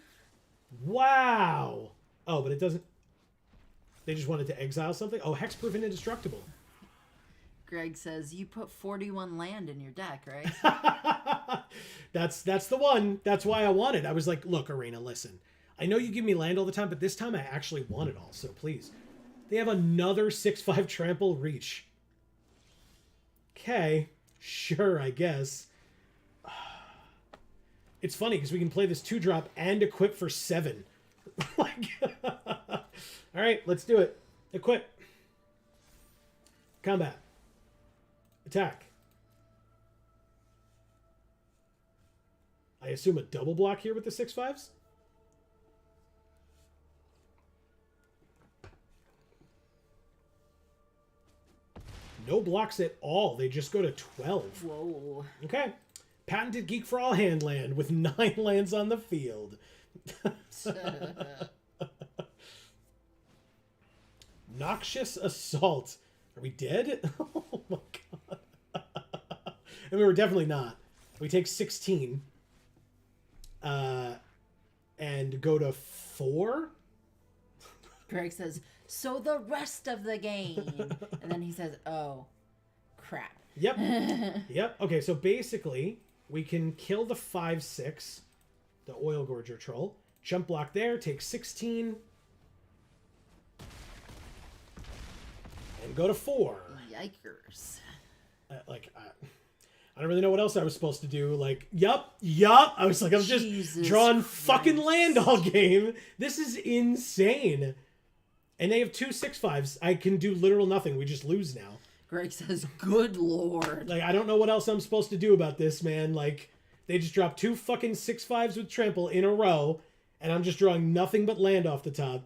Wow. Oh, but it doesn't. They just wanted to exile something. Oh, hexproof and indestructible. Greg says, you put 41 land in your deck, right? That's the one. That's why I wanted. I was like, look, Arena, listen. I know you give me land all the time, but this time I actually want it all, so please. They have another 6/5 trample reach. Okay. Sure, I guess. It's funny because we can play this 2-drop and equip for 7. Like, all right, let's do it. Equip. Combat. Attack. I assume a double block here with the 6/5s? No blocks at all. They just go to 12. Whoa. Okay. Patented Geek for All hand land with 9 lands on the field. Noxious Assault. Are we dead? Oh my god. I mean, we're definitely not. We take 16. And go to 4? Greg says, so the rest of the game. And then he says, oh, crap. Yep. Yep. Okay, so basically, we can kill the 5/6, the Oil Gorger Troll. Jump block there, take 16. And go to 4. Yikers. I don't really know what else I was supposed to do. Like, yup. I was like, I'm Jesus just drawing Christ. fucking land all game. This is insane. And they have 2 6/5s. I can do literal nothing. We just lose now. Greg says, good lord. Like, I don't know what else I'm supposed to do about this, man. Like, they just dropped 2 fucking 6/5s with trample in a row, and I'm just drawing nothing but land off the top.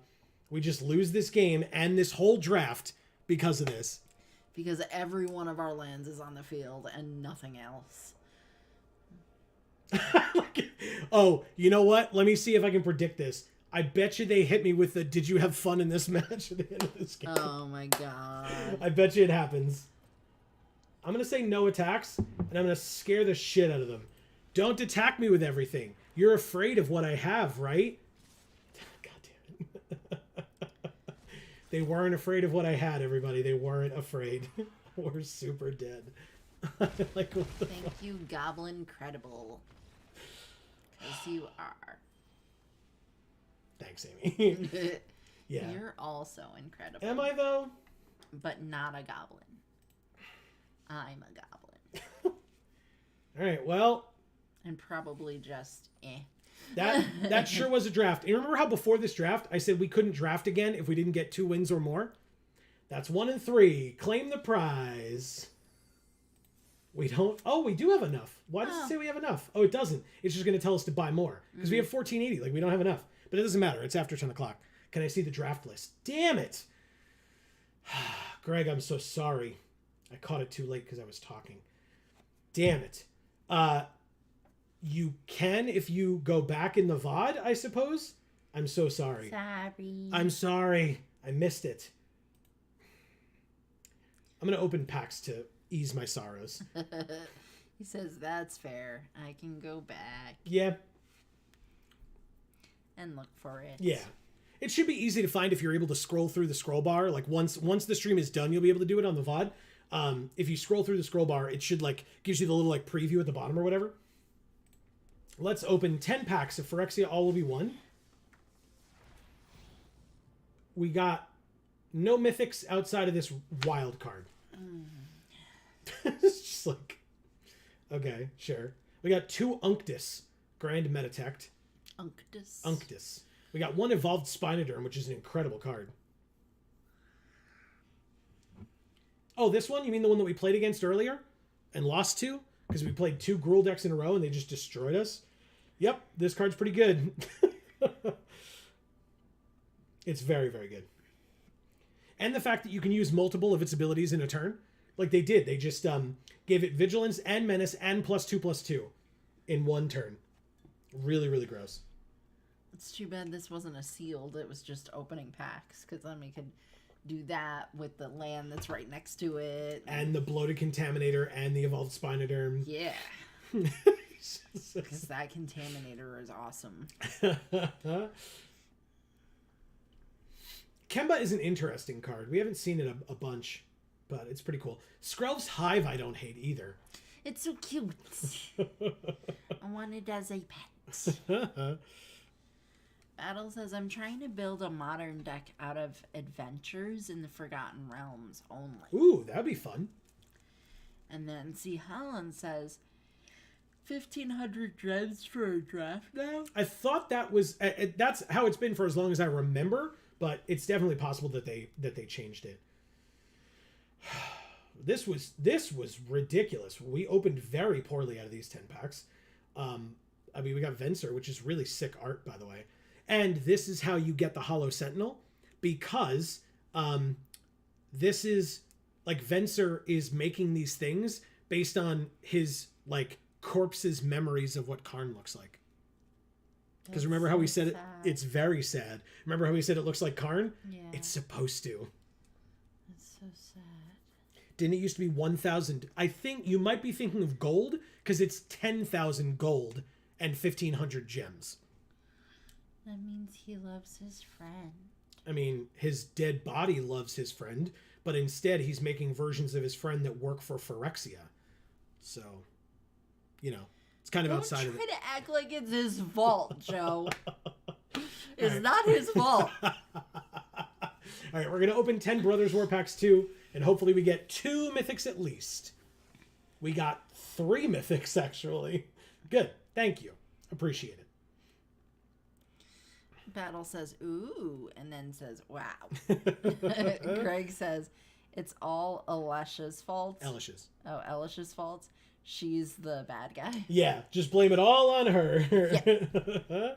We just lose this game and this whole draft because of this. Because every one of our lands is on the field and nothing else. Oh, you know what? Let me see if I can predict this. I bet you they hit me with the "Did you have fun in this match?" at the end of this game. Oh my god. I bet you it happens. I'm going to say no attacks, and I'm going to scare the shit out of them. Don't attack me with everything. You're afraid of what I have, right? God damn it. They weren't afraid of what I had, everybody. They weren't afraid. We're super dead. Like, what the Thank you, Goblin Credible. Because you are. Thanks, Amy. Yeah. You're also incredible. Am I, though? But not a goblin. I'm a goblin. All right, well. And probably just That sure was a draft. You remember how before this draft, I said we couldn't draft again if we didn't get 2 wins or more? That's 1 and 3. Claim the prize. We don't... Oh, we do have enough. Why does it say we have enough? Oh, it doesn't. It's just going to tell us to buy more. Because we have 1480. Like, we don't have enough. But it doesn't matter. It's after 10 o'clock. Can I see the draft list? Damn it. Greg, I'm so sorry. I caught it too late because I was talking. Damn it. You can if you go back in the VOD, I suppose. I'm so sorry. Sorry. I'm sorry. I missed it. I'm going to open packs to ease my sorrows. He says, that's fair. I can go back Yeah. and look for it. Yeah. It should be easy to find if you're able to scroll through the scroll bar. Like once the stream is done, you'll be able to do it on the VOD. If you scroll through the scroll bar, it should gives you the little preview at the bottom or whatever. Let's open 10 packs of Phyrexia All Will Be One. We got no mythics outside of this wild card. It's just okay, sure. We got 2 Unctus Grand Metatect. Unctus. We got 1 Evolved Spinoderm, which is an incredible card. Oh, this one? You mean the one that we played against earlier and lost to? Because we played 2 Gruul decks in a row and they just destroyed us? Yep, this card's pretty good. It's very, very good. And the fact that you can use multiple of its abilities in a turn. Like they did. They just gave it Vigilance and Menace and +2/+2 in one turn. Really, really gross. It's too bad this wasn't a sealed. It was just opening packs. Because then we could do that with the land that's right next to it. And the Bloated Contaminator and the Evolved Spinoderm. Yeah. Because that Contaminator is awesome. Kemba is an interesting card. We haven't seen it a bunch, but it's pretty cool. Skrelv's Hive I don't hate either. It's so cute. I want it as a pet. Battle says, I'm trying to build a modern deck out of adventures in the Forgotten Realms only. Ooh, that'd be fun. And then C. Holland says, 1,500 gems for a draft now? I thought that was... that's how it's been for as long as I remember, but it's definitely possible that they changed it. This was ridiculous. We opened very poorly out of these 10 packs. I mean, we got Venser, which is really sick art, by the way. And this is how you get the Hollow Sentinel, because this is like Venser is making these things based on his like corpse's memories of what Karn looks like. Because remember how we said it? It's very sad. Remember how we said it looks like Karn? Yeah. It's supposed to. That's so sad. Didn't it used to be 1,000? I think you might be thinking of gold because it's 10,000 gold and 1,500 gems. That means he loves his friend. I mean, his dead body loves his friend, but instead he's making versions of his friend that work for Phyrexia. So, you know, it's kind of outside of it. Don't try to act like it's his fault, Joe. It's not his fault. All right, we're going to open 10 Brothers War Packs 2, and hopefully we get 2 mythics at least. We got 3 mythics, actually. Good. Thank you. Appreciate it. Battle says, ooh, and then says, wow. Greg says, it's all Alesha's fault. Alish's. Oh, Alesha's fault. She's the bad guy. Yeah, just blame it all on her. Yeah.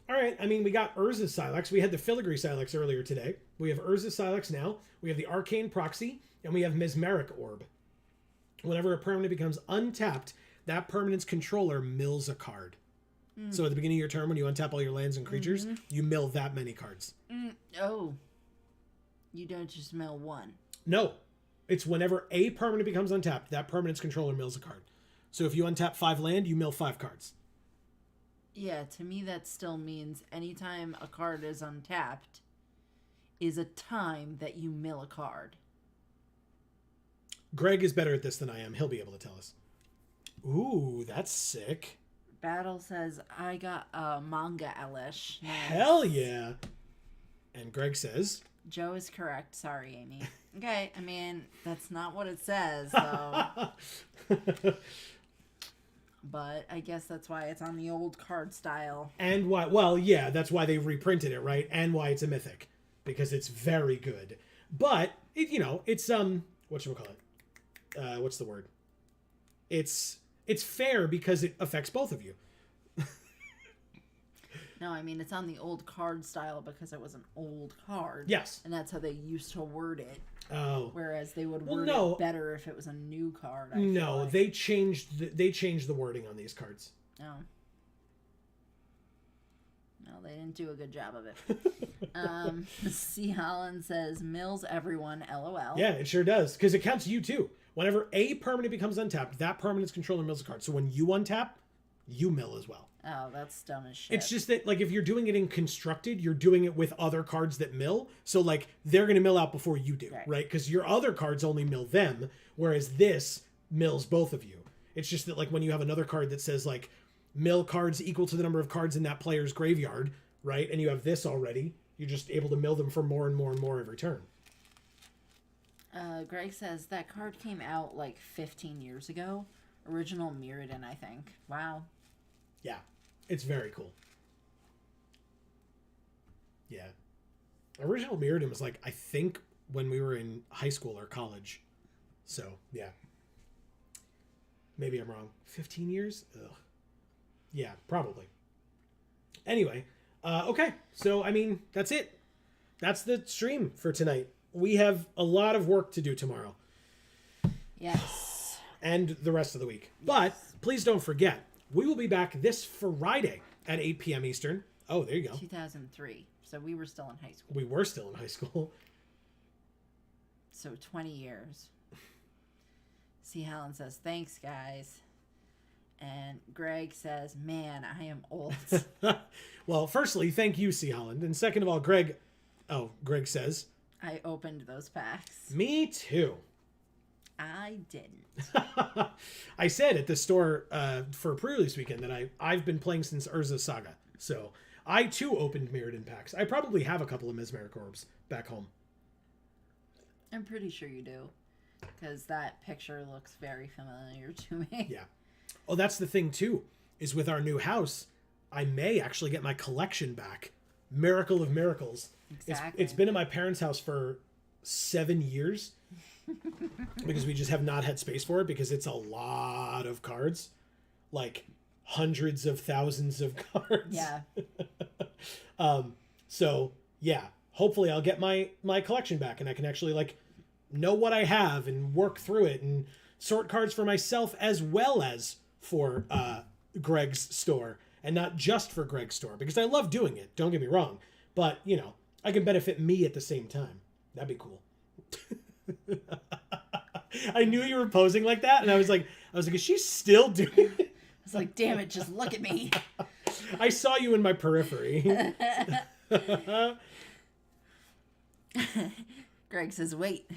All right, I mean, we got Urza's Silex. We had the Filigree Silex earlier today. We have Urza's Silex now. We have the Arcane Proxy, and we have Mesmeric Orb. Whenever a permanent becomes untapped, that permanent's controller mills a card. So at the beginning of your turn, when you untap all your lands and creatures, you mill that many cards. Oh. You don't just mill one. No. It's whenever a permanent becomes untapped, that permanent's controller mills a card. So if you untap 5 land, you mill 5 cards. Yeah, to me that still means anytime a card is untapped is a time that you mill a card. Greg is better at this than I am. He'll be able to tell us. Ooh, that's sick. Battle says, I got a manga Elish. Nice. Hell yeah. And Greg says... Joe is correct. Sorry, Amy. Okay, I mean, that's not what it says, though. But I guess that's why it's on the old card style. And why... Well, yeah, that's why they reprinted it, right? And why it's a mythic. Because it's very good. But, it, you know, it's... whatchamacallit? What's the word? It's fair because it affects both of you. No, I mean, it's on the old card style because it was an old card. Yes. And that's how they used to word it. Oh. Whereas they would word it better if it was a new card. I feel like. They changed the wording on these cards. Oh. No, they didn't do a good job of it. C. Holland says, mills everyone, LOL. Yeah, it sure does. Because it counts you too. Whenever a permanent becomes untapped, that permanent's controller mills a card. So when you untap, you mill as well. Oh, that's dumb as shit. It's just that, like, if you're doing it in constructed, you're doing it with other cards that mill. So, like, they're going to mill out before you do, right? Because your other cards only mill them, whereas this mills both of you. It's just that, like, when you have another card that says, like, mill cards equal to the number of cards in that player's graveyard, right? And you have this already, you're just able to mill them for more and more and more every turn. Greg says that card came out, like, 15 years ago. Original Mirrodin, I think. Wow. Yeah. It's very cool. Yeah. Original Mirrodin was like, I think when we were in high school or college. So, yeah. Maybe I'm wrong. 15 years? Ugh. Yeah, probably. Anyway, Okay, so I mean, that's it. That's the stream for tonight. We have a lot of work to do tomorrow. Yes. And the rest of the week. Yes. But please don't forget, we will be back this Friday at 8 p.m. Eastern. Oh, there you go. 2003. So we were still in high school. We were still in high school. So 20 years. C. Helen says, thanks, guys. And Greg says, man, I am old. Well, firstly, thank you, C. Holland. And second of all, Greg says, I opened those packs. Me too. I didn't. I said at the store for pre-release weekend that I've been playing since Urza's Saga. So I too opened Mirrodin packs. I probably have a couple of Mesmeric Orbs back home. I'm pretty sure you do. Because that picture looks very familiar to me. Yeah. Oh, that's the thing too, is with our new house, I may actually get my collection back. Miracle of Miracles. Exactly. It's been in my parents' house for 7 years. Because we just have not had space for it because it's a lot of cards. Like hundreds of thousands of cards. Yeah. So yeah, hopefully I'll get my collection back and I can actually like know what I have and work through it and sort cards for myself as well as for Greg's store and not just for Greg's store because I love doing it. Don't get me wrong, but you know, I can benefit me at the same time. That'd be cool. I knew you were posing like that, and I was like, is she still doing it? I was like, damn it, just look at me. I saw you in my periphery. Greg says, wait.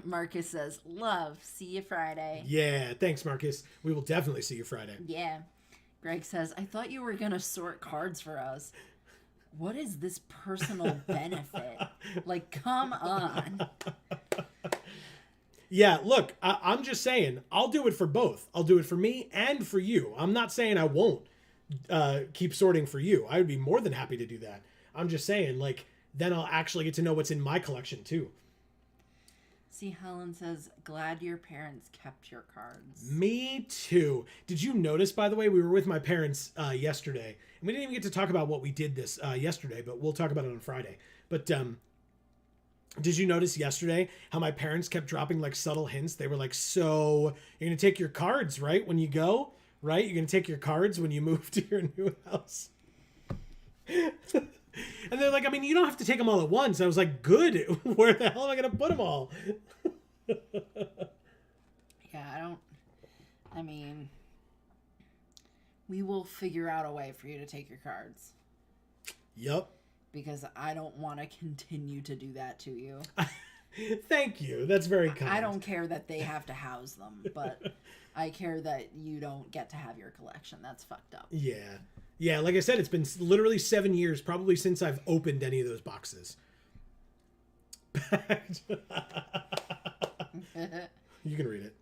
Marcus says, love, see you Friday. Yeah, thanks, Marcus. We will definitely see you Friday. Yeah. Greg says, I thought you were going to sort cards for us. What is this personal benefit? Like, come on. Yeah, look, I'm just saying, I'll do it for both. I'll do it for me and for you. I'm not saying I won't keep sorting for you. I would be more than happy to do that. I'm just saying, like, then I'll actually get to know what's in my collection, too. See, Helen says, glad your parents kept your cards. Me too. Did you notice, by the way, we were with my parents yesterday, and we didn't even get to talk about what we did this yesterday, but we'll talk about it on Friday. But did you notice yesterday how my parents kept dropping like subtle hints? They were like, so you're going to take your cards, right? When you go, right? You're going to take your cards when you move to your new house. And they're like, I mean, you don't have to take them all at once. I was like, good. Where the hell am I going to put them all? Yeah, I mean, we will figure out a way for you to take your cards. Yep. Because I don't want to continue to do that to you. Thank you. That's very kind. I don't care that they have to house them, but I care that you don't get to have your collection. That's fucked up. Yeah. Yeah, like I said, it's been literally 7 years, probably since I've opened any of those boxes. You can read it.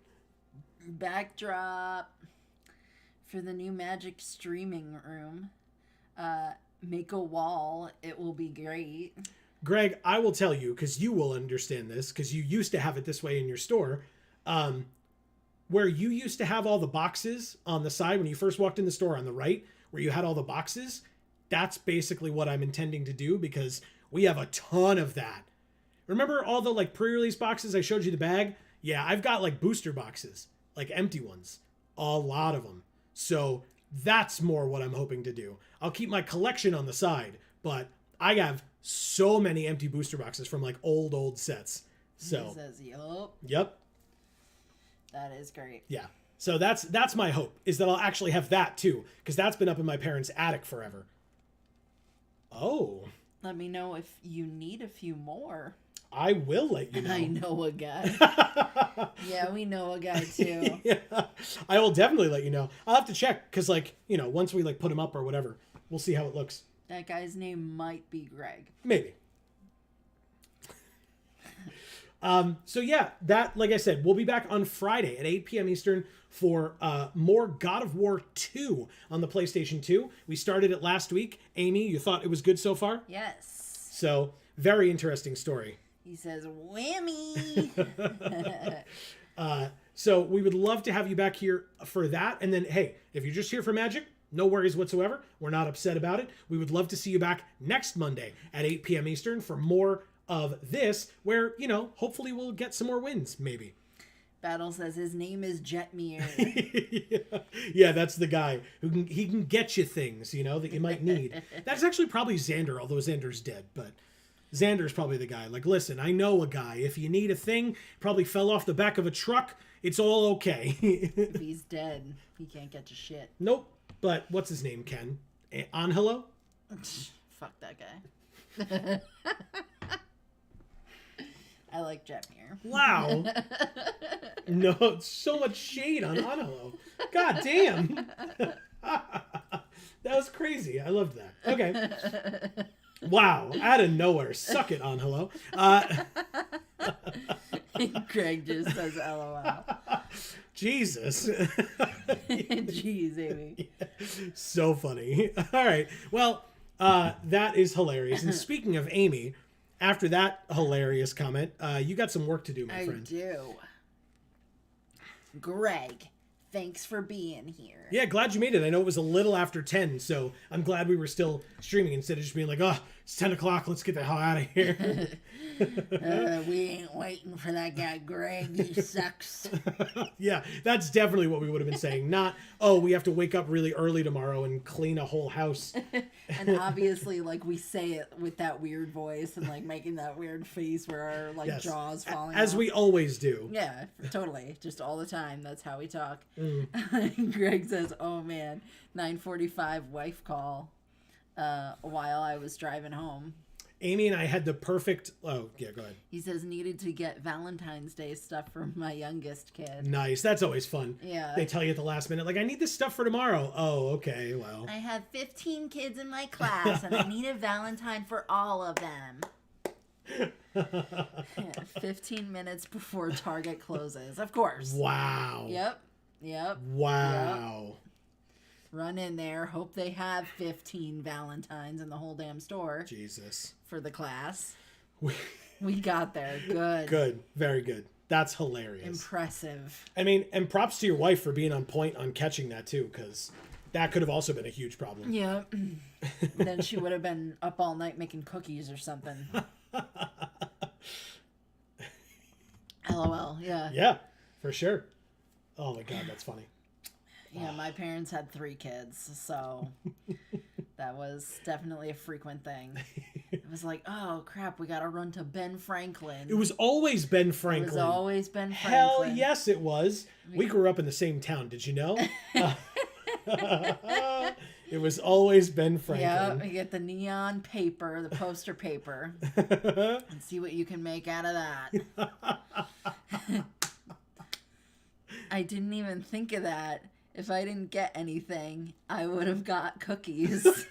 Backdrop for the new Magic streaming room. Make a wall. It will be great. Greg, I will tell you, because you will understand this, because you used to have it this way in your store. Where you used to have all the boxes on the side when you first walked in the store on the right, where you had all the boxes, that's basically what I'm intending to do because we have a ton of that. Remember all the like pre-release boxes I showed you the bag? Yeah, I've got like booster boxes, like empty ones, a lot of them. So that's more what I'm hoping to do. I'll keep my collection on the side, but I have so many empty booster boxes from like old sets. So he says, yup. Yep. That is great. Yeah. So that's my hope, is that I'll actually have that too, because that's been up in my parents' attic forever. Oh. Let me know if you need a few more. I will let you know. I know a guy. Yeah, we know a guy too. Yeah. I will definitely let you know. I'll have to check, because like, you know, once we like put him up or whatever, we'll see how it looks. That guy's name might be Greg. Maybe. So yeah, that, like I said, we'll be back on Friday at 8 p.m. Eastern for more God of War 2 on the PlayStation 2. We started it last week. Amy, you thought it was good so far? Yes. So, very interesting story. He says, whammy. So we would love to have you back here for that. And then, hey, if you're just here for Magic, No worries whatsoever. We're not upset about it. We would love to see you back next Monday at 8 p.m. Eastern for more of this, where, hopefully we'll get some more wins, maybe. Battle says his name is Jetmir. Yeah, that's the guy who he can get you things, that you might need. That's actually probably Xander, although Xander's dead, but Xander's probably the guy. Like, listen, I know a guy. If you need a thing, probably fell off the back of a truck, it's all okay. If he's dead, he can't get you shit. Nope. But what's his name, Ken? Angelo? Fuck that guy. I like Jetmir. Wow. No, so much shade on Angelo. God damn. That was crazy. I loved that. Okay. Wow. Out of nowhere. Suck it, Angelo. Greg just says LOL. Jesus. Jeez, Amy. So funny. All right. Well, that is hilarious. And speaking of Amy, after that hilarious comment, you got some work to do, my friend. I do. Greg, thanks for being here. Yeah, glad you made it. I know it was a little after 10, so I'm glad we were still streaming instead of just being like, oh, it's 10 o'clock, let's get the hell out of here. We ain't waiting for that guy Greg, he sucks. Yeah, that's definitely what we would have been saying. Not, oh, we have to wake up really early tomorrow and clean a whole house. And obviously, we say it with that weird voice and, making that weird face where our, yes. jaws falling As off. we always do. Yeah, totally. Just all the time. That's how we talk. Mm. Greg says, oh, man, 9:45 wife call while I was driving home. Amy and I had the perfect... Oh, yeah, go ahead. He says, needed to get Valentine's Day stuff for my youngest kid. Nice. That's always fun. Yeah. They tell you at the last minute, I need this stuff for tomorrow. Oh, okay, well. I have 15 kids in my class, and I need a Valentine for all of them. 15 minutes before Target closes. Of course. Wow. Yep. Wow. Yep. Run in there. Hope they have 15 Valentines in the whole damn store. Jesus. For the class. We got there. Good. Good. Very good. That's hilarious. Impressive. I mean, and props to your wife for being on point on catching that too, because that could have also been a huge problem. Yeah. Then she would have been up all night making cookies or something. LOL. Yeah. Yeah, for sure. Oh my God, that's funny. Yeah, my parents had 3 kids, so that was definitely a frequent thing. It was like, oh crap, we gotta run to Ben Franklin. It was always Ben Franklin. It was always Ben Franklin. Hell yes, it was. We grew up in the same town. Did you know? It was always Ben Franklin. Yeah, you get the neon paper, the poster paper, and see what you can make out of that. I didn't even think of that. If I didn't get anything, I would have got cookies.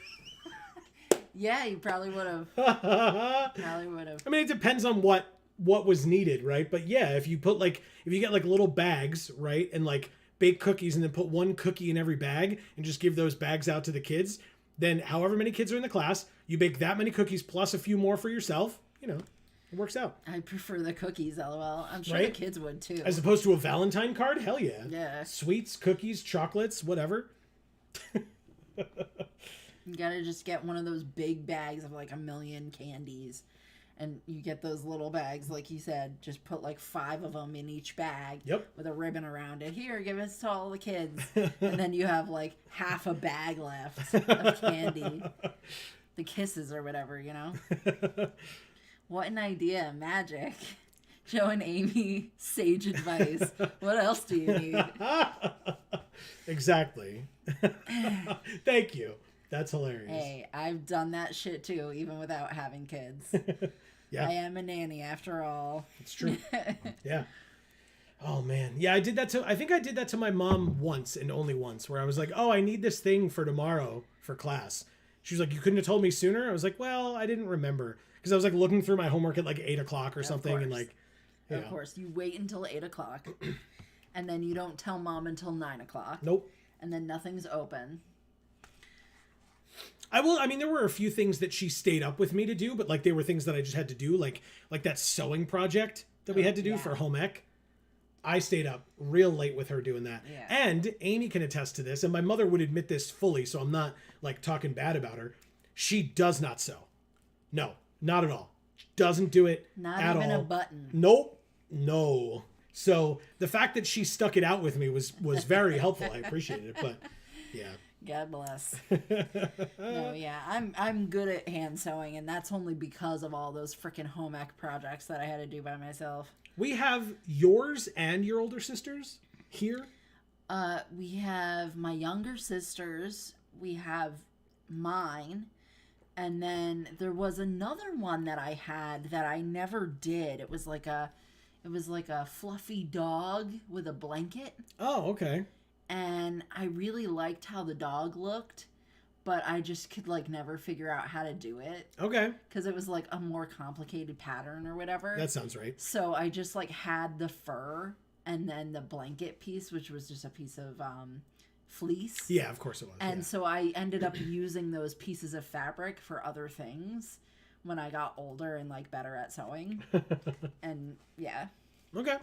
Yeah, you probably would have. I mean, it depends on what was needed, right? But yeah, if you put if you get little bags, right, and bake cookies and then put one cookie in every bag and just give those bags out to the kids, then however many kids are in the class, you bake that many cookies plus a few more for yourself, it works out. I prefer the cookies, LOL. I'm sure right? the kids would too. As opposed to a Valentine card? Hell yeah. Yeah. Sweets, cookies, chocolates, whatever. You gotta just get one of those big bags of 1,000,000 candies. And you get those little bags, like you said, just put 5 of them in each bag. Yep. With a ribbon around it. Here, give us to all the kids. And then you have half a bag left of candy. The kisses or whatever, What an idea. Magic. Joe and Amy, sage advice. What else do you need? Exactly. Thank you. That's hilarious. Hey, I've done that shit too, even without having kids. Yeah. I am a nanny after all. It's true. Yeah. Oh man. Yeah, I think I did that to my mom once and only once, where I was like, oh, I need this thing for tomorrow for class. She was like, you couldn't have told me sooner? I was like, well, I didn't remember. Because I was looking through my homework at 8 o'clock or something. Course. And Of course. You wait until 8 o'clock. And then you don't tell mom until 9 o'clock. Nope. And then nothing's open. I mean, there were a few things that she stayed up with me to do, but they were things that I just had to do, like that sewing project that we had to do for home ec. I stayed up real late with her doing that. Yeah. And Amy can attest to this, and my mother would admit this fully, so I'm not like talking bad about her. She does not sew. No, not at all. She doesn't do it Not at even all. a button. Nope. No. So the fact that she stuck it out with me was very helpful. I appreciated it, but yeah. God bless. No, yeah, I'm good at hand sewing, and that's only because of all those freaking home ec projects that I had to do by myself. We have yours and your older sisters here. We have my younger sisters. We have mine. And then there was another one that I had that I never did. It was like a fluffy dog with a blanket. Oh, okay. And I really liked how the dog looked, but I just could like never figure out how to do it. Okay. Because it was like a more complicated pattern or whatever. That sounds right. So I just like had the fur and then the blanket piece, which was just a piece of fleece. Yeah, of course it was. And yeah. so I ended up using those pieces of fabric for other things when I got older and like better at sewing. And yeah. Okay.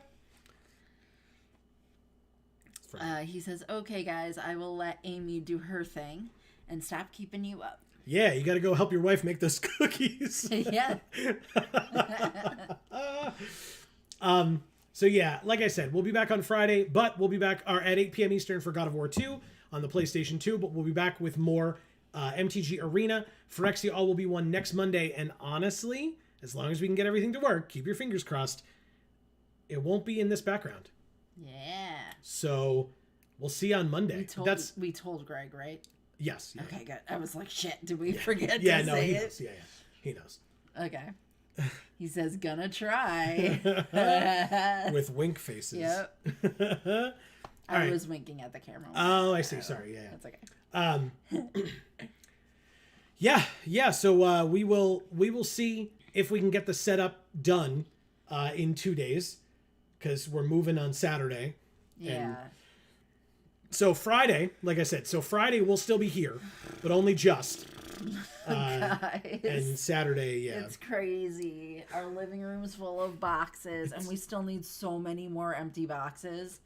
He says, okay, guys, I will let Amy do her thing and stop keeping you up. Yeah, you got to go help your wife make those cookies. Yeah. So yeah, like I said, we'll be back on Friday, but we'll be back at 8 p.m. Eastern for God of War 2 on the PlayStation 2, but we'll be back with more MTG Arena. Phyrexia All will be one next Monday, and honestly, as long as we can get everything to work, keep your fingers crossed, it won't be in this background. Yeah. So we'll see you on Monday. We told Greg, right? Yes. Yeah. Okay, good. I was like, shit, did we forget yeah, to no, say he it? knows. Yeah, he knows. Okay. He says, gonna try. With wink faces. Yep. I right. was winking at the camera. Oh, I see. Sorry. Yeah. That's okay. Yeah. So we will see if we can get the setup done in 2 days, because we're moving on Saturday. Yeah. And so Friday, like I said, Friday we'll still be here, but only just. Guys. And Saturday, yeah. It's crazy. Our living room is full of boxes, and we still need so many more empty boxes.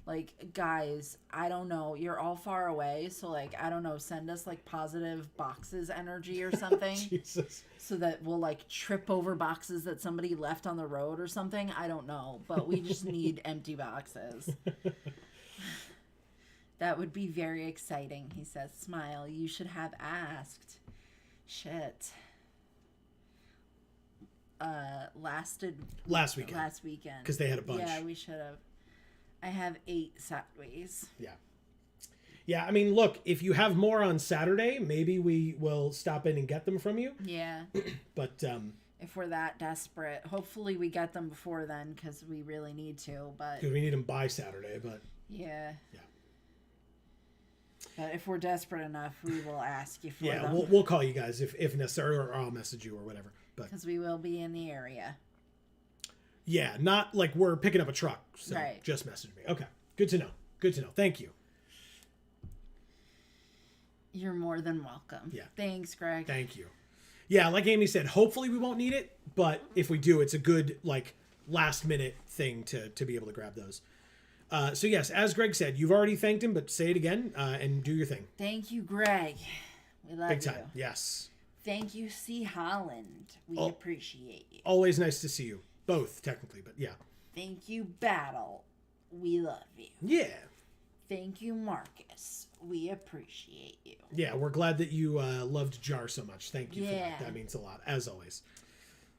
Like, guys, I don't know. You're all far away, so, like, I don't know. Send us, like, positive boxes energy or something. Jesus. So that we'll, like, trip over boxes that somebody left on the road or something. I don't know. But we just need empty boxes. That would be very exciting, he says. Smile. You should have asked. Shit. Last weekend. Because they had a bunch. Yeah, we should have. I have 8 Saturdays. Yeah. Yeah, I mean, look, if you have more on Saturday, maybe we will stop in and get them from you. Yeah. But if we're that desperate, hopefully we get them before then, because we really need to. But because we need them by Saturday, but yeah. Yeah. But if we're desperate enough, we will ask you for them. Yeah, we'll call you guys if necessary, or I'll message you or whatever. But because we will be in the area. Yeah, not like we're picking up a truck. So right. Just message me. Okay. Good to know. Good to know. Thank you. You're more than welcome. Yeah. Thanks, Greg. Thank you. Yeah, like Amy said, hopefully we won't need it, but if we do, it's a good like last minute thing to be able to grab those. So yes, as Greg said, you've already thanked him, but say it again and do your thing. Thank you, Greg. We love you. Big time. Yes. Thank you, C. Holland. We appreciate you. Always nice to see you. Both, technically, but yeah. Thank you, Battle. We love you. Yeah. Thank you, Marcus. We appreciate you. Yeah, we're glad that you loved Jar so much. Thank you for Yeah. that. That means a lot, as always.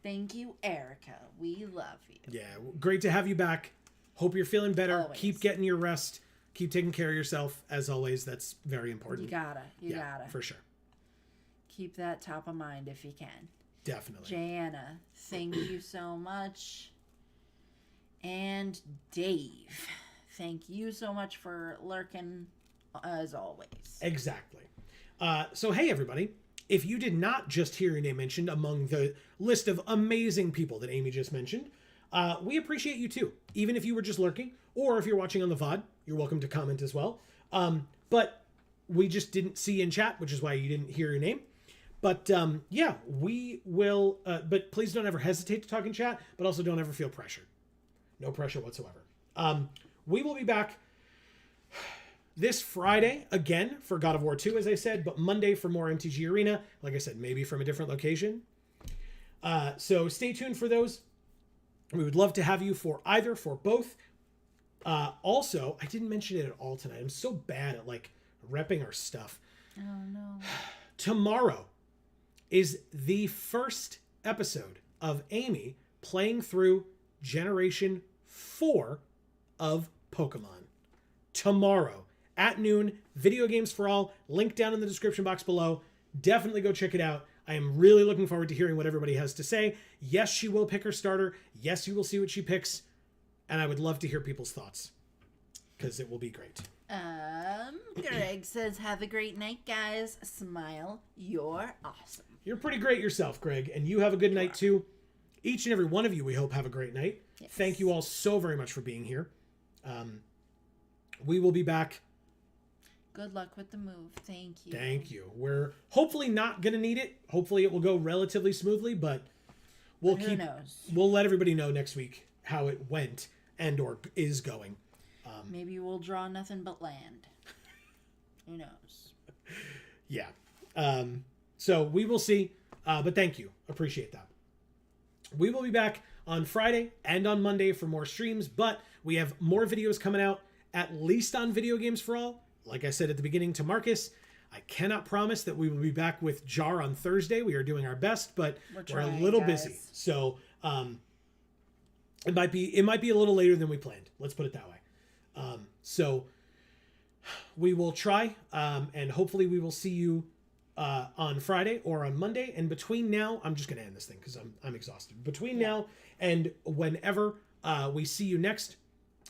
Thank you, Erica. We love you. Yeah, great to have you back. Hope you're feeling better. Always. Keep getting your rest. Keep taking care of yourself. As always, that's very important. You gotta. For sure. Keep that top of mind if you can. Definitely. Jana, thank you so much. And Dave, thank you so much for lurking, as always. Exactly. So, hey, everybody. If you did not just hear your name mentioned among the list of amazing people that Amy just mentioned, we appreciate you too. Even if you were just lurking, or if you're watching on the VOD, you're welcome to comment as well. But we just didn't see in chat, which is why you didn't hear your name. But yeah, we will. But please don't ever hesitate to talk in chat, but also don't ever feel pressured. No pressure whatsoever. We will be back this Friday again for God of War 2, as I said, but Monday for more MTG Arena. Like I said, maybe from a different location. So stay tuned for those. We would love to have you for either, for both. Also, I didn't mention it at all tonight. I'm so bad at like repping our stuff. Oh no. Tomorrow is the first episode of Amy playing through Generation 4 of Pokemon. Tomorrow at noon, Video Games for All, link down in the description box below. Definitely go check it out. I am really looking forward to hearing what everybody has to say. Yes, she will pick her starter. Yes, you will see what she picks. And I would love to hear people's thoughts because it will be great. Greg says, have a great night, guys. Smile. You're awesome. You're pretty great yourself, Greg. And you have a good night, too. Each and every one of you, we hope, have a great night. Yes. Thank you all so very much for being here. We will be back. Good luck with the move. Thank you. Thank you. We're hopefully not going to need it. Hopefully it will go relatively smoothly, but we'll Who knows? We'll let everybody know next week how it went and or is going. Maybe we'll draw nothing but land. Who knows? Yeah. So we will see. But thank you. Appreciate that. We will be back on Friday and on Monday for more streams, but we have more videos coming out, at least on Video Games for All. Like I said at the beginning to Marcus, I cannot promise that we will be back with Jar on Thursday. We are doing our best, but we're a little busy. So it might be a little later than we planned. Let's put it that way. So we will try, and hopefully we will see you on Friday or on Monday. And between now, I'm just going to end this thing because I'm exhausted. Between now and whenever we see you next,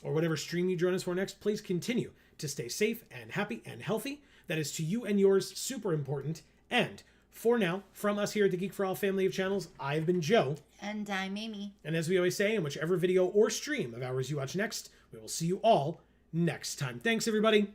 or whatever stream you join us for next, please continue to stay safe and happy and healthy. That is to you and yours super important. And for now, from us here at the Geek for All family of channels, I've been Joe. And I'm Amy. And as we always say, in whichever video or stream of ours you watch next, we will see you all next time. Thanks, everybody.